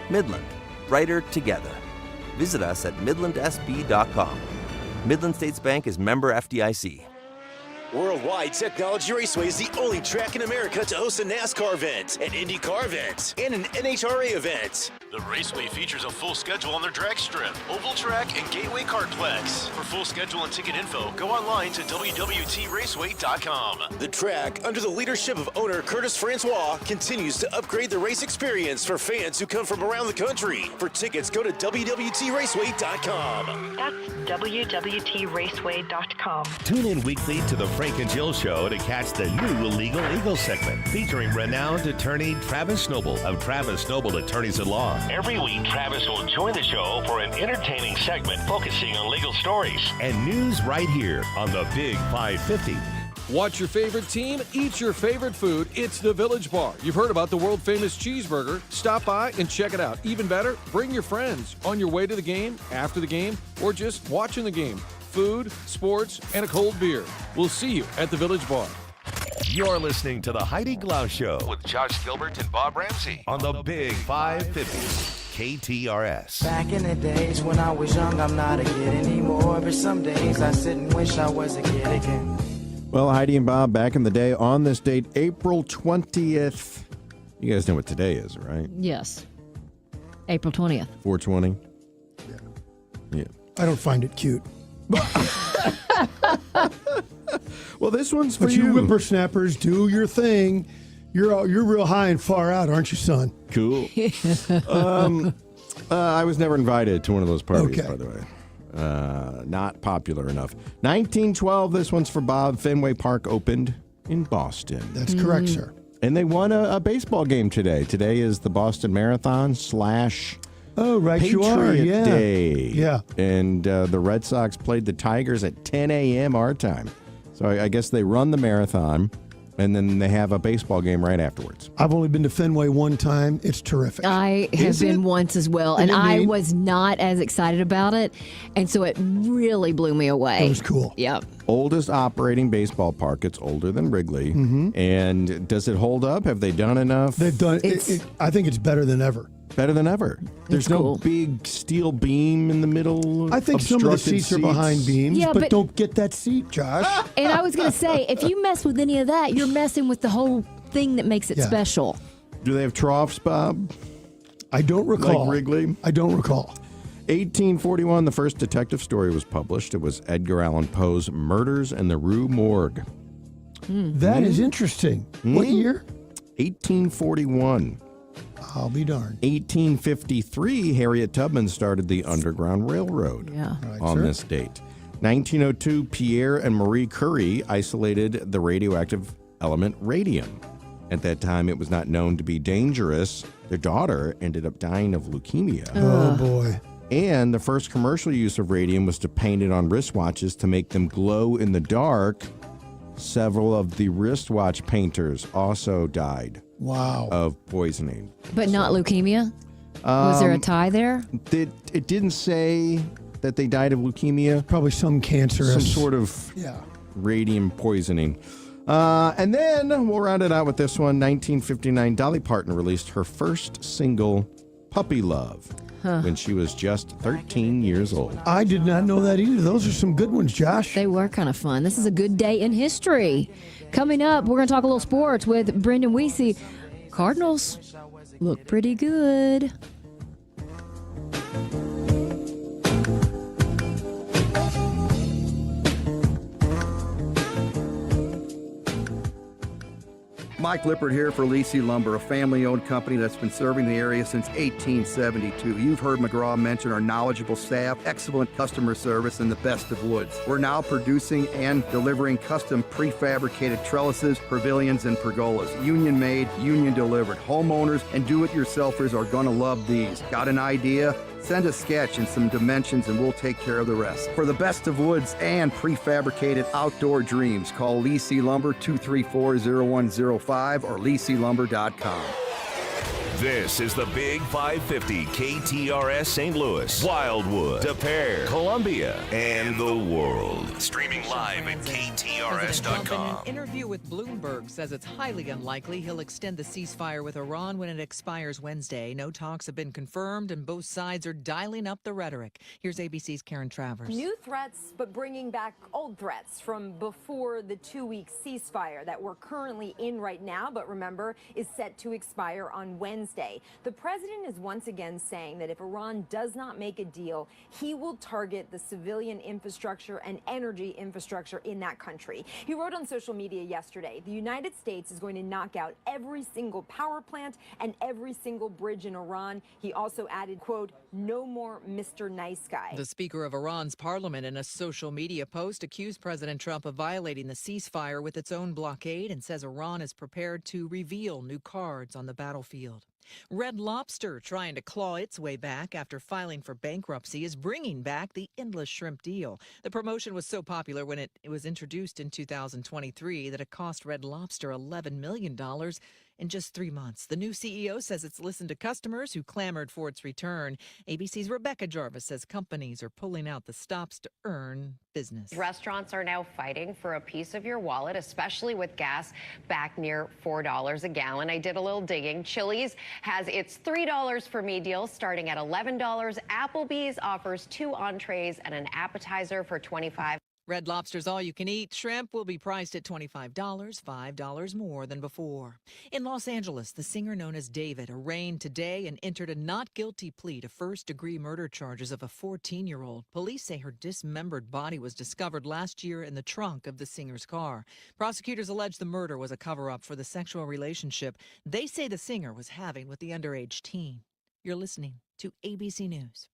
Speaker 10: Midland, brighter together. Visit us at midlandsb.com. Midland States Bank is member FDIC.
Speaker 24: Worldwide Technology Raceway is the only track in America to host a NASCAR event, an IndyCar event, and an NHRA event. The Raceway features a full schedule on their drag strip, oval track, and Gateway Kartplex. For full schedule and ticket info, go online to www.raceway.com. The track, under the leadership of owner Curtis Francois, continues to upgrade the race experience for fans who come from around the country. For tickets, go to www.raceway.com.
Speaker 25: That's www.raceway.com.
Speaker 9: Tune in weekly to the Frank and Jill Show to catch the new Illegal Eagle segment featuring renowned attorney Travis Noble of Travis Noble Attorneys at Law.
Speaker 16: Every week, Travis will join the show for an entertaining segment focusing on legal stories.
Speaker 9: And news right here on the Big 550.
Speaker 26: Watch your favorite team, eat your favorite food. It's the Village Bar. You've heard about the world-famous cheeseburger. Stop by and check it out. Even better, bring your friends on your way to the game, after the game, or just watching the game. Food, sports, and a cold beer. We'll see you at the Village Bar.
Speaker 9: You're listening to the Heidi Glaus Show
Speaker 16: With Josh Gilbert and Bob Ramsey.
Speaker 9: on the Big 550. KTRS.
Speaker 27: Back in the days when I was young, I'm not a kid anymore. But some days I sit and wish I was a kid again.
Speaker 3: Well, Heidi and Bob, back in the day on this date, April 20th. You guys know what today is, right?
Speaker 1: Yes. April 20th.
Speaker 3: 420? Yeah.
Speaker 2: I don't find it cute.
Speaker 3: Well, this one's for
Speaker 2: but you whippersnappers, do your thing. You're real high and far out, aren't you, son?
Speaker 3: Cool. I was never invited to one of those parties, by the way. Not popular enough. 1912, this one's for Bob. Fenway Park opened in Boston.
Speaker 2: That's correct, sir.
Speaker 3: And they won a baseball game today. Today is the Boston Marathon /
Speaker 2: Oh, right,
Speaker 3: Patriot
Speaker 2: you are. Yeah.
Speaker 3: Day.
Speaker 2: Yeah.
Speaker 3: And the Red Sox played the Tigers at 10 a.m. our time. So I guess they run the marathon, and then they have a baseball game right afterwards.
Speaker 2: I've only been to Fenway one time. It's terrific.
Speaker 1: I have been once as well, and I was not as excited about it, and so it really blew me away.
Speaker 2: It was cool.
Speaker 1: Yep.
Speaker 3: Oldest operating baseball park. It's older than Wrigley.
Speaker 2: Mm-hmm.
Speaker 3: And does it hold up? Have they done enough?
Speaker 2: They've done it. I think it's better than ever.
Speaker 3: Better than ever. There's no big steel beam in the middle.
Speaker 2: I think some of the seats are behind beams,
Speaker 1: Yeah,
Speaker 2: but
Speaker 1: but-
Speaker 2: don't get that seat, Josh.
Speaker 1: And I was going to say, if you mess with any of that, you're messing with the whole thing that makes it
Speaker 2: Yeah.
Speaker 1: special.
Speaker 3: Do they have troughs, Bob?
Speaker 2: I don't recall.
Speaker 3: Like Wrigley?
Speaker 2: I don't recall.
Speaker 3: 1841, the first detective story was published. It was Edgar Allan Poe's Murders in the Rue Morgue.
Speaker 2: That is interesting. What year?
Speaker 3: 1841.
Speaker 2: I'll be darned.
Speaker 3: 1853, Harriet Tubman started the Underground Railroad on this date. 1902, Pierre and Marie Curie isolated the radioactive element radium. At that time, it was not known to be dangerous. Their daughter ended up dying of leukemia.
Speaker 2: Oh, boy.
Speaker 3: And the first commercial use of radium was to paint it on wristwatches to make them glow in the dark. Several of the wristwatch painters also died.
Speaker 2: Wow.
Speaker 3: Of poisoning.
Speaker 1: But not leukemia? Was there a tie there?
Speaker 3: It didn't say that they died of leukemia.
Speaker 2: Probably some cancerous.
Speaker 3: Some sort of radium poisoning. And then we'll round it out with this one. 1959, Dolly Parton released her first single, Puppy Love, when she was just 13 years old.
Speaker 2: I did not know that either. Those are some good ones, Josh.
Speaker 1: They were kind of fun. This is a good day in history. Coming up, we're going to talk a little sports with Brendan Weesey. Cardinals look pretty good.
Speaker 5: Mike Lippert here for Lisi Lumber, a family-owned company that's been serving the area since 1872. You've heard McGraw mention our knowledgeable staff, excellent customer service, and the best of woods. We're now producing and delivering custom prefabricated trellises, pavilions, and pergolas. Union-made, union-delivered. Homeowners and do-it-yourselfers are going to love these. Got an idea? Send a sketch and some dimensions and we'll take care of the rest. For the best of woods and prefabricated outdoor dreams, call Lisi Lumber 234-0105 or LisiLumber.com.
Speaker 9: This is the Big 550 KTRS St. Louis, Wildwood, De Pere, Columbia, and the world. Streaming live at KTRS.com.
Speaker 6: An interview with Bloomberg says it's highly unlikely he'll extend the ceasefire with Iran when it expires Wednesday. No talks have been confirmed, and both sides are dialing up the rhetoric. Here's ABC's Karen Travers.
Speaker 12: New threats, but bringing back old threats from before the 2-week ceasefire that we're currently in right now, but remember, is set to expire on Wednesday. The president is once again saying that if Iran does not make a deal, he will target the civilian infrastructure and energy infrastructure in that country. He wrote on social media yesterday, the United States is going to knock out every single power plant and every single bridge in Iran. He also added, quote, no more Mr. Nice Guy.
Speaker 6: The Speaker of Iran's parliament in a social media post accused President Trump of violating the ceasefire with its own blockade and says Iran is prepared to reveal new cards on the battlefield. Red Lobster, trying to claw its way back after filing for bankruptcy, is bringing back the endless shrimp deal. The promotion was so popular when it was introduced in 2023 that it cost Red Lobster $11 million in just 3 months. The new CEO says it's listened to customers who clamored for its return. ABC's Rebecca Jarvis says companies are pulling out the stops to earn business.
Speaker 13: Restaurants are now fighting for a piece of your wallet, especially with gas back near $4 a gallon. I did a little digging. Chili's has its $3 for me deal starting at $11. Applebee's offers 2 entrees and an appetizer for $25.
Speaker 6: Red Lobster's all-you-can-eat shrimp will be priced at $25, $5 more than before. In Los Angeles, the singer known as David arraigned today and entered a not guilty plea to first-degree murder charges of a 14-year-old. Police say her dismembered body was discovered last year in the trunk of the singer's car. Prosecutors allege the murder was a cover-up for the sexual relationship they say the singer was having with the underage teen. You're listening to ABC News.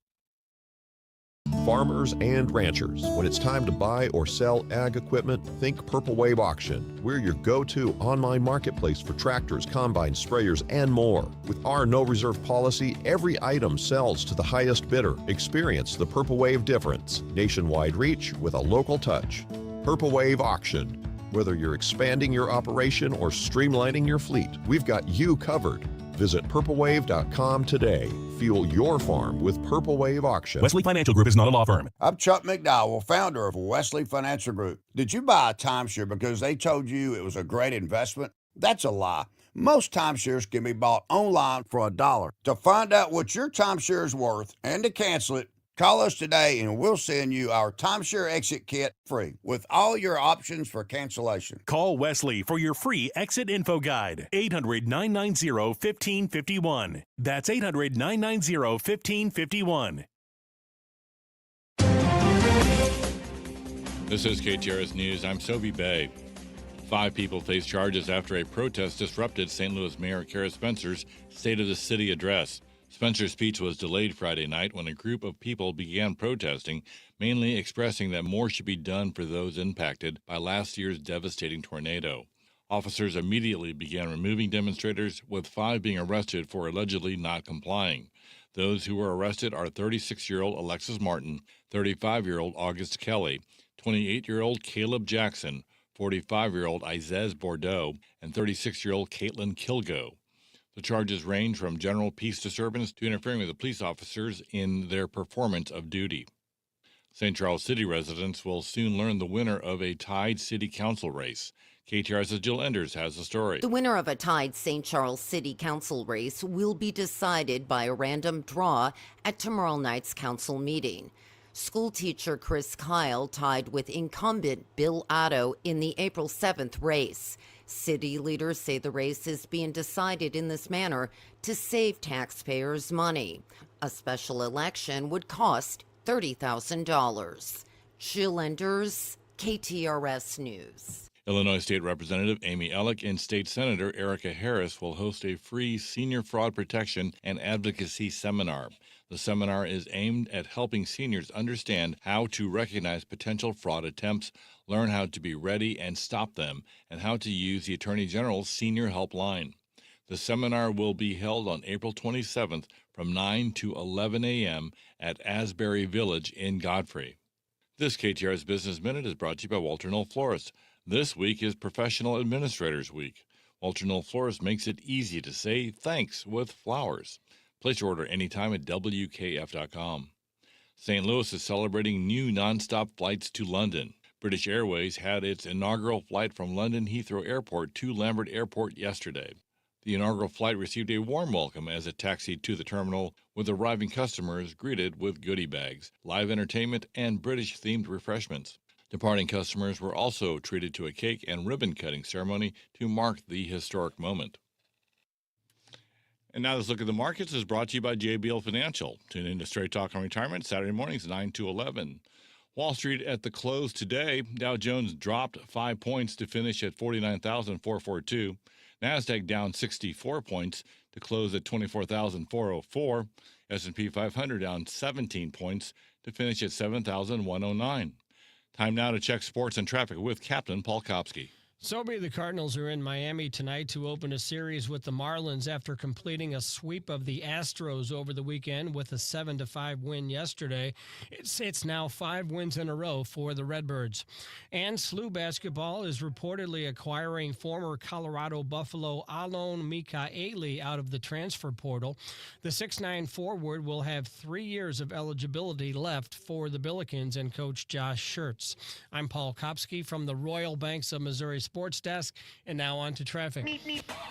Speaker 14: Farmers and ranchers, when it's time to buy or sell ag equipment, think Purple Wave Auction. We're your go-to online marketplace for tractors, combines, sprayers, and more. With our no reserve policy, every item sells to the highest bidder. Experience the Purple Wave difference. Nationwide reach with a local touch. Purple Wave Auction. Whether you're expanding your operation or streamlining your fleet, we've got you covered. Visit purplewave.com today. Fuel your farm with Purple Wave Auction.
Speaker 15: Wesley Financial Group is not a law firm.
Speaker 25: I'm Chuck McDowell, founder of Wesley Financial Group. Did you buy a timeshare because they told you it was a great investment? That's a lie. Most timeshares can be bought online for $1. To find out what your timeshare is worth and to cancel it, call us today and we'll send you our timeshare exit kit free with all your options for cancellation.
Speaker 15: Call Wesley for your free exit info guide. 800-990-1551. That's 800-990-1551.
Speaker 17: This is KTRS News. I'm Sobe Bay. 5 people face charges after a protest disrupted St. Louis Mayor Kara Spencer's State of the City address. Spencer's speech was delayed Friday night when a group of people began protesting, mainly expressing that more should be done for those impacted by last year's devastating tornado. Officers immediately began removing demonstrators, with 5 being arrested for allegedly not complying. Those who were arrested are 36-year-old Alexis Martin, 35-year-old August Kelly, 28-year-old Caleb Jackson, 45-year-old Izez Bordeaux, and 36-year-old Caitlin Kilgo. The charges range from general peace disturbance to interfering with the police officers in their performance of duty. St. Charles City residents will soon learn the winner of a tied city council race. KTRS's Jill Enders has the story.
Speaker 18: The winner of a tied St. Charles City Council race will be decided by a random draw at tomorrow night's council meeting. School teacher Chris Kyle tied with incumbent Bill Otto in the April 7th race. City leaders say the race is being decided in this manner to save taxpayers money. A special election would cost $30,000. Jill Enders, KTRS News.
Speaker 17: Illinois State Representative Amy Ellick and State Senator Erica Harris will host a free senior fraud protection and advocacy seminar. The seminar is aimed at helping seniors understand how to recognize potential fraud attempts, learn how to be ready and stop them, and how to use the Attorney General's Senior Helpline. The seminar will be held on April 27th from 9 to 11 a.m. at Asbury Village in Godfrey. This KTRS Business Minute is brought to you by Walter Knoll Florist. This week is Professional Administrators Week. Walter Knoll Florist makes it easy to say thanks with flowers. Place your order anytime at WKF.com. St. Louis is celebrating new nonstop flights to London. British Airways had its inaugural flight from London Heathrow Airport to Lambert Airport yesterday. The inaugural flight received a warm welcome as it taxied to the terminal, with arriving customers greeted with goodie bags, live entertainment, and British-themed refreshments. Departing customers were also treated to a cake and ribbon-cutting ceremony to mark the historic moment. And now this look at the markets is brought to you by JBL Financial. Tune in to Straight Talk on Retirement, Saturday mornings, 9 to 11. Wall Street at the close today, Dow Jones dropped 5 points to finish at 49,442. NASDAQ down 64 points to close at 24,404. S&P 500 down 17 points to finish at 7,109. Time now to check sports and traffic with Captain Paul Kopsky.
Speaker 11: Sobe, the Cardinals are in Miami tonight to open a series with the Marlins after completing a sweep of the Astros over the weekend with a 7-5 win yesterday. It's now 5 wins in a row for the Redbirds. And SLU basketball is reportedly acquiring former Colorado Buffalo Alon Mikaeli out of the transfer portal. The 6'9 forward will have 3 years of eligibility left for the Billikens and coach Josh Schertz. I'm Paul Kopsky from the Royal Banks of Missouri Sports Desk, and now on to traffic.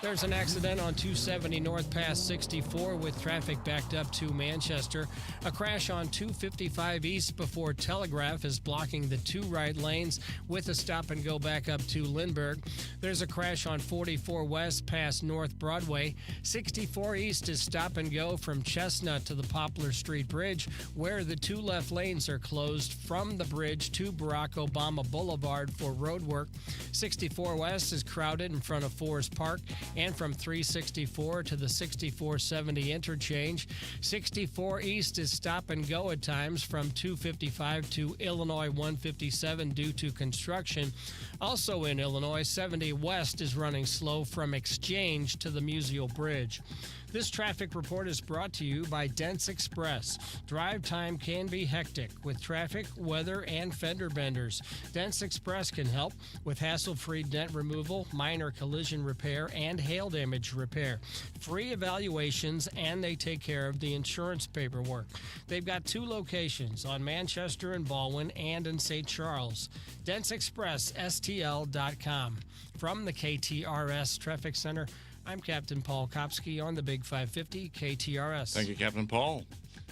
Speaker 11: There's an accident on 270 north past 64 with traffic backed up to Manchester. A crash on 255 east before Telegraph is blocking the 2 right lanes with a stop and go back up to Lindbergh. There's a crash on 44 west past North Broadway. 64 east is stop and go from Chestnut to the Poplar Street Bridge, where the 2 left lanes are closed from the bridge to Barack Obama Boulevard for road work. 64 west is crowded in front of Forest Park and from 364 to the 6470 interchange. 64 east is stop and go at times from 255 to Illinois 157 due to construction. Also in Illinois, 70 west is running slow from Exchange to the Musial Bridge. This traffic report is brought to you by Dents Express. Drive time can be hectic with traffic, weather, and fender benders. Dents Express can help with hassle-free dent removal, minor collision repair, and hail damage repair. Free evaluations, and they take care of the insurance paperwork. They've got 2 locations on Manchester and Baldwin and in St. Charles. DentsExpressSTL.com. From the KTRS Traffic Center, I'm Captain Paul Kopsky on the Big 550 KTRS.
Speaker 17: Thank you, Captain Paul.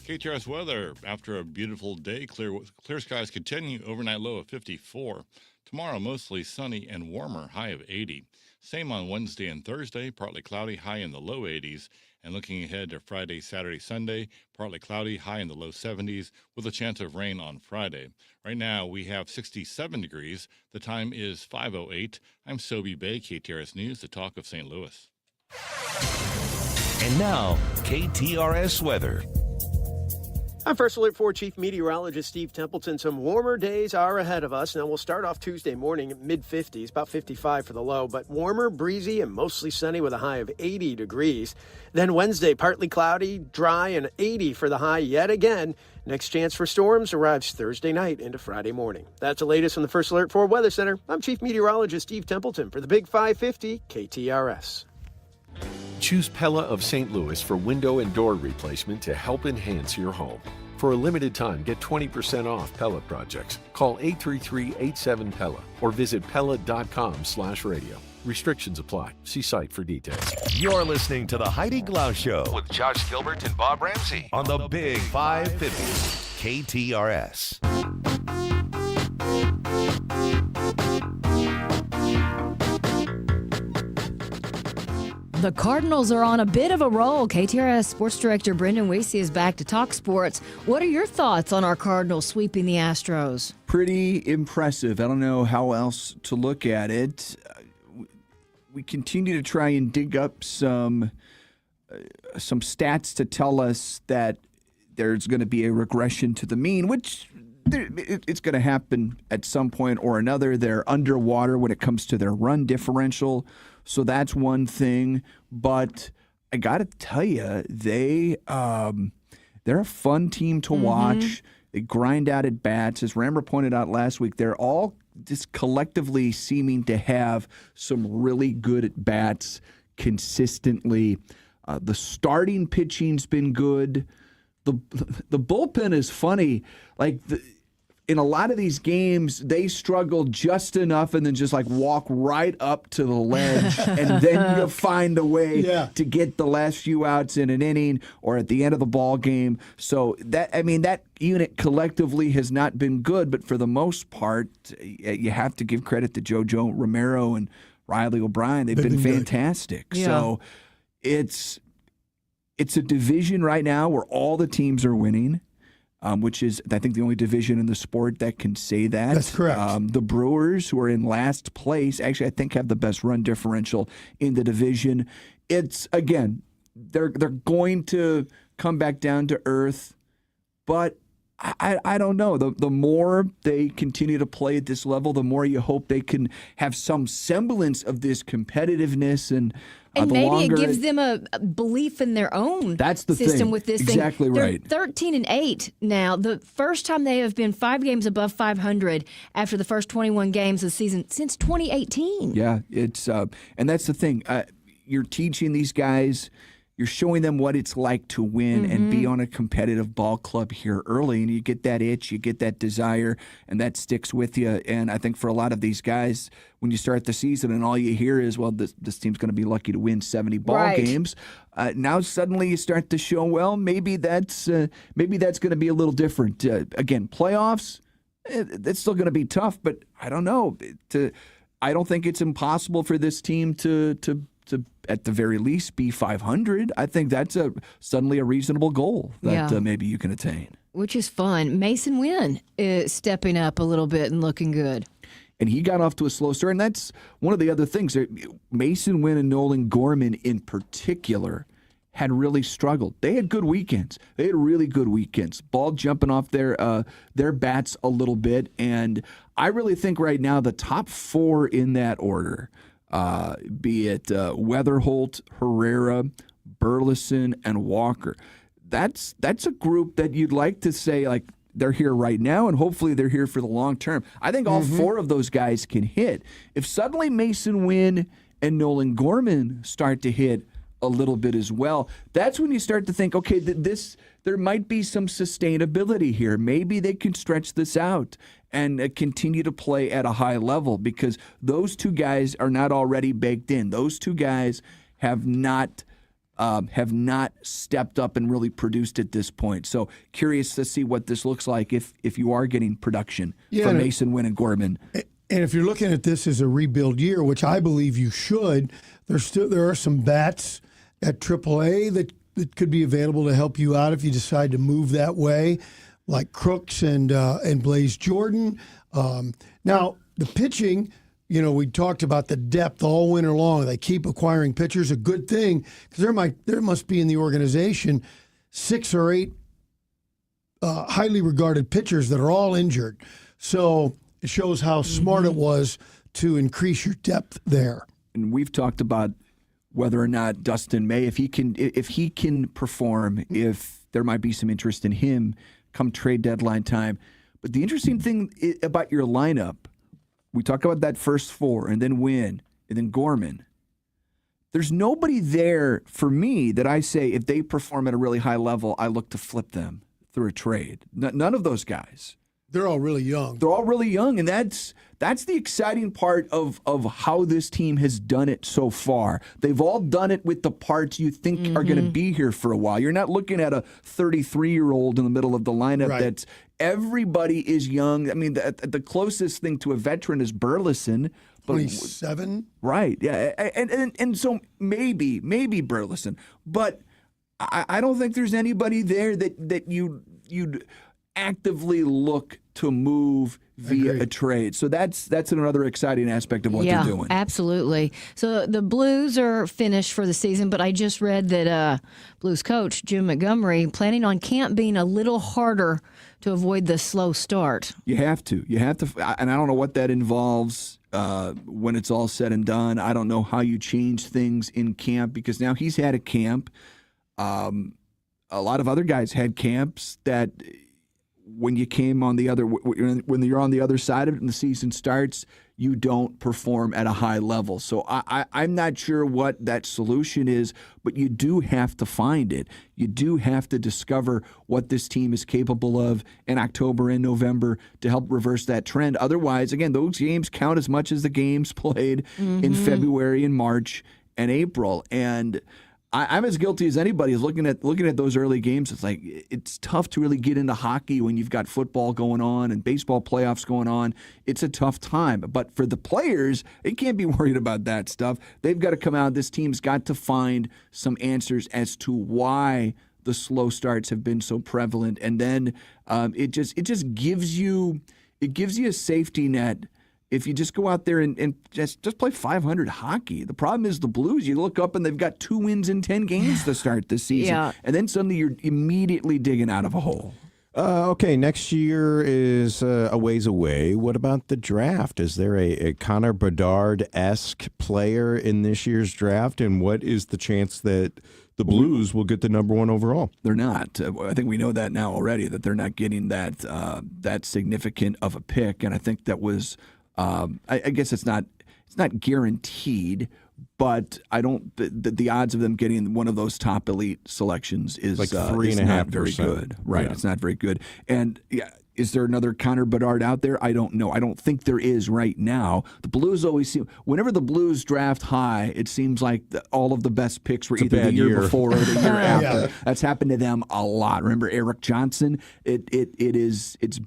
Speaker 17: KTRS weather. After a beautiful day, clear skies continue. Overnight low of 54. Tomorrow, mostly sunny and warmer, high of 80. Same on Wednesday and Thursday, partly cloudy, high in the low 80s. And looking ahead to Friday, Saturday, Sunday, partly cloudy, high in the low 70s, with a chance of rain on Friday. Right now, we have 67 degrees. The time is 5:08. I'm Sobe Bay, KTRS News, the talk of St. Louis.
Speaker 16: And now, KTRS weather.
Speaker 7: I'm First Alert 4 Chief Meteorologist Steve Templeton. Some warmer days are ahead of us. Now, we'll start off Tuesday morning at mid-50s, about 55 for the low, but warmer, breezy, and mostly sunny with a high of 80 degrees. Then Wednesday, partly cloudy, dry, and 80 for the high yet again. Next chance for storms arrives Thursday night into Friday morning. That's the latest from the First Alert 4 Weather Center. I'm Chief Meteorologist Steve Templeton for the Big 550 KTRS.
Speaker 8: Choose Pella of St. Louis for window and door replacement to help enhance your home. For a limited time, get 20% off Pella projects. Call 833-87-PELLA or visit Pella.com/radio. Restrictions apply. See site for details.
Speaker 16: You're listening to the Heidi Glaus Show with Josh Gilbert and Bob Ramsey on the Big 550 KTRS.
Speaker 1: The Cardinals are on a bit of a roll. KTRS Sports Director Brendan Weese is back to talk sports. What are your thoughts on our Cardinals sweeping the Astros?
Speaker 19: Pretty impressive. I don't know how else to look at it. We continue to try and dig up some stats to tell us that there's going to be a regression to the mean, which it's going to happen at some point or another. They're underwater when it comes to their run differential. So that's one thing, but I got to tell you, they're a fun team to watch. They grind out at bats. As Rammer pointed out last week, they're all just collectively seeming to have some really good at bats consistently. The starting pitching's been good. The bullpen is funny. In a lot of these games, they struggle just enough and then just walk right up to the ledge, and then you find a way to get the last few outs in an inning or at the end of the ball game. So that unit collectively has not been good, but for the most part, you have to give credit to JoJo Romero and Riley O'Brien. They've been fantastic.
Speaker 1: Yeah.
Speaker 19: So it's a division right now where all the teams are winning. Which is, I think, the only division in the sport that can say that.
Speaker 2: That's correct.
Speaker 19: The Brewers, who are in last place, actually, I think, have the best run differential in the division. It's, again, they're going to come back down to earth, but I don't know. The more they continue to play at this level, the more you hope they can have some semblance of this competitiveness and
Speaker 1: maybe it gives them a belief in their own system
Speaker 19: thing.
Speaker 1: with this
Speaker 19: exactly
Speaker 1: thing.
Speaker 19: Right.
Speaker 1: They're 13-8 now. The first time they have been 5 games above 500 after the first 21 games of the season since 2018.
Speaker 19: Yeah, it's and that's the thing. You're teaching these guys. You're showing them what it's like to win and be on a competitive ball club here early, and you get that itch, you get that desire, and that sticks with you. And I think for a lot of these guys, when you start the season and all you hear is, well, this team's going to be lucky to win 70 ball games. Now suddenly you start to show, well, maybe that's going to be a little different. Again, playoffs, it's still going to be tough, but I don't know. I don't think it's impossible for this team to at the very least be 500. I think that's suddenly a reasonable goal that maybe you can attain.
Speaker 1: Which is fun. Mason Wynn is stepping up a little bit and looking good.
Speaker 19: And he got off to a slow start, and that's one of the other things. Mason Wynn and Nolan Gorman in particular had really struggled. They had good weekends. They had really good weekends. Ball jumping off their bats a little bit, and I really think right now the top 4 in that order, be it Weatherholt, Herrera, Burleson, and Walker. That's a group that you'd like to say they're here right now, and hopefully they're here for the long term. I think all 4 of those guys can hit. If suddenly Mason Wynn and Nolan Gorman start to hit a little bit as well, that's when you start to think, okay, there might be some sustainability here. Maybe they can stretch this out and continue to play at a high level, because those 2 guys are not already baked in. Those 2 guys have not stepped up and really produced at this point. So curious to see what this looks like if you are getting production from Mason Wynn and Gorman.
Speaker 2: And if you're looking at this as a rebuild year, which I believe you should, there are some bats at AAA that could be available to help you out if you decide to move that way, like Crooks and Blaze Jordan. Now, the pitching, we talked about the depth all winter long. They keep acquiring pitchers, a good thing, because there must be in the organization 6 or 8 highly regarded pitchers that are all injured. So it shows how smart it was to increase your depth there.
Speaker 19: And we've talked about whether or not Dustin May, if he can perform, if there might be some interest in him come trade deadline time. But the interesting thing about your lineup, we talk about that first 4, and then Wynn, and then Gorman. There's nobody there for me that I say if they perform at a really high level, I look to flip them through a trade. None of those guys.
Speaker 2: They're all really young.
Speaker 19: They're all really young, and that's the exciting part of how this team has done it so far. They've all done it with the parts you think are going to be here for a while. You're not looking at a 33-year-old in the middle of the lineup.
Speaker 2: Right.
Speaker 19: That's everybody is young. I mean, the closest thing to a veteran is Burleson.
Speaker 2: 27?
Speaker 19: Right, yeah. And so maybe Burleson. But I don't think there's anybody there that you'd actively look to move via a trade. So that's another exciting aspect of what they're doing.
Speaker 1: Absolutely. So the Blues are finished for the season, but I just read that Blues coach Jim Montgomery planning on camp being a little harder to avoid the slow start.
Speaker 19: You have to, and I don't know what that involves when it's all said and done. I don't know how you change things in camp, because now he's had a camp. A lot of other guys had camps that when you came on when you're on the other side of it and the season starts, you don't perform at a high level. So I'm not sure what that solution is, but you do have to find it. You do have to discover what this team is capable of in October and November to help reverse that trend. Otherwise, again, those games count as much as the games played in February and March and April. And I'm as guilty as anybody is looking at those early games. It's like it's tough to really get into hockey when you've got football going on and baseball playoffs going on. It's a tough time. But for the players, they can't be worried about that stuff. They've got to come out. This team's got to find some answers as to why the slow starts have been so prevalent. And then it just gives you a safety net. If you just go out there and just play 500 hockey. The problem is the Blues, you look up and they've got 2 wins in 10 games to start this season.
Speaker 1: Yeah.
Speaker 19: And then suddenly you're immediately digging out of a hole.
Speaker 3: Okay, next year is a ways away. What about the draft? Is there a Connor Bedard-esque player in this year's draft? And what is the chance that the Blues will get the number 1 overall?
Speaker 19: They're not. I think we know that now already, that they're not getting that significant of a pick. And I think that was... I guess it's not guaranteed, but I don't. The odds of them getting one of those top elite selections is
Speaker 3: like 3.5%.
Speaker 19: Is not very good. Right, yeah. It's not very good. And is there another Connor Bedard out there? I don't know. I don't think there is right now. The Blues always seem, whenever the Blues draft high, it seems like all of the best picks were either the year before or the year after. Yeah. That's happened to them a lot. Remember Eric Johnson? It's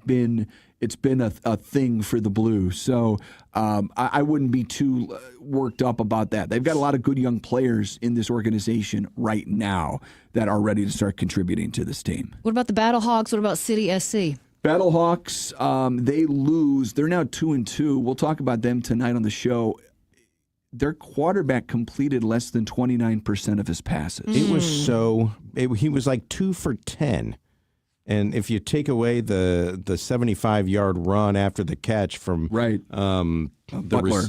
Speaker 19: been a thing for the Blues. So I wouldn't be too worked up about that. They've got a lot of good young players in this organization right now that are ready to start contributing to this team.
Speaker 1: What about the Battlehawks? What about City SC?
Speaker 19: Battlehawks, they lose. They're now 2-2. We'll talk about them tonight on the show. Their quarterback completed less than 29% of his passes.
Speaker 3: It was he was like 2 for 10. And if you take away the 75-yard run after the catch from
Speaker 19: Butler,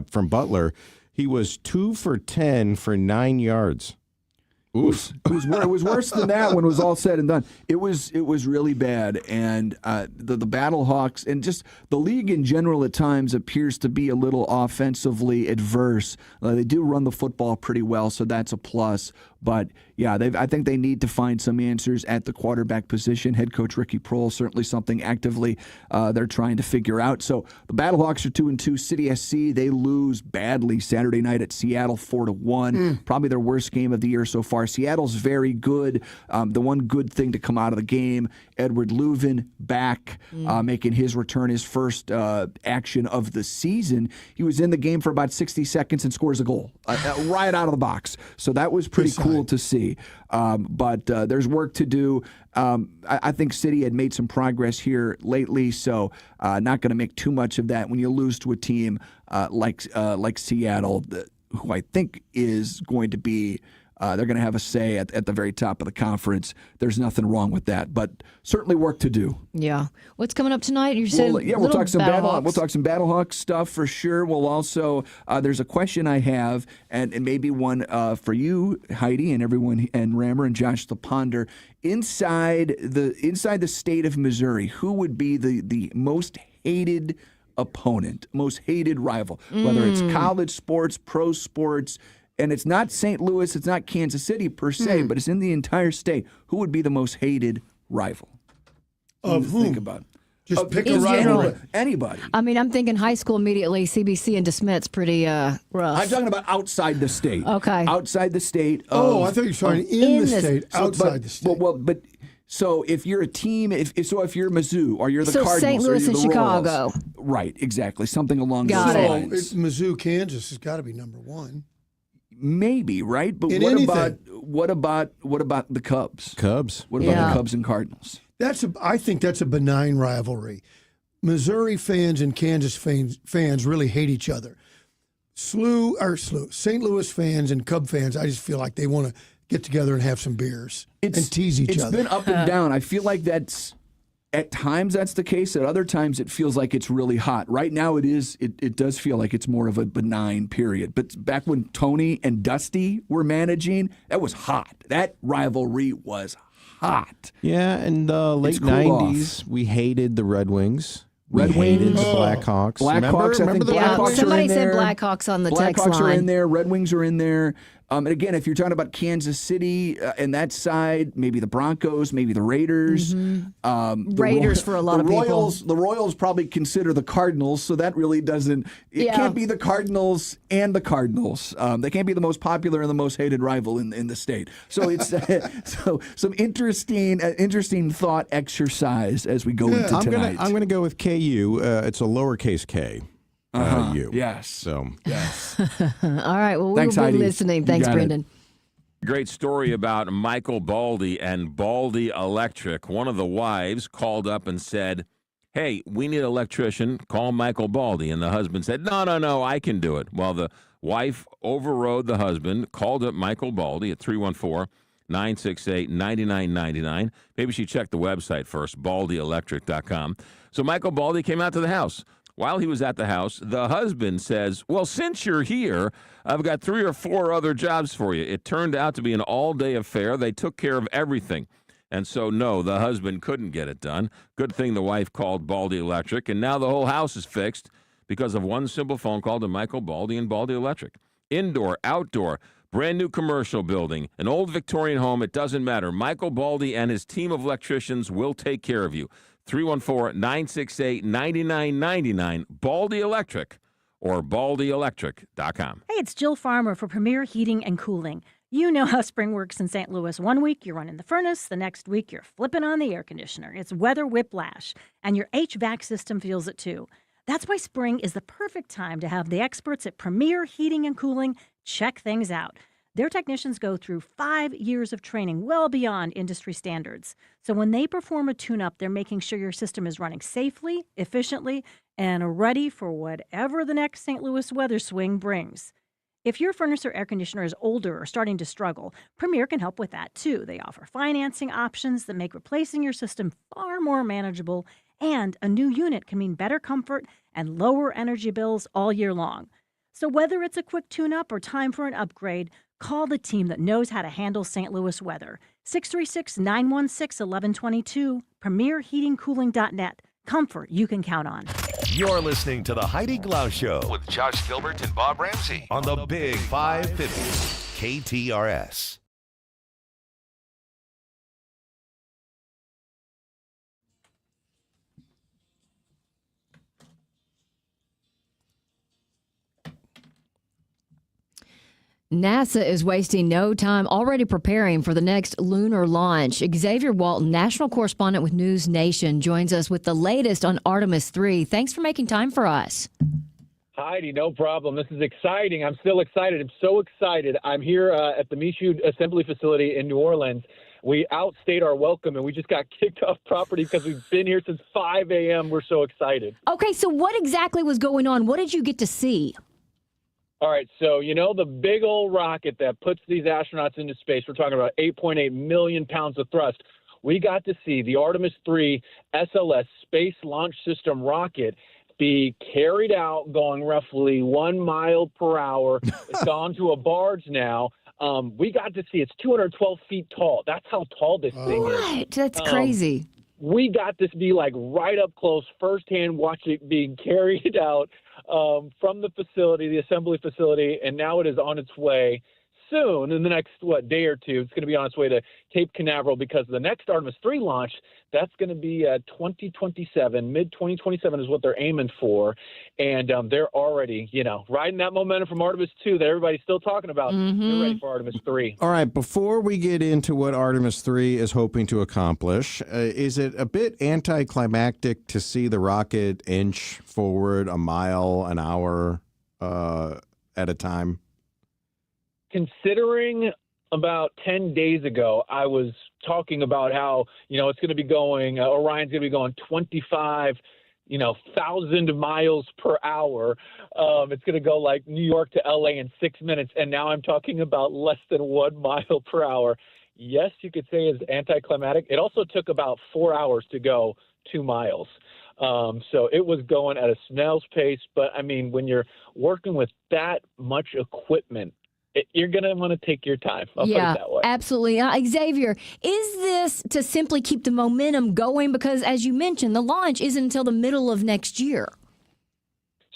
Speaker 3: from Butler, he was 2 for 10 for 9 yards. Oof!
Speaker 19: It was worse than that when it was all said and done. It was really bad, and the Battlehawks and just the league in general at times appears to be a little offensively adverse. They do run the football pretty well, so that's a plus. But, yeah, I think they need to find some answers at the quarterback position. Head coach Ricky Krull, certainly something actively they're trying to figure out. So the Battlehawks are 2-2. City SC, they lose badly Saturday night at Seattle 4-1. Probably their worst game of the year so far. Seattle's very good. The one good thing to come out of the game, Edward Leuven back, making his return, his first action of the season. He was in the game for about 60 seconds and scores a goal right out of the box. So that was pretty cool to see. But there's work to do. I think City had made some progress here lately, so not going to make too much of that. When you lose to a team like Seattle, who I think is going to be they're going to have a say at the very top of the conference. There's nothing wrong with that, but certainly work to do.
Speaker 1: Yeah. What's coming up tonight? You said
Speaker 19: we'll talk some Battlehawks stuff for sure. We'll also there's a question I have, and maybe one for you, Heidi, and everyone, and Rammer and Josh to ponder. Inside the state of Missouri, who would be the most hated opponent, most hated rival? Whether it's college sports, pro sports. And it's not St. Louis, it's not Kansas City per se, but it's in the entire state. Who would be the most hated rival?
Speaker 2: Of whom?
Speaker 19: Think about.
Speaker 2: Just pick a rival.
Speaker 19: Anybody.
Speaker 1: I mean, I'm thinking high school immediately. CBC and DeSmet's pretty rough.
Speaker 19: I'm talking about outside the state.
Speaker 1: Okay.
Speaker 19: Outside the state.
Speaker 2: I thought you were talking in the state, outside the state.
Speaker 19: But so if you're a team, if you're Mizzou or you're the Cardinals,
Speaker 1: St. Louis
Speaker 19: or
Speaker 1: and
Speaker 19: you're the
Speaker 1: Chicago.
Speaker 19: Royals, right? Exactly, something along
Speaker 1: Got
Speaker 19: those
Speaker 1: it.
Speaker 19: lines.
Speaker 2: So Mizzou, Kansas has got to be number one.
Speaker 19: Maybe, right? But
Speaker 2: In
Speaker 19: what
Speaker 2: anything.
Speaker 19: about the Cubs? What about the Cubs and Cardinals?
Speaker 2: I think that's a benign rivalry. Missouri fans and Kansas fans really hate each other. St. Louis fans and Cub fans, I just feel like they want to get together and have some beers and tease each other.
Speaker 19: It's been up and down. I feel like at times that's the case. At other times it feels like it's really hot. Right now it does feel like it's more of a benign period. But back when Tony and Dusty were managing, that was hot. That rivalry was hot.
Speaker 3: Yeah, in the late
Speaker 19: cooled
Speaker 3: 90s, we hated the Red Wings. We
Speaker 19: Red
Speaker 3: hated
Speaker 19: Wings.
Speaker 3: the Blackhawks.
Speaker 19: Blackhawks, I think
Speaker 3: the
Speaker 19: Blackhawks are in
Speaker 1: Somebody
Speaker 19: there.
Speaker 1: said Blackhawks on the text
Speaker 19: Blackhawks are
Speaker 1: line.
Speaker 19: in there. Red Wings are in there. And again, if you're talking about Kansas City and that side, maybe the Broncos, maybe the Raiders.
Speaker 1: Raiders for a lot of people.
Speaker 19: The Royals probably consider the Cardinals, so that really doesn't. It can't be the Cardinals and the Cardinals. They can't be the most popular and the most hated rival in the state. So it's so some interesting thought exercise as we go into tonight.
Speaker 3: I'm going to go with KU. It's a lowercase K. U.
Speaker 19: Yes.
Speaker 3: So
Speaker 19: yes.
Speaker 1: All right. Well,
Speaker 19: Thanks,
Speaker 1: we'll be
Speaker 19: Heidi.
Speaker 1: listening.
Speaker 19: You
Speaker 1: Thanks,
Speaker 19: got it.
Speaker 1: Brendan.
Speaker 4: Great story about Michael Baldy and Baldy Electric. One of the wives called up and said, "Hey, we need an electrician. Call Michael Baldy." And the husband said, No, I can do it. Well, the wife overrode the husband, called up Michael Baldy at 314-968-9999. Maybe she checked the website first, baldyelectric.com. So Michael Baldy came out to the house. While he was at the house, the husband says, "Well, since you're here, I've got 3 or 4 other jobs for you." It turned out to be an all-day affair. They took care of everything. And so, no, the husband couldn't get it done. Good thing the wife called Baldy Electric, and now the whole house is fixed because of one simple phone call to Michael Baldy and Baldy Electric. Indoor, outdoor, brand new commercial building, an old Victorian home, it doesn't matter. Michael Baldy and his team of electricians will take care of you. 314-968-9999, Baldy Electric, or baldyelectric.com.
Speaker 10: Hey, it's Jill Farmer for Premier Heating and Cooling. You know how spring works in St. Louis. One week you're running the furnace, the next week you're flipping on the air conditioner. It's weather whiplash, and your HVAC system feels it too. That's why spring is the perfect time to have the experts at Premier Heating and Cooling check things out. Their technicians go through 5 years of training, well beyond industry standards. So when they perform a tune-up, they're making sure your system is running safely, efficiently, and ready for whatever the next St. Louis weather swing brings. If your furnace or air conditioner is older or starting to struggle, Premier can help with that too. They offer financing options that make replacing your system far more manageable, and a new unit can mean better comfort and lower energy bills all year long. So whether it's a quick tune-up or time for an upgrade, call the team that knows how to handle St. Louis weather. 636-916-1122, premierheatingcooling.net. Comfort you can count on.
Speaker 16: You're listening to the Heidi Glaus Show with Josh Gilbert and Bob Ramsey on the Big 550 KTRS.
Speaker 1: NASA is wasting no time already preparing for the next lunar launch. Xavier Walton, national correspondent with News Nation, joins us with the latest on Artemis 3. Thanks for making time for us.
Speaker 20: Heidi, no problem. This is exciting. I'm still excited. I'm so excited. I'm here at the Michoud Assembly Facility in New Orleans. We outstayed our welcome, and we just got kicked off property because we've been here since 5 a.m. We're so excited.
Speaker 1: Okay, so what exactly was going on? What did you get to see?
Speaker 20: All right, so the big old rocket that puts these astronauts into space, we're talking about 8.8 million pounds of thrust. We got to see the Artemis 3 SLS Space Launch System rocket be carried out going roughly 1 mile per hour. It's gone to a barge now. We got to see it's 212 feet tall. That's how tall this thing is.
Speaker 1: What? That's crazy.
Speaker 20: We got to be right up close, firsthand, watch it being carried out from the facility, the assembly facility, and now it is on its way soon, in the next, day or two. It's going to be on its way to Cape Canaveral because the next Artemis 3 launch, that's going to be 2027, mid-2027 is what they're aiming for. And they're already, riding that momentum from Artemis 2 that everybody's still talking about. They're ready for Artemis 3.
Speaker 3: All right, before we get into what Artemis 3 is hoping to accomplish, is it a bit anticlimactic to see the rocket inch forward a mile an hour at a time?
Speaker 20: Considering about 10 days ago, I was talking about how, it's going to be going, Orion's going to be going 25,000 miles per hour. It's going to go like New York to LA in 6 minutes. And now I'm talking about less than 1 mile per hour. Yes, you could say it's anticlimactic. It also took about 4 hours to go 2 miles. So it was going at a snail's pace. But I mean, when you're working with that much equipment, you're going to want to take your time. I'll put it that way.
Speaker 1: Absolutely. Xavier, is this to simply keep the momentum going? Because as you mentioned, the launch isn't until the middle of next year.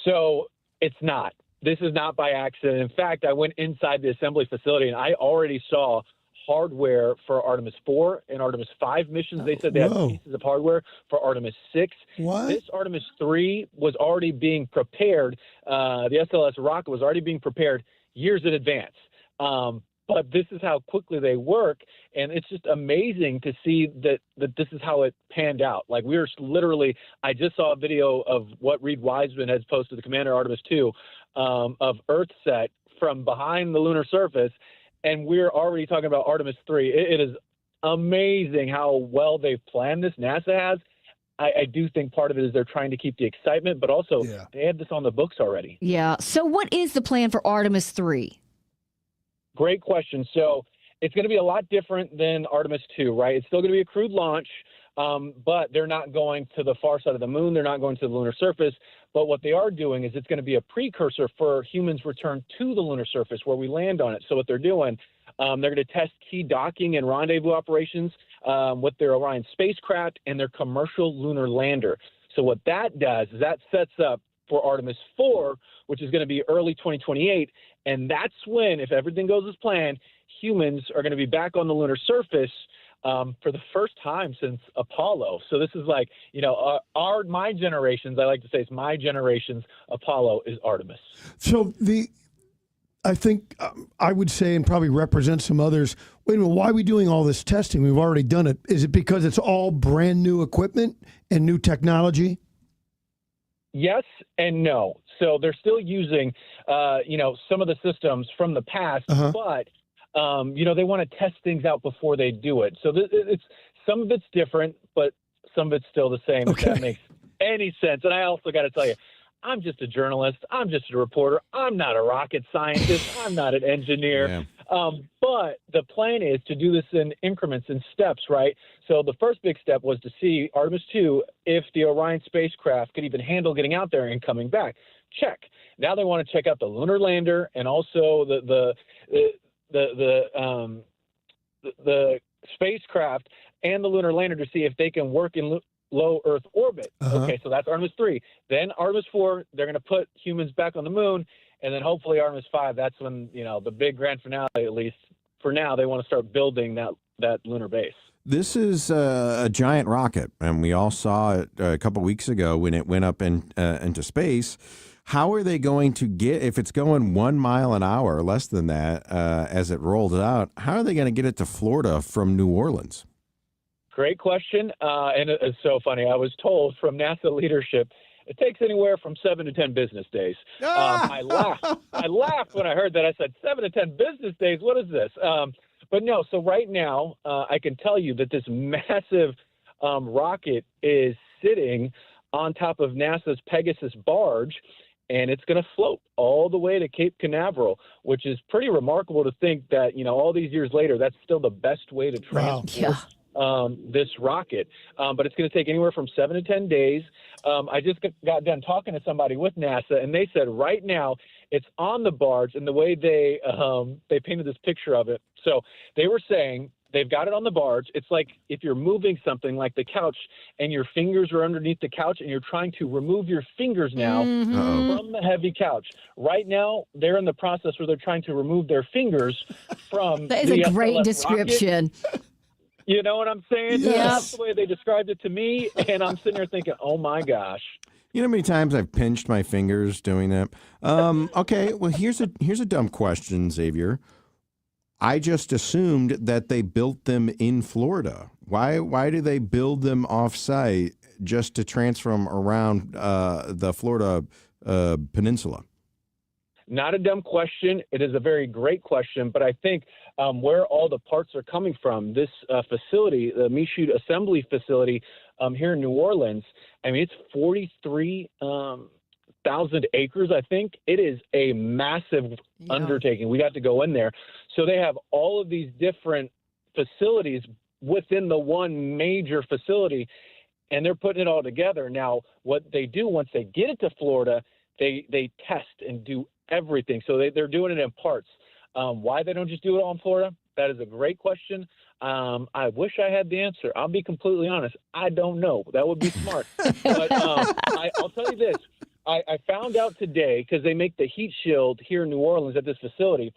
Speaker 20: So it's not. This is not by accident. In fact, I went inside the assembly facility and I already saw hardware for Artemis 4 and Artemis 5 missions. They said they had pieces of hardware for Artemis 6.
Speaker 2: What?
Speaker 20: This Artemis 3 was already being prepared. The SLS rocket was already being prepared years in advance. But this is how quickly they work. And it's just amazing to see that this is how it panned out. Like we were literally, I just saw a video of what Reed Wiseman has posted, the commander of Artemis 2, of EarthSat from behind the lunar surface. And we're already talking about Artemis 3. It is amazing how well they've planned this. NASA has. I do think part of it is they're trying to keep the excitement, but also they had this on the books already.
Speaker 1: Yeah. So what is the plan for Artemis 3?
Speaker 20: Great question. So it's going to be a lot different than Artemis 2, right? It's still going to be a crewed launch, but they're not going to the far side of the moon. They're not going to the lunar surface. But what they are doing is it's going to be a precursor for humans' return to the lunar surface where we land on it. So what they're doing, they're going to test key docking and rendezvous operations with their Orion spacecraft and their commercial lunar lander. So what that does is that sets up for Artemis 4, which is going to be early 2028. And that's when, if everything goes as planned, humans are going to be back on the lunar surface for the first time since Apollo. So this is like, my generations, I like to say it's my generation's Apollo is Artemis.
Speaker 2: So I think I would say, and probably represent some others, wait a minute, why are we doing all this testing? We've already done it. Is it because it's all brand new equipment and new technology?
Speaker 20: Yes and no. So they're still using, some of the systems from the past, but, they want to test things out before they do it. So it's some of it's different, but some of it's still the same, if that makes any sense. And I also got to tell you, I'm just a journalist. I'm just a reporter. I'm not a rocket scientist. I'm not an engineer.
Speaker 3: Yeah.
Speaker 20: But the plan is to do this in increments and steps, right? So the first big step was to see Artemis 2 if the Orion spacecraft could even handle getting out there and coming back. Check. Now they want to check out the lunar lander and also the spacecraft and the lunar lander to see if they can work in low Earth orbit. Okay, so that's Artemis 3. Then Artemis 4, they're going to put humans back on the moon. And then hopefully Artemis 5, that's when, the big grand finale, at least for now, they want to start building that lunar base.
Speaker 3: This is a giant rocket, and we all saw it a couple weeks ago when it went up into space. How are they going to get, if it's going 1 mile an hour or less than that as it rolls out, how are they going to get it to Florida from New Orleans?
Speaker 20: Great question. And it's so funny. I was told from NASA leadership it takes anywhere from 7 to 10 business days. I laughed when I heard that. I said, 7 to 10 business days? What is this? But no, so right now I can tell you that this massive rocket is sitting on top of NASA's Pegasus barge, and it's going to float all the way to Cape Canaveral, which is pretty remarkable to think that, all these years later, that's still the best way to transport this rocket. But it's going to take anywhere from 7 to 10 days. I just got done talking to somebody with NASA, and they said right now it's on the barge, and the way they painted this picture of it. So they were saying they've got it on the barge. It's like if you're moving something like the couch and your fingers are underneath the couch and you're trying to remove your fingers now from the heavy couch. Right now, they're in the process where they're trying to remove their fingers from
Speaker 1: That is
Speaker 20: the
Speaker 1: a great
Speaker 20: SLS
Speaker 1: description.
Speaker 20: rocket. You know what I'm saying?
Speaker 1: Yep.
Speaker 20: That's the way they described it to me, and I'm sitting there thinking, oh, my gosh.
Speaker 3: You know how many times I've pinched my fingers doing that? Okay, well, here's a dumb question, Xavier. I just assumed that they built them in Florida. Why do they build them off-site just to transfer them around the Florida peninsula?
Speaker 20: Not a dumb question. It is a very great question, but I think where all the parts are coming from, this facility, the Michoud Assembly Facility here in New Orleans, I mean, it's 43,000 acres, I think. It is a massive undertaking. We got to go in there. So they have all of these different facilities within the one major facility, and they're putting it all together. Now, what they do once they get it to Florida, they test and do everything. So they're doing it in parts. Why they don't just do it all in Florida? That is a great question. I wish I had the answer. I'll be completely honest. I don't know. That would be smart. But I'll tell you this. I found out today because they make the heat shield here in New Orleans at this facility.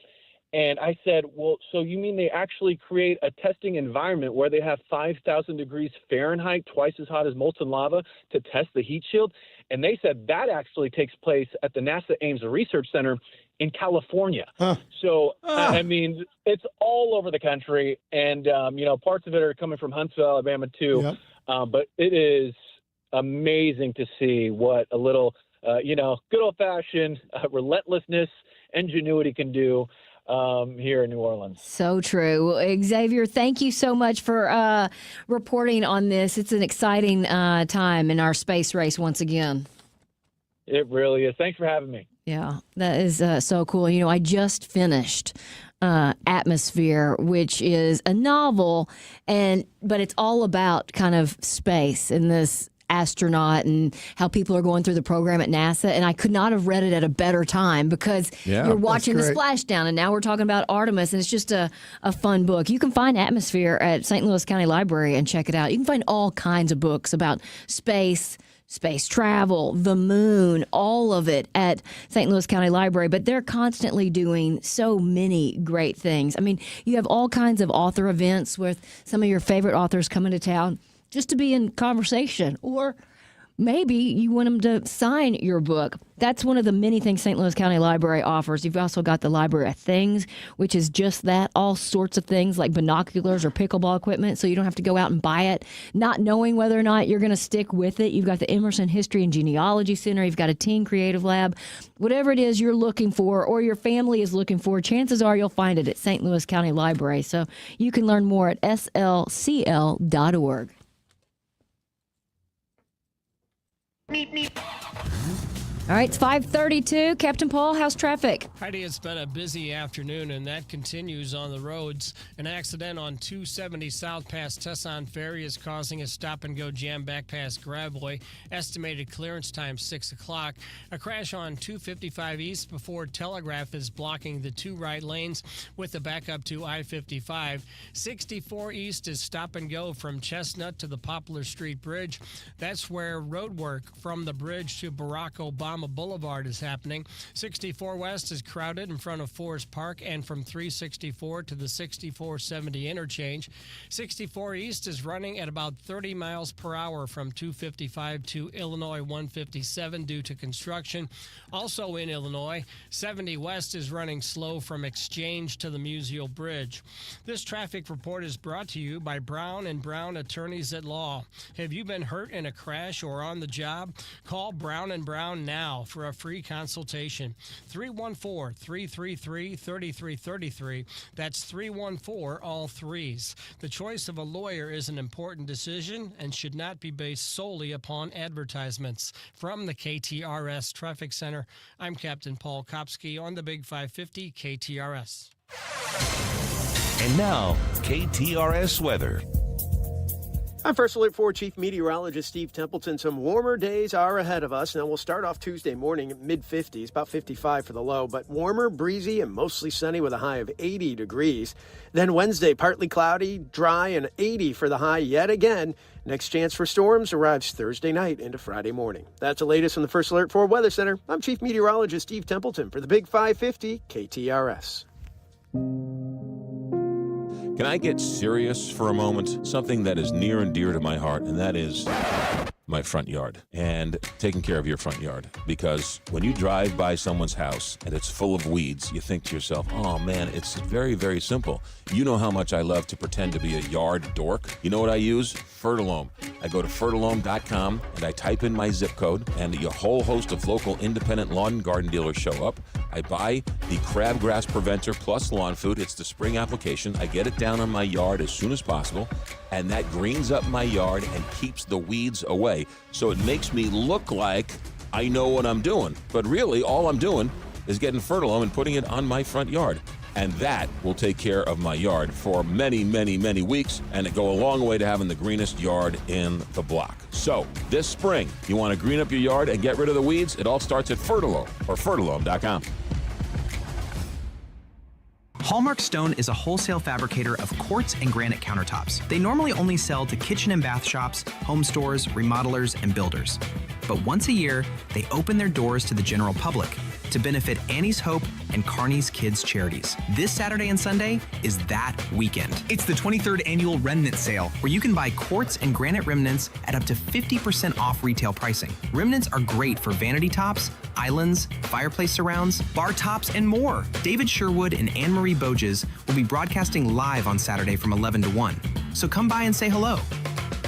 Speaker 20: And I said, well, so you mean they actually create a testing environment where they have 5,000 degrees Fahrenheit, twice as hot as molten lava, to test the heat shield? And they said that actually takes place at the NASA Ames Research Center in California. So, I mean, it's all over the country. And, parts of it are coming from Huntsville, Alabama, too.
Speaker 2: Yep.
Speaker 20: But it is amazing to see what a little, good old-fashioned relentlessness, ingenuity can do here in New Orleans.
Speaker 1: So true. Xavier, thank you so much for reporting on this. It's an exciting time in our space race once again.
Speaker 20: It really is. Thanks for having me.
Speaker 1: Yeah, that is so cool. I just finished Atmosphere, which is a novel, but it's all about kind of space and this astronaut and how people are going through the program at NASA. And I could not have read it at a better time because you're watching the splashdown, and now we're talking about Artemis, and it's just a fun book. You can find Atmosphere at St. Louis County Library and check it out. You can find all kinds of books about space travel, the moon, all of it at St. Louis County Library. But they're constantly doing so many great things. I mean, you have all kinds of author events with some of your favorite authors coming to town just to be in conversation, or maybe you want them to sign your book. That's one of the many things St. Louis County Library offers. You've also got the Library of Things, which is just that, all sorts of things like binoculars or pickleball equipment, so you don't have to go out and buy it, not knowing whether or not you're going to stick with it. You've got the Emerson History and Genealogy Center. You've got a Teen Creative Lab. Whatever it is you're looking for or your family is looking for, chances are you'll find it at St. Louis County Library. So you can learn more at slcl.org. All right, it's 5:32. Captain Paul, how's traffic?
Speaker 11: Heidi, it's been a busy afternoon, and that continues on the roads. An accident on 270 south past Tesson Ferry is causing a stop-and-go jam back past Gravois. Estimated clearance time 6 o'clock. A crash on 255 east before Telegraph is blocking the two right lanes with a backup to I-55. 64 east is stop-and-go from Chestnut to the Poplar Street Bridge. That's where road work from the bridge to Barack Obama Panorama Boulevard is happening. 64 West is crowded in front of Forest Park and from 364 to the 6470 interchange. 64 East is running at about 30 miles per hour from 255 to Illinois 157 due to construction. Also in Illinois, 70 West is running slow from Exchange to the Musial Bridge. This traffic report is brought to you by Brown & Brown Attorneys at Law. Have you been hurt in a crash or on the job? Call Brown & Brown now for a free consultation. 314-333-3333. That's 314 all threes. The choice of a lawyer is an important decision and should not be based solely upon advertisements. From the KTRS Traffic Center, I'm Captain Paul Kopsky on the Big 550 KTRS.
Speaker 16: And now, KTRS weather.
Speaker 7: I'm First Alert 4 Chief Meteorologist Steve Templeton. Some warmer days are ahead of us. Now, we'll start off Tuesday morning at mid-50s, about 55 for the low, but warmer, breezy, and mostly sunny with a high of 80 degrees. Then Wednesday, partly cloudy, dry, and 80 for the high yet again. Next chance for storms arrives Thursday night into Friday morning. That's the latest from the First Alert 4 Weather Center. I'm Chief Meteorologist Steve Templeton for the Big 550 KTRS.
Speaker 4: Can I get serious for a moment? Something that is near and dear to my heart, and that is my front yard and taking care of your front yard. Because when you drive by someone's house and it's full of weeds, you think to yourself, oh man, it's very, very simple. You know how much I love to pretend to be a yard dork. You know what I use? Fertilome. I go to fertilome.com and I type in my zip code, and a whole host of local independent lawn and garden dealers show up. I buy the crabgrass preventer plus lawn food. It's the spring application. I get it down on my yard as soon as possible, and that greens up my yard and keeps the weeds away. So it makes me look like I know what I'm doing. But really, all I'm doing is getting Fertilome and putting it on my front yard. And that will take care of my yard for many, many, many weeks, and it go a long way to having the greenest yard in the block. So this spring, you want to green up your yard and get rid of the weeds? It all starts at Fertilome or fertilome.com.
Speaker 5: Hallmark Stone is a wholesale fabricator of quartz and granite countertops. They normally only sell to kitchen and bath shops, home stores, remodelers, and builders. But once a year, they open their doors to the general public to benefit Annie's Hope and Carney's Kids charities. This Saturday and Sunday is that weekend. It's the 23rd annual Remnant Sale, where you can buy quartz and granite remnants at up to 50% off retail pricing. Remnants are great for vanity tops, islands, fireplace surrounds, bar tops, and more. David Sherwood and Anne-Marie Boges will be broadcasting live on Saturday from 11 to 1. So come by and say hello.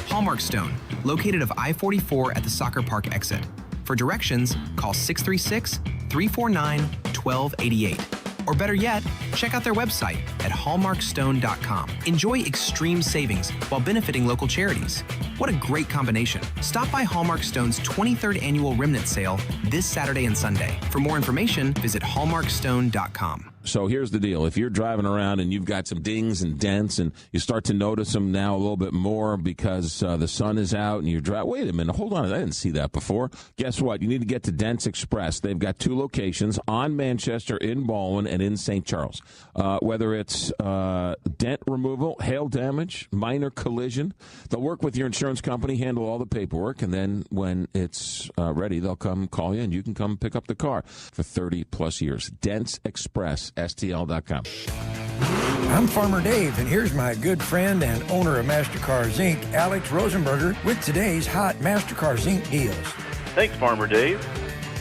Speaker 5: Hallmark Stone, located of I-44 at the Soccer Park exit. For directions, call 636-349-1288. Or better yet, check out their website at hallmarkstone.com. Enjoy extreme savings while benefiting local charities. What a great combination. Stop by Hallmark Stone's 23rd annual Remnant Sale this Saturday and Sunday. For more information, visit hallmarkstone.com.
Speaker 4: So here's the deal. If you're driving around and you've got some dings and dents and you start to notice them now a little bit more because the sun is out and you're driving, wait a minute, hold on, I didn't see that before. Guess what? You need to get to Dents Express. They've got 2 locations on Manchester, in Baldwin, and in St. Charles. Whether it's dent removal, hail damage, minor collision, they'll work with your insurance company, handle all the paperwork, and then when it's ready, they'll come call you and you can come pick up the car for 30 plus years. Dents Express. STL.com.
Speaker 21: I'm Farmer Dave, and here's my good friend and owner of MasterCars Inc., Alex Rosenberger, with today's hot MasterCars Inc. deals.
Speaker 22: Thanks, Farmer Dave.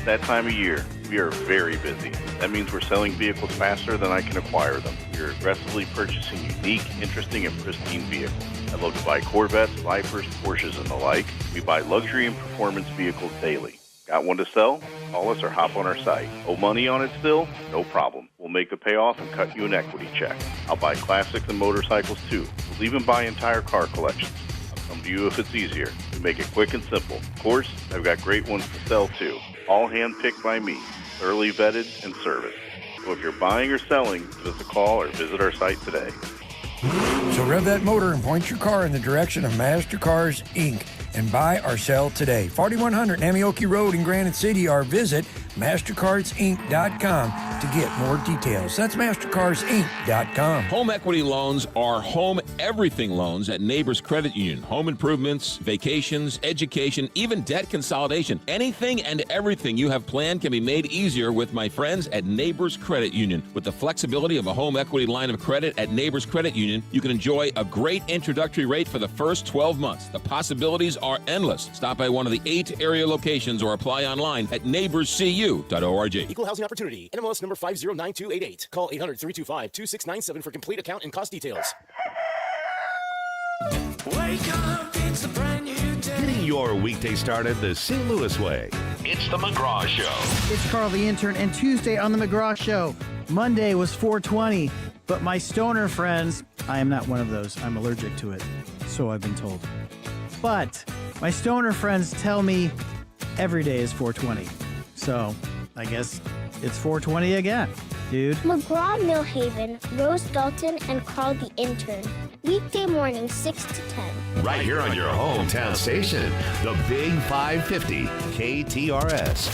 Speaker 22: That time of year, we are very busy. That means we're selling vehicles faster than I can acquire them. We're aggressively purchasing unique, interesting, and pristine vehicles. I love to buy Corvettes, Vipers, Porsches, and the like. We buy luxury and performance vehicles daily. Got one to sell? Call us or hop on our site. Owe money on it still? No problem. We'll make the payoff and cut you an equity check. I'll buy classics and motorcycles too. We'll even buy entire car collections. I'll come to you if it's easier. We make it quick and simple. Of course, I've got great ones to sell too. All hand-picked by me, thoroughly vetted and serviced. So if you're buying or selling, give us a call or visit our site today.
Speaker 21: So rev that motor and point your car in the direction of MasterCars Inc. and buy or sell today. 4100 Namioki Road in Granite City, or visit MastercardsInc.com to get more details. That's MastercardsInc.com.
Speaker 4: Home equity loans are home everything loans at Neighbors Credit Union. Home improvements, vacations, education, even debt consolidation. Anything and everything you have planned can be made easier with my friends at Neighbors Credit Union. With the flexibility of a home equity line of credit at Neighbors Credit Union, you can enjoy a great introductory rate for the first 12 months. The possibilities are endless. Stop by one of the 8 area locations or apply online at neighborscu.org.
Speaker 9: Equal housing opportunity. NMLS number 509288. Call 800-325-2697 for complete account and cost details.
Speaker 16: Wake up, it's a brand new day. Getting your weekday started the St. Louis way. It's the McGraw Show.
Speaker 12: It's Carl the intern, and Tuesday on the McGraw Show. Monday was 420, but my stoner friends, I am not one of those. I'm allergic to it, so I've been told. But my stoner friends tell me every day is 420. So I guess it's 420 again, dude.
Speaker 13: McGraw, Millhaven, Rose Dalton, and Carl the intern. Weekday morning, 6 to 10.
Speaker 16: Right here on your hometown station, the Big 550 KTRS.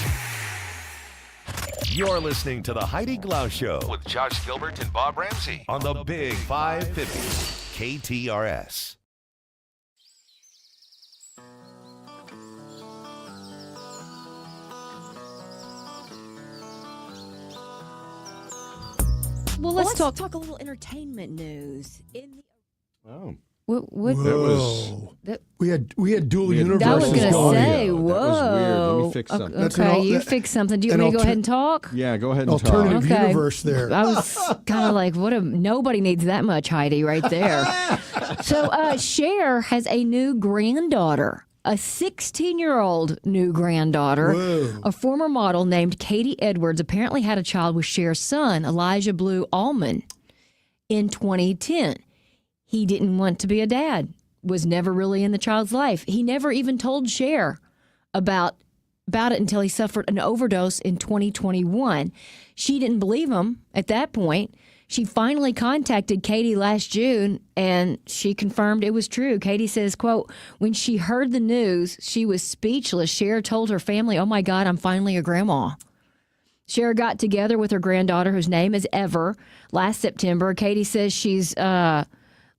Speaker 16: You're listening to the Heidi Glaus Show with Josh Gilbert and Bob Ramsey on the Big 550 KTRS.
Speaker 1: Well, let's talk a little entertainment news.
Speaker 3: Oh.
Speaker 1: What
Speaker 2: That was we had dual universes.
Speaker 1: I was going to say,
Speaker 3: That
Speaker 1: whoa.
Speaker 3: was weird. Let me fix something.
Speaker 1: Okay, you fix something. Do you want me to go ahead and talk?
Speaker 3: Yeah, go ahead and
Speaker 2: Alternative
Speaker 3: talk.
Speaker 2: universe there.
Speaker 1: I was kind of like, nobody needs that much Heidi right there. So Cher has a new granddaughter. A 16-year-old new granddaughter.
Speaker 2: Whoa.
Speaker 1: A former model named Katie Edwards apparently had a child with Cher's son, Elijah Blue Allman, in 2010. He didn't want to be a dad, was never really in the child's life. He never even told Cher about it until he suffered an overdose in 2021. She didn't believe him at that point. She finally contacted Katie last June, and she confirmed it was true. Katie says, quote, when she heard the news, she was speechless. Cher told her family, oh, my God, I'm finally a grandma. Cher got together with her granddaughter, whose name is Ever, last September. Katie says she's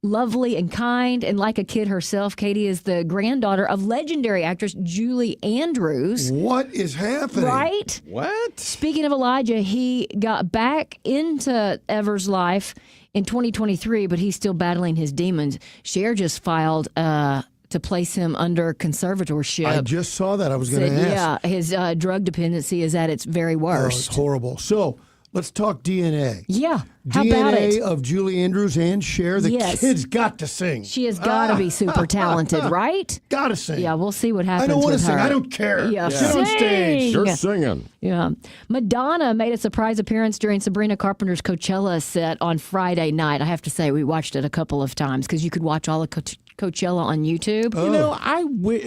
Speaker 1: lovely and kind and like a kid herself. Katie is the granddaughter of legendary actress Julie Andrews.
Speaker 2: What is happening?
Speaker 1: Right?
Speaker 3: What?
Speaker 1: Speaking of Elijah, he got back into Ever's life in 2023, but he's still battling his demons. Cher just filed to place him under conservatorship.
Speaker 2: I just saw that. I was going to ask.
Speaker 1: Yeah, his drug dependency is at its very worst.
Speaker 2: Oh, it's horrible. So let's talk DNA.
Speaker 1: Yeah. How about it?
Speaker 2: DNA of Julie Andrews and Cher. The kid's got to sing.
Speaker 1: She has got to be super talented, right?
Speaker 2: Got to sing.
Speaker 1: Yeah, we'll see what happens.
Speaker 2: I don't want to
Speaker 1: with
Speaker 2: sing.
Speaker 1: her.
Speaker 2: I don't care.
Speaker 1: Yeah,
Speaker 2: Get on stage.
Speaker 3: You're singing.
Speaker 1: Yeah. Madonna made a surprise appearance during Sabrina Carpenter's Coachella set on Friday night. I have to say, we watched it a couple of times because you could watch all of Coachella on YouTube.
Speaker 3: You know,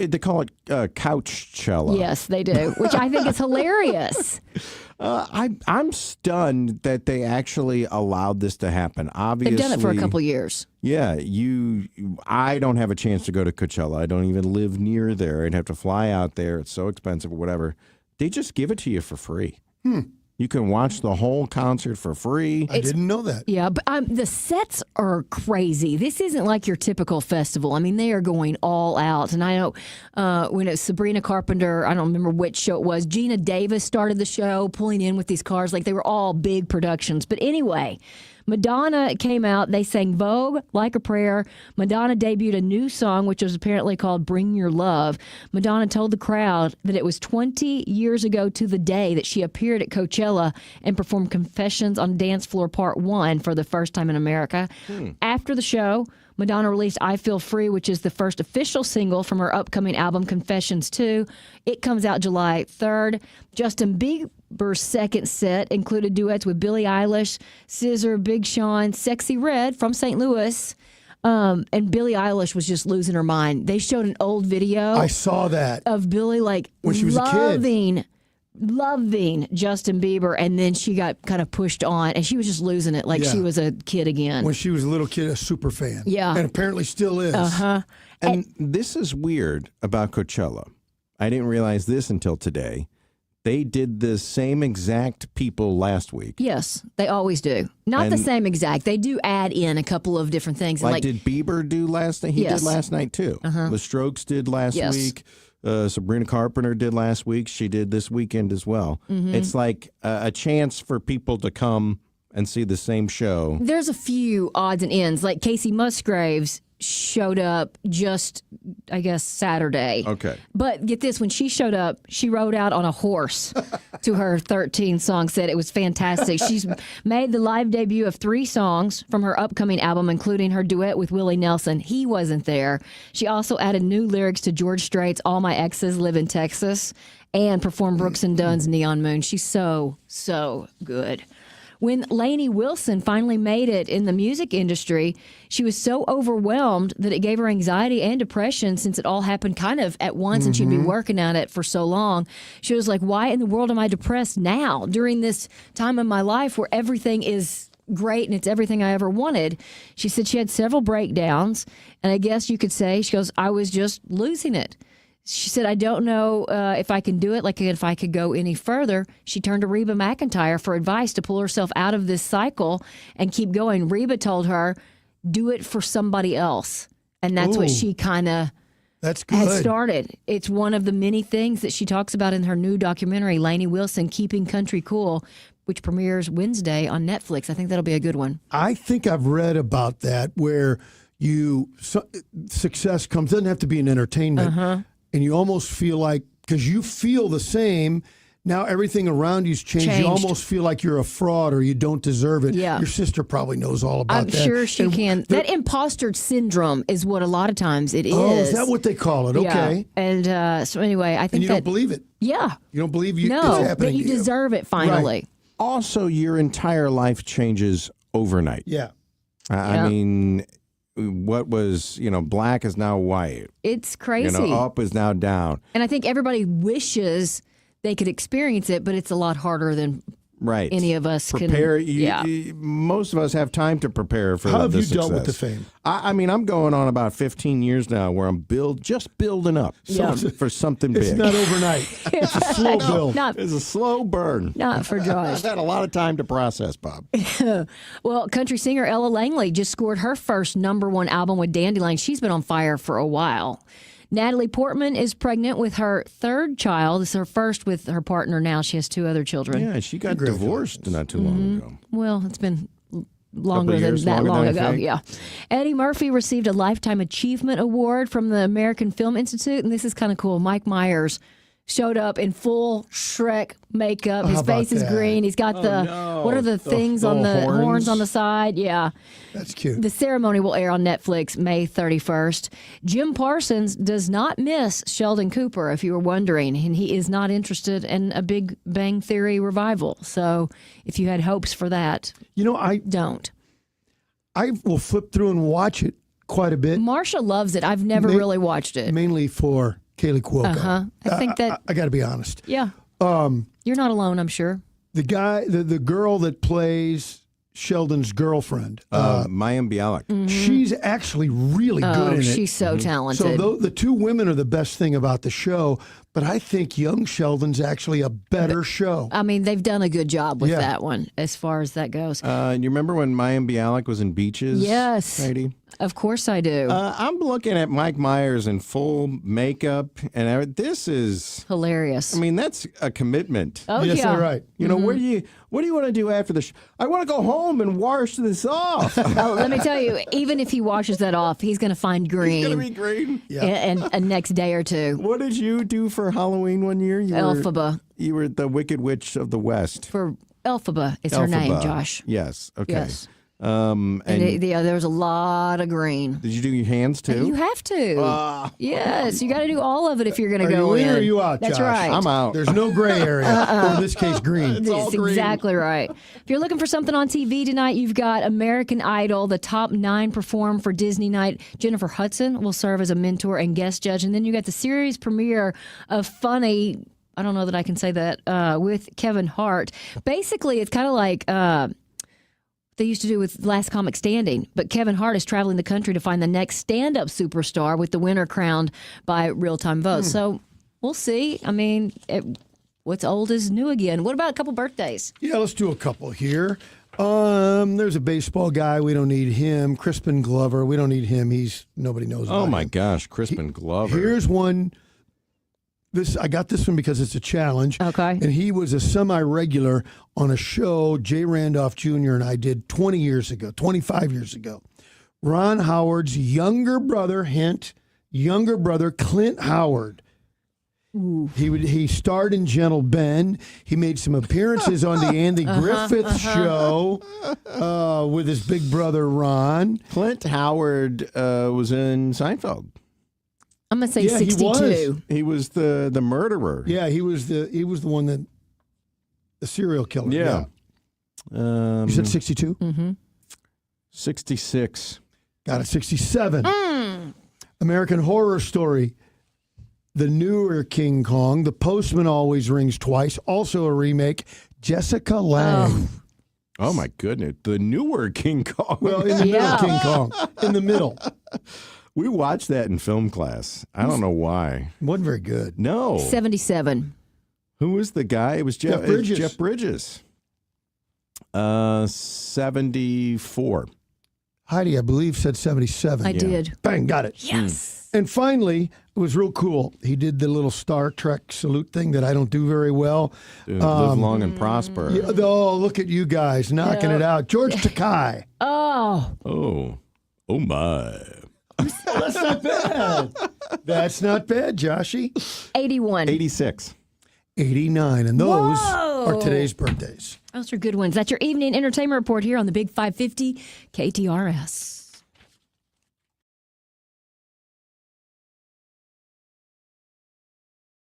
Speaker 3: they call it Couchella.
Speaker 1: Yes, they do, which I think is hilarious.
Speaker 3: I'm stunned that they actually allowed this to happen. Obviously,
Speaker 1: They've done it for a couple years.
Speaker 3: Yeah, I don't have a chance to go to Coachella. I don't even live near there. I'd have to fly out there. It's so expensive or whatever. They just give it to you for free. You can watch the whole concert for free.
Speaker 2: I didn't know that.
Speaker 1: Yeah, but the sets are crazy. This isn't like your typical festival. I mean, they are going all out. And I know when it was Sabrina Carpenter, I don't remember which show it was, Gina Davis started the show, pulling in with these cars. Like, they were all big productions. But anyway, Madonna came out. They sang Vogue, Like a Prayer. Madonna debuted a new song, which was apparently called Bring Your Love. Madonna told the crowd that it was 20 years ago to the day that she appeared at Coachella and performed Confessions on Dance Floor Part 1 for the first time in America. After the show, Madonna released I Feel Free, which is the first official single from her upcoming album, Confessions 2. It comes out July 3rd. Justin Bieber's second set included duets with Billie Eilish, SZA, Big Sean, Sexy Red from St. Louis. And Billie Eilish was just losing her mind. They showed an old video.
Speaker 2: I saw that.
Speaker 1: Of Billie, like,
Speaker 2: when she was a kid.
Speaker 1: Loving Justin Bieber, and then she got kind of pushed on, and she was just losing it like she was a kid again.
Speaker 2: When she was a little kid, a super fan.
Speaker 1: Yeah.
Speaker 2: And apparently still is.
Speaker 1: Uh-huh.
Speaker 3: And this is weird about Coachella. I didn't realize this until today. They did the same exact people last week.
Speaker 1: Yes, they always do. Not the
Speaker 3: And-
Speaker 1: same exact. They do add in a couple of different things.
Speaker 3: Like did Bieber do last night? He
Speaker 1: Yes.
Speaker 3: did last night too.
Speaker 1: Uh-huh.
Speaker 3: The Strokes did last
Speaker 1: Yes.
Speaker 3: week. Sabrina Carpenter did last week. She did this weekend as well.
Speaker 1: Mhm.
Speaker 3: It's like a chance for people to come and see the same show.
Speaker 1: There's a few odds and ends. Like Casey Musgraves showed up just, I guess, Saturday.
Speaker 3: Okay.
Speaker 1: But get this, when she showed up, she rode out on a horse to her 13 song set. It was fantastic. She's made the live debut of 3 songs from her upcoming album, including her duet with Willie Nelson. He wasn't there. She also added new lyrics to George Strait's All My Exes Live in Texas and performed Brooks and Dunn's Neon Moon. She's so good. When Lainey Wilson finally made it in the music industry, she was so overwhelmed that it gave her anxiety and depression since it all happened kind of at once and she'd been working at it for so long. She was like, why in the world am I depressed now during this time in my life where everything is great and it's everything I ever wanted? She said she had several breakdowns, and I guess you could say, she goes, I was just losing it. She said, I don't know if I can do it, like if I could go any further. She turned to Reba McEntire for advice to pull herself out of this cycle and keep going. Reba told her, do it for somebody else. And that's what
Speaker 2: Ooh.
Speaker 1: she kind of
Speaker 2: That's good.
Speaker 1: has started. It's one of the many things that she talks about in her new documentary, Lainey Wilson, Keeping Country Cool, which premieres Wednesday on Netflix. I think that'll be a good one.
Speaker 2: I think I've read about that where success comes, doesn't have to be in entertainment. And you almost feel like, because you feel the same, now everything around you's changed. You almost feel like you're a fraud or you don't deserve it.
Speaker 1: Yeah.
Speaker 2: Your sister probably knows all about
Speaker 1: I'm
Speaker 2: that.
Speaker 1: sure she
Speaker 2: And
Speaker 1: can.
Speaker 2: the-
Speaker 1: That imposter syndrome is what a lot of times it is.
Speaker 2: Oh, is that what they call it?
Speaker 1: Yeah.
Speaker 2: Okay.
Speaker 1: And so anyway, I think
Speaker 2: And you
Speaker 1: that
Speaker 2: don't believe it.
Speaker 1: Yeah.
Speaker 2: You don't believe it's
Speaker 1: No,
Speaker 2: happening
Speaker 1: that you
Speaker 2: to
Speaker 1: deserve it finally.
Speaker 3: Right. Also, your entire life changes overnight.
Speaker 2: Yeah.
Speaker 3: I
Speaker 1: Yeah.
Speaker 3: mean, what was, black is now white.
Speaker 1: It's crazy.
Speaker 3: Up is now down.
Speaker 1: And I think everybody wishes they could experience it, but it's a lot harder than
Speaker 3: Right.
Speaker 1: any of us
Speaker 3: Prepare.
Speaker 1: can.
Speaker 3: Most of us have time to prepare for
Speaker 2: How have
Speaker 3: the
Speaker 2: you dealt with the
Speaker 3: success.
Speaker 2: fame?
Speaker 3: I mean, I'm going on about 15 years now where I'm just building up
Speaker 1: Yeah.
Speaker 3: for something
Speaker 2: It's
Speaker 3: big.
Speaker 2: not overnight. It's a slow build.
Speaker 3: It's a slow burn.
Speaker 1: Not for Josh.
Speaker 3: I've had a lot of time to process, Bob.
Speaker 1: Well, country singer Ella Langley just scored her first #1 album with Dandelion. She's been on fire for a while. Natalie Portman is pregnant with her 3rd child. It's her first with her partner now. She has 2 other children.
Speaker 3: Yeah, she got divorced not too long ago.
Speaker 1: Well, it's been longer than
Speaker 3: years,
Speaker 1: that
Speaker 3: longer
Speaker 1: long
Speaker 3: than I
Speaker 1: ago.
Speaker 3: think.
Speaker 1: Yeah. Eddie Murphy received a Lifetime Achievement Award from the American Film Institute, and this is kind of cool. Mike Myers showed up in full Shrek makeup. His
Speaker 2: How about
Speaker 1: face is
Speaker 2: that?
Speaker 1: green. He's got what are the things on the horns on the side? Yeah.
Speaker 2: That's cute.
Speaker 1: The ceremony will air on Netflix May 31st. Jim Parsons does not miss Sheldon Cooper, if you were wondering, and he is not interested in a Big Bang Theory revival. So if you had hopes for that,
Speaker 2: I
Speaker 1: don't.
Speaker 2: I will flip through and watch it quite a bit.
Speaker 1: Marsha loves it. I've never really watched it.
Speaker 2: Mainly for Kaylee Cuoco.
Speaker 1: I think that,
Speaker 2: I got to be honest.
Speaker 1: yeah, you're not alone, I'm sure.
Speaker 2: The guy, the girl that plays Sheldon's girlfriend,
Speaker 3: Mayim Bialik.
Speaker 2: she's actually really good in it.
Speaker 1: She's so talented.
Speaker 2: So the 2 women are the best thing about the show, but I think young Sheldon's actually a better show.
Speaker 1: I mean, they've done a good job with
Speaker 2: Yeah.
Speaker 1: that one as far as that goes.
Speaker 3: You remember when Mayim Bialik was in Beaches?
Speaker 1: Yes.
Speaker 3: Heidi?
Speaker 1: Of course I do.
Speaker 3: I'm looking at Mike Myers in full makeup, and this is
Speaker 1: hilarious.
Speaker 3: I mean, that's a commitment.
Speaker 1: Oh, Yes, yeah. they're right.
Speaker 3: What do you want to do after the show? I want to go home and wash this off.
Speaker 1: Oh, let me tell you, even if he washes that off, he's going to find green.
Speaker 3: It's going to be green.
Speaker 1: In a next day or two.
Speaker 3: What did you do for Halloween one year?
Speaker 1: Elphaba.
Speaker 3: You were the Wicked Witch of the West.
Speaker 1: For Elphaba, it's her name,
Speaker 3: Elphaba.
Speaker 1: Josh.
Speaker 3: Yes. Okay.
Speaker 1: Yes.
Speaker 3: And
Speaker 1: there was a lot of green.
Speaker 3: did you do your hands too?
Speaker 1: You have to. Yes, you got to do all of it if you're going to
Speaker 2: Are
Speaker 1: go
Speaker 2: you in
Speaker 1: in.
Speaker 2: or are you out,
Speaker 1: That's
Speaker 2: Josh?
Speaker 1: right.
Speaker 3: I'm out.
Speaker 2: There's no gray area. Or in this case, green.
Speaker 1: That's exactly right. If you're looking for something on TV tonight, you've got American Idol. The top 9 perform for Disney Night. Jennifer Hudson will serve as a mentor and guest judge. And then you got the series premiere of Funny. I don't know that I can say that, with Kevin Hart. Basically, it's kind of like they used to do with Last Comic Standing, but Kevin Hart is traveling the country to find the next stand-up superstar, with the winner crowned by real-time votes. So we'll see. I mean, What's old is new again. What about a couple birthdays?
Speaker 2: Yeah, let's do a couple here. There's a baseball guy. We don't need him. Crispin Glover. We don't need him. Nobody knows about him.
Speaker 3: Oh, my gosh, Crispin Glover.
Speaker 2: Here's one. I got this one because it's a challenge.
Speaker 1: Okay.
Speaker 2: And he was a semi-regular on a show Jay Randolph Jr. and I did 25 years ago. Ron Howard's younger brother, Clint Howard.
Speaker 1: Ooh.
Speaker 2: He starred in Gentle Ben. He made some appearances on the Andy Griffith Show with his big brother Ron.
Speaker 3: Clint Howard was in Seinfeld.
Speaker 1: I'm gonna say 62.
Speaker 3: He was the murderer.
Speaker 2: Yeah, he was the one that the serial killer.
Speaker 3: Yeah.
Speaker 2: You said 62?
Speaker 1: Mm-hmm.
Speaker 3: 66.
Speaker 2: Got it. 67. American Horror Story. The newer King Kong. The Postman Always Rings Twice. Also a remake. Jessica Lange.
Speaker 3: Oh my goodness. The newer King Kong.
Speaker 2: Well, in the middle King Kong. In the middle.
Speaker 3: We watched that in film class. I don't know why.
Speaker 2: It wasn't very good.
Speaker 3: No.
Speaker 1: 77.
Speaker 3: Who was the guy? It was
Speaker 2: Jeff Bridges.
Speaker 3: Jeff Bridges. 74.
Speaker 2: Heidi, I believe, said 77.
Speaker 1: I did.
Speaker 2: Bang, got it.
Speaker 1: Yes.
Speaker 2: And finally, it was real cool. He did the little Star Trek salute thing that I don't do very well.
Speaker 3: Live long and prosper.
Speaker 2: Yeah, oh, look at you guys knocking it out. George Takei.
Speaker 1: Oh.
Speaker 3: Oh my.
Speaker 2: That's not bad. That's not bad, Joshy.
Speaker 1: 81.
Speaker 3: 86.
Speaker 2: 89. And those
Speaker 1: Whoa.
Speaker 2: are today's birthdays.
Speaker 1: Those are good ones. That's your evening entertainment report here on the Big 550 KTRS.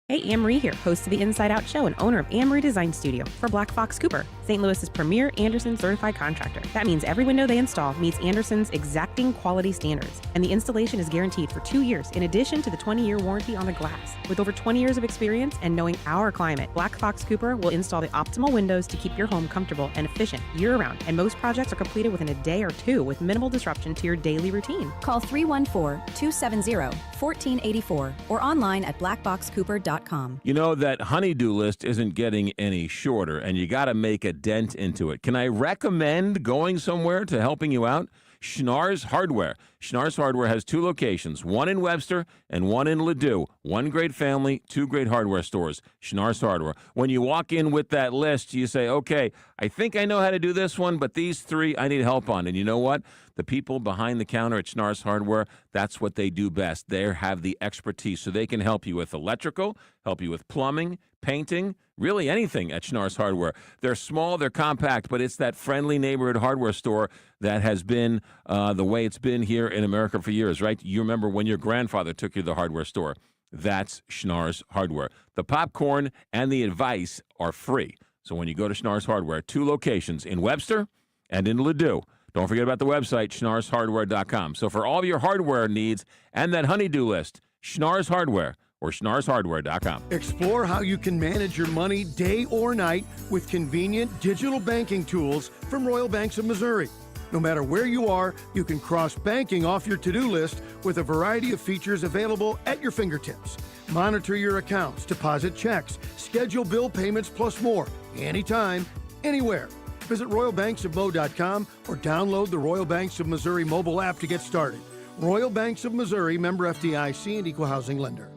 Speaker 6: Hey, Anne-Marie here, host of the Inside Out Show and owner of Anne-Marie Design Studio for Black Fox Cooper, St. Louis's premier Andersen certified contractor. That means every window they install meets Andersen's exacting quality standards, and the installation is guaranteed for 2 years, in addition to the 20-year warranty on the glass. With over 20 years of experience and knowing our climate, Black Fox Cooper will install the optimal windows to keep your home comfortable and efficient year-round, and most projects are completed within a day or two with minimal disruption to your daily routine.
Speaker 14: Call 314-270-1484 or online at blackboxcooper.com.
Speaker 4: You know, that honey-do list isn't getting any shorter, and you got to make a dent into it. Can I recommend going somewhere to helping you out? Schnarr's Hardware. Schnarr's Hardware has 2 locations, one in Webster and one in Ladue. One great family, 2 great hardware stores. Schnarr's Hardware. When you walk in with that list, you say, okay, I think I know how to do this one, but these 3 I need help on. And you know what? The people behind the counter at Schnarr's Hardware, that's what they do best. They have the expertise, so they can help you with electrical, help you with plumbing, painting, really anything at Schnarr's Hardware. They're small, they're compact, but it's that friendly neighborhood hardware store that has been the way it's been here in America for years, right? You remember when your grandfather took you to the hardware store. That's Schnarr's Hardware. The popcorn and the advice are free. So when you go to Schnarr's Hardware, 2 locations in Webster and in Ladue. Don't forget about the website, schnarrshardware.com. So for all your hardware needs and that honey-do list, Schnarr's Hardware or schnarrshardware.com.
Speaker 2: Explore how you can manage your money day or night with convenient digital banking tools from Royal Banks of Missouri. No matter where you are, you can cross banking off your to-do list with a variety of features available at your fingertips. Monitor your accounts, deposit checks, schedule bill payments, plus more, anytime, anywhere. Visit RoyalBanksofMo.com or download the Royal Banks of Missouri mobile app to get started. Royal Banks of Missouri, member FDIC and equal housing lender.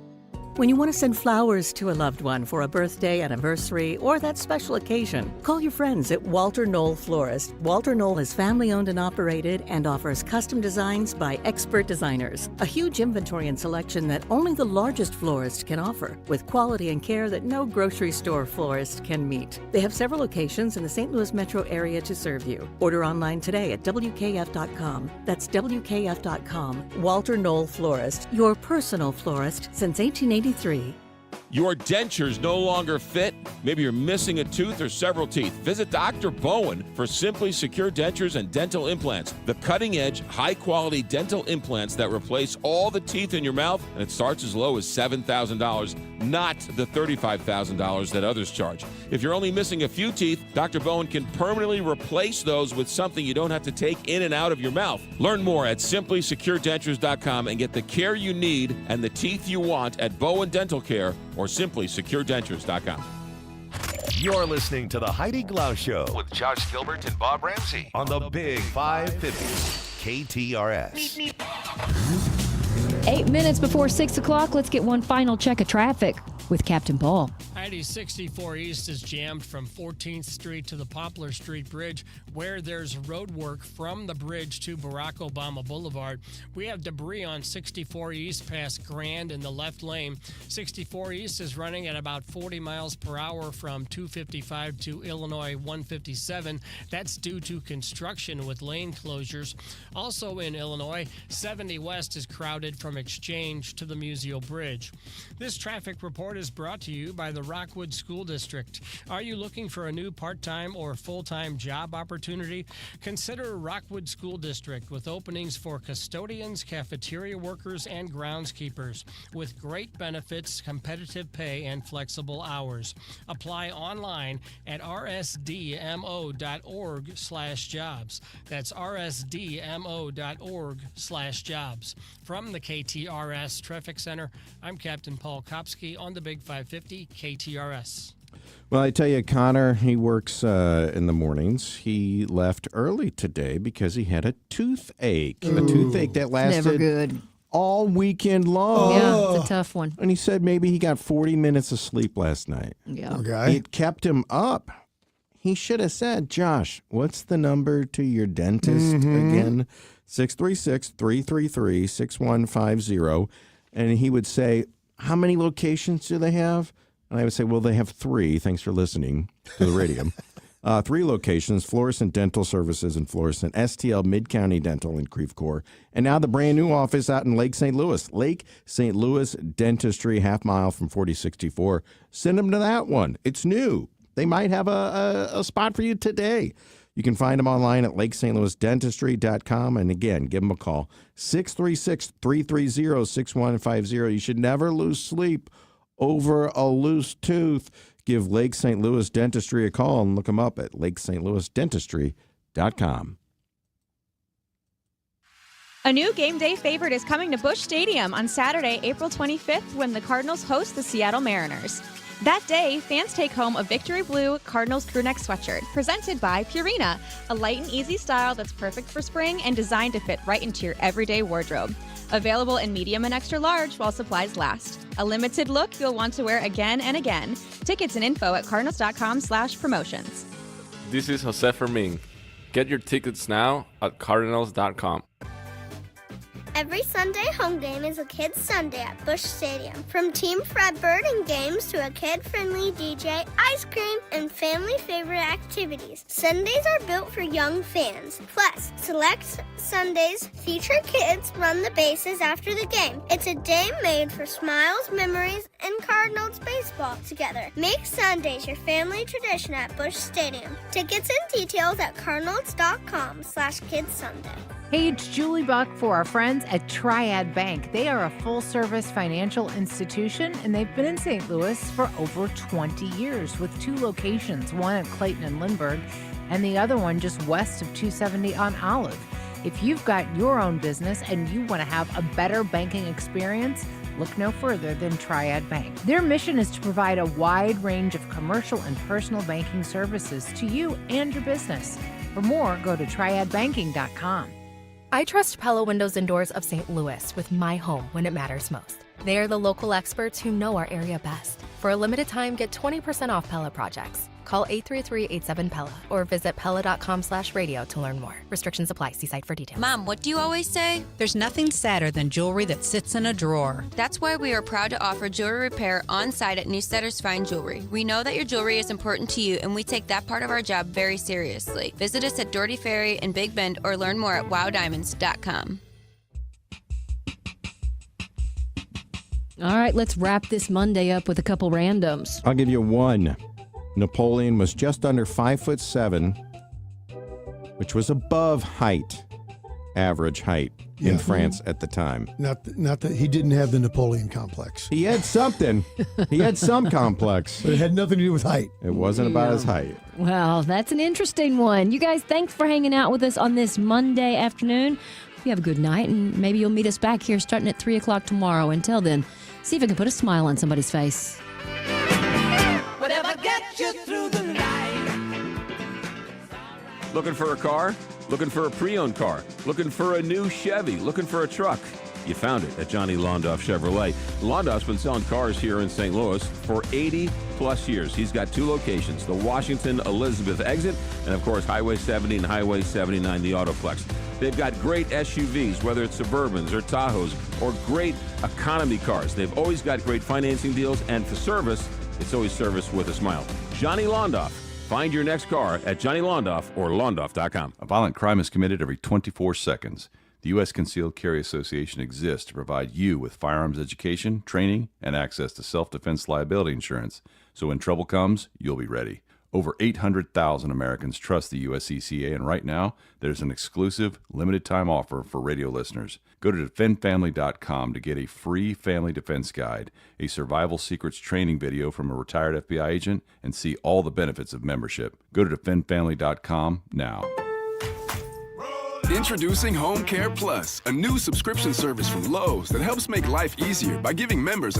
Speaker 23: When you want to send flowers to a loved one for a birthday, anniversary, or that special occasion, call your friends at Walter Knoll Florist. Walter Knoll is family-owned and operated and offers custom designs by expert designers. A huge inventory and selection that only the largest florist can offer, with quality and care that no grocery store florist can meet. They have several locations in the St. Louis metro area to serve you. Order online today at WKF.com. That's WKF.com. Walter Knoll Florist, your personal florist since 1883.
Speaker 4: Your dentures no longer fit? Maybe you're missing a tooth or several teeth. Visit Dr. Bowen for Simply Secure Dentures and Dental Implants. The cutting-edge, high-quality dental implants that replace all the teeth in your mouth, and it starts as low as $7,000, not the $35,000 that others charge. If you're only missing a few teeth, Dr. Bowen can permanently replace those with something you don't have to take in and out of your mouth. Learn more at simplysecuredentures.com and get the care you need and the teeth you want at Bowen Dental Care or simply securedentures.com.
Speaker 16: You're listening to the Heidi Glaus Show with Josh Gilbert and Bob Ramsey on the Big 550 KTRS.
Speaker 1: 8 minutes before 6 o'clock, let's get one final check of traffic with Captain Paul.
Speaker 11: Heidi 64 East is jammed from 14th Street to the Poplar Street Bridge, where there's road work from the bridge to Barack Obama Boulevard. We have debris on 64 East past Grand in the left lane. 64 East is running at about 40 miles per hour from 255 to Illinois 157. That's due to construction with lane closures. Also in Illinois, 70 West is crowded from Exchange to the Museo Bridge. This traffic report is brought to you by the Rockwood School District. Are you looking for a new part-time or full-time job opportunity? Consider Rockwood School District with openings for custodians, cafeteria workers, and groundskeepers with great benefits, competitive pay, and flexible hours. Apply online at rsdmo.org/jobs. That's rsdmo.org/jobs. From the KTRS Traffic Center, I'm Captain Paul Kopsky on the Big 550 KTRS.
Speaker 3: Well, I tell you, Connor, he works in the mornings. He left early today because he had a toothache. A toothache that lasted
Speaker 1: Never good.
Speaker 3: all weekend long.
Speaker 1: Yeah, it's a tough one.
Speaker 3: And he said maybe he got 40 minutes of sleep last night.
Speaker 1: Yeah.
Speaker 2: Okay.
Speaker 3: It kept him up. He should have said, Josh, what's the number to your dentist again? 636-333-6150. And he would say, how many locations do they have? And I would say, well, they have 3. Thanks for listening to the radio. 3 locations, Florissant Dental Services in Florissant, STL Mid-County Dental in Creve Coeur, and now the brand new office out in Lake St. Louis. Lake St. Louis Dentistry, half mile from 4064. Send them to that one. It's new. They might have a spot for you today. You can find them online at lakestlouisdentistry.com. And again, give them a call, 636-330-6150. You should never lose sleep over a loose tooth. Give Lake St. Louis Dentistry a call and look them up at lakestlouisdentistry.com.
Speaker 15: A new game day favorite is coming to Busch Stadium on Saturday, April 25th, when the Cardinals host the Seattle Mariners. That day, fans take home a Victory Blue Cardinals crewneck sweatshirt presented by Purina, a light and easy style that's perfect for spring and designed to fit right into your everyday wardrobe. Available in medium and extra large while supplies last. A limited look you'll want to wear again and again. Tickets and info at cardinals.com/promotions.
Speaker 17: This is Jose Fermin. Get your tickets now at cardinals.com.
Speaker 13: Every Sunday home game is a Kids Sunday at Busch Stadium. From Team Fred Birding games to a kid-friendly DJ, ice cream, and family favorite activities. Sundays are built for young fans. Plus, select Sundays feature kids run the bases after the game. It's a day made for smiles, memories, and Cardinals baseball together. Make Sundays your family tradition at Busch Stadium. Tickets and details at cardinals.com/KidsSunday.
Speaker 18: Hey, it's Julie Buck for our friends at Triad Bank. They are a full-service financial institution, and they've been in St. Louis for over 20 years with 2 locations, one at Clayton and Lindbergh, and the other one just west of 270 on Olive. If you've got your own business and you want to have a better banking experience, look no further than Triad Bank. Their mission is to provide a wide range of commercial and personal banking services to you and your business. For more, go to triadbanking.com.
Speaker 24: I trust Pella Windows and Doors of St. Louis with my home when it matters most. They are the local experts who know our area best. For a limited time, get 20% off Pella projects. Call 833-87-PELLA or visit Pella.com/radio to learn more. Restrictions apply. See site for details.
Speaker 25: Mom, what do you always say?
Speaker 26: There's nothing sadder than jewelry that sits in a drawer.
Speaker 25: That's why we are proud to offer jewelry repair on site at Newssetter's Fine Jewelry. We know that your jewelry is important to you, and we take that part of our job very seriously. Visit us at Doherty Ferry in Big Bend or learn more at wowdiamonds.com.
Speaker 1: All right, let's wrap this Monday up with a couple randoms.
Speaker 3: I'll give you one. Napoleon was just under 5'7", which was above average height in France at the time.
Speaker 2: Not that he didn't have the Napoleon complex.
Speaker 3: He had something. He had some complex.
Speaker 2: But it had nothing to do with height.
Speaker 3: It wasn't about his height.
Speaker 1: Well, that's an interesting one. You guys, thanks for hanging out with us on this Monday afternoon. You have a good night, and maybe you'll meet us back here starting at 3 o'clock tomorrow. Until then, see if I can put a smile on somebody's face.
Speaker 27: Whatever gets
Speaker 5: get you through the night.
Speaker 4: Looking for a car? Looking for a pre-owned car? Looking for a new Chevy? Looking for a truck? You found it at Johnny Londoff Chevrolet. Londoff's been selling cars here in St. Louis for 80 plus years. He's got two locations, the Washington Elizabeth exit, and of course Highway 70 and Highway 79, the Autoplex. They've got great SUVs, whether it's Suburbans or Tahoes or great economy cars. They've always got great financing deals, and for service, it's always service with a smile. Johnny Londoff. Find your next car at Johnny Londoff or Londoff.com.
Speaker 7: A violent crime is committed every 24 seconds. The U.S. Concealed Carry Association exists to provide you with firearms education, training, and access to self-defense liability insurance. So when trouble comes, you'll be ready. Over 800,000 Americans trust the USCCA, and right now, there's an exclusive, limited-time offer for radio listeners. Go to defendfamily.com to get a free family defense guide, a survival secrets training video from a retired FBI agent, and see all the benefits of membership. Go to defendfamily.com now.
Speaker 8: Introducing Home Care Plus, a new subscription service from Lowe's that helps make life easier by giving members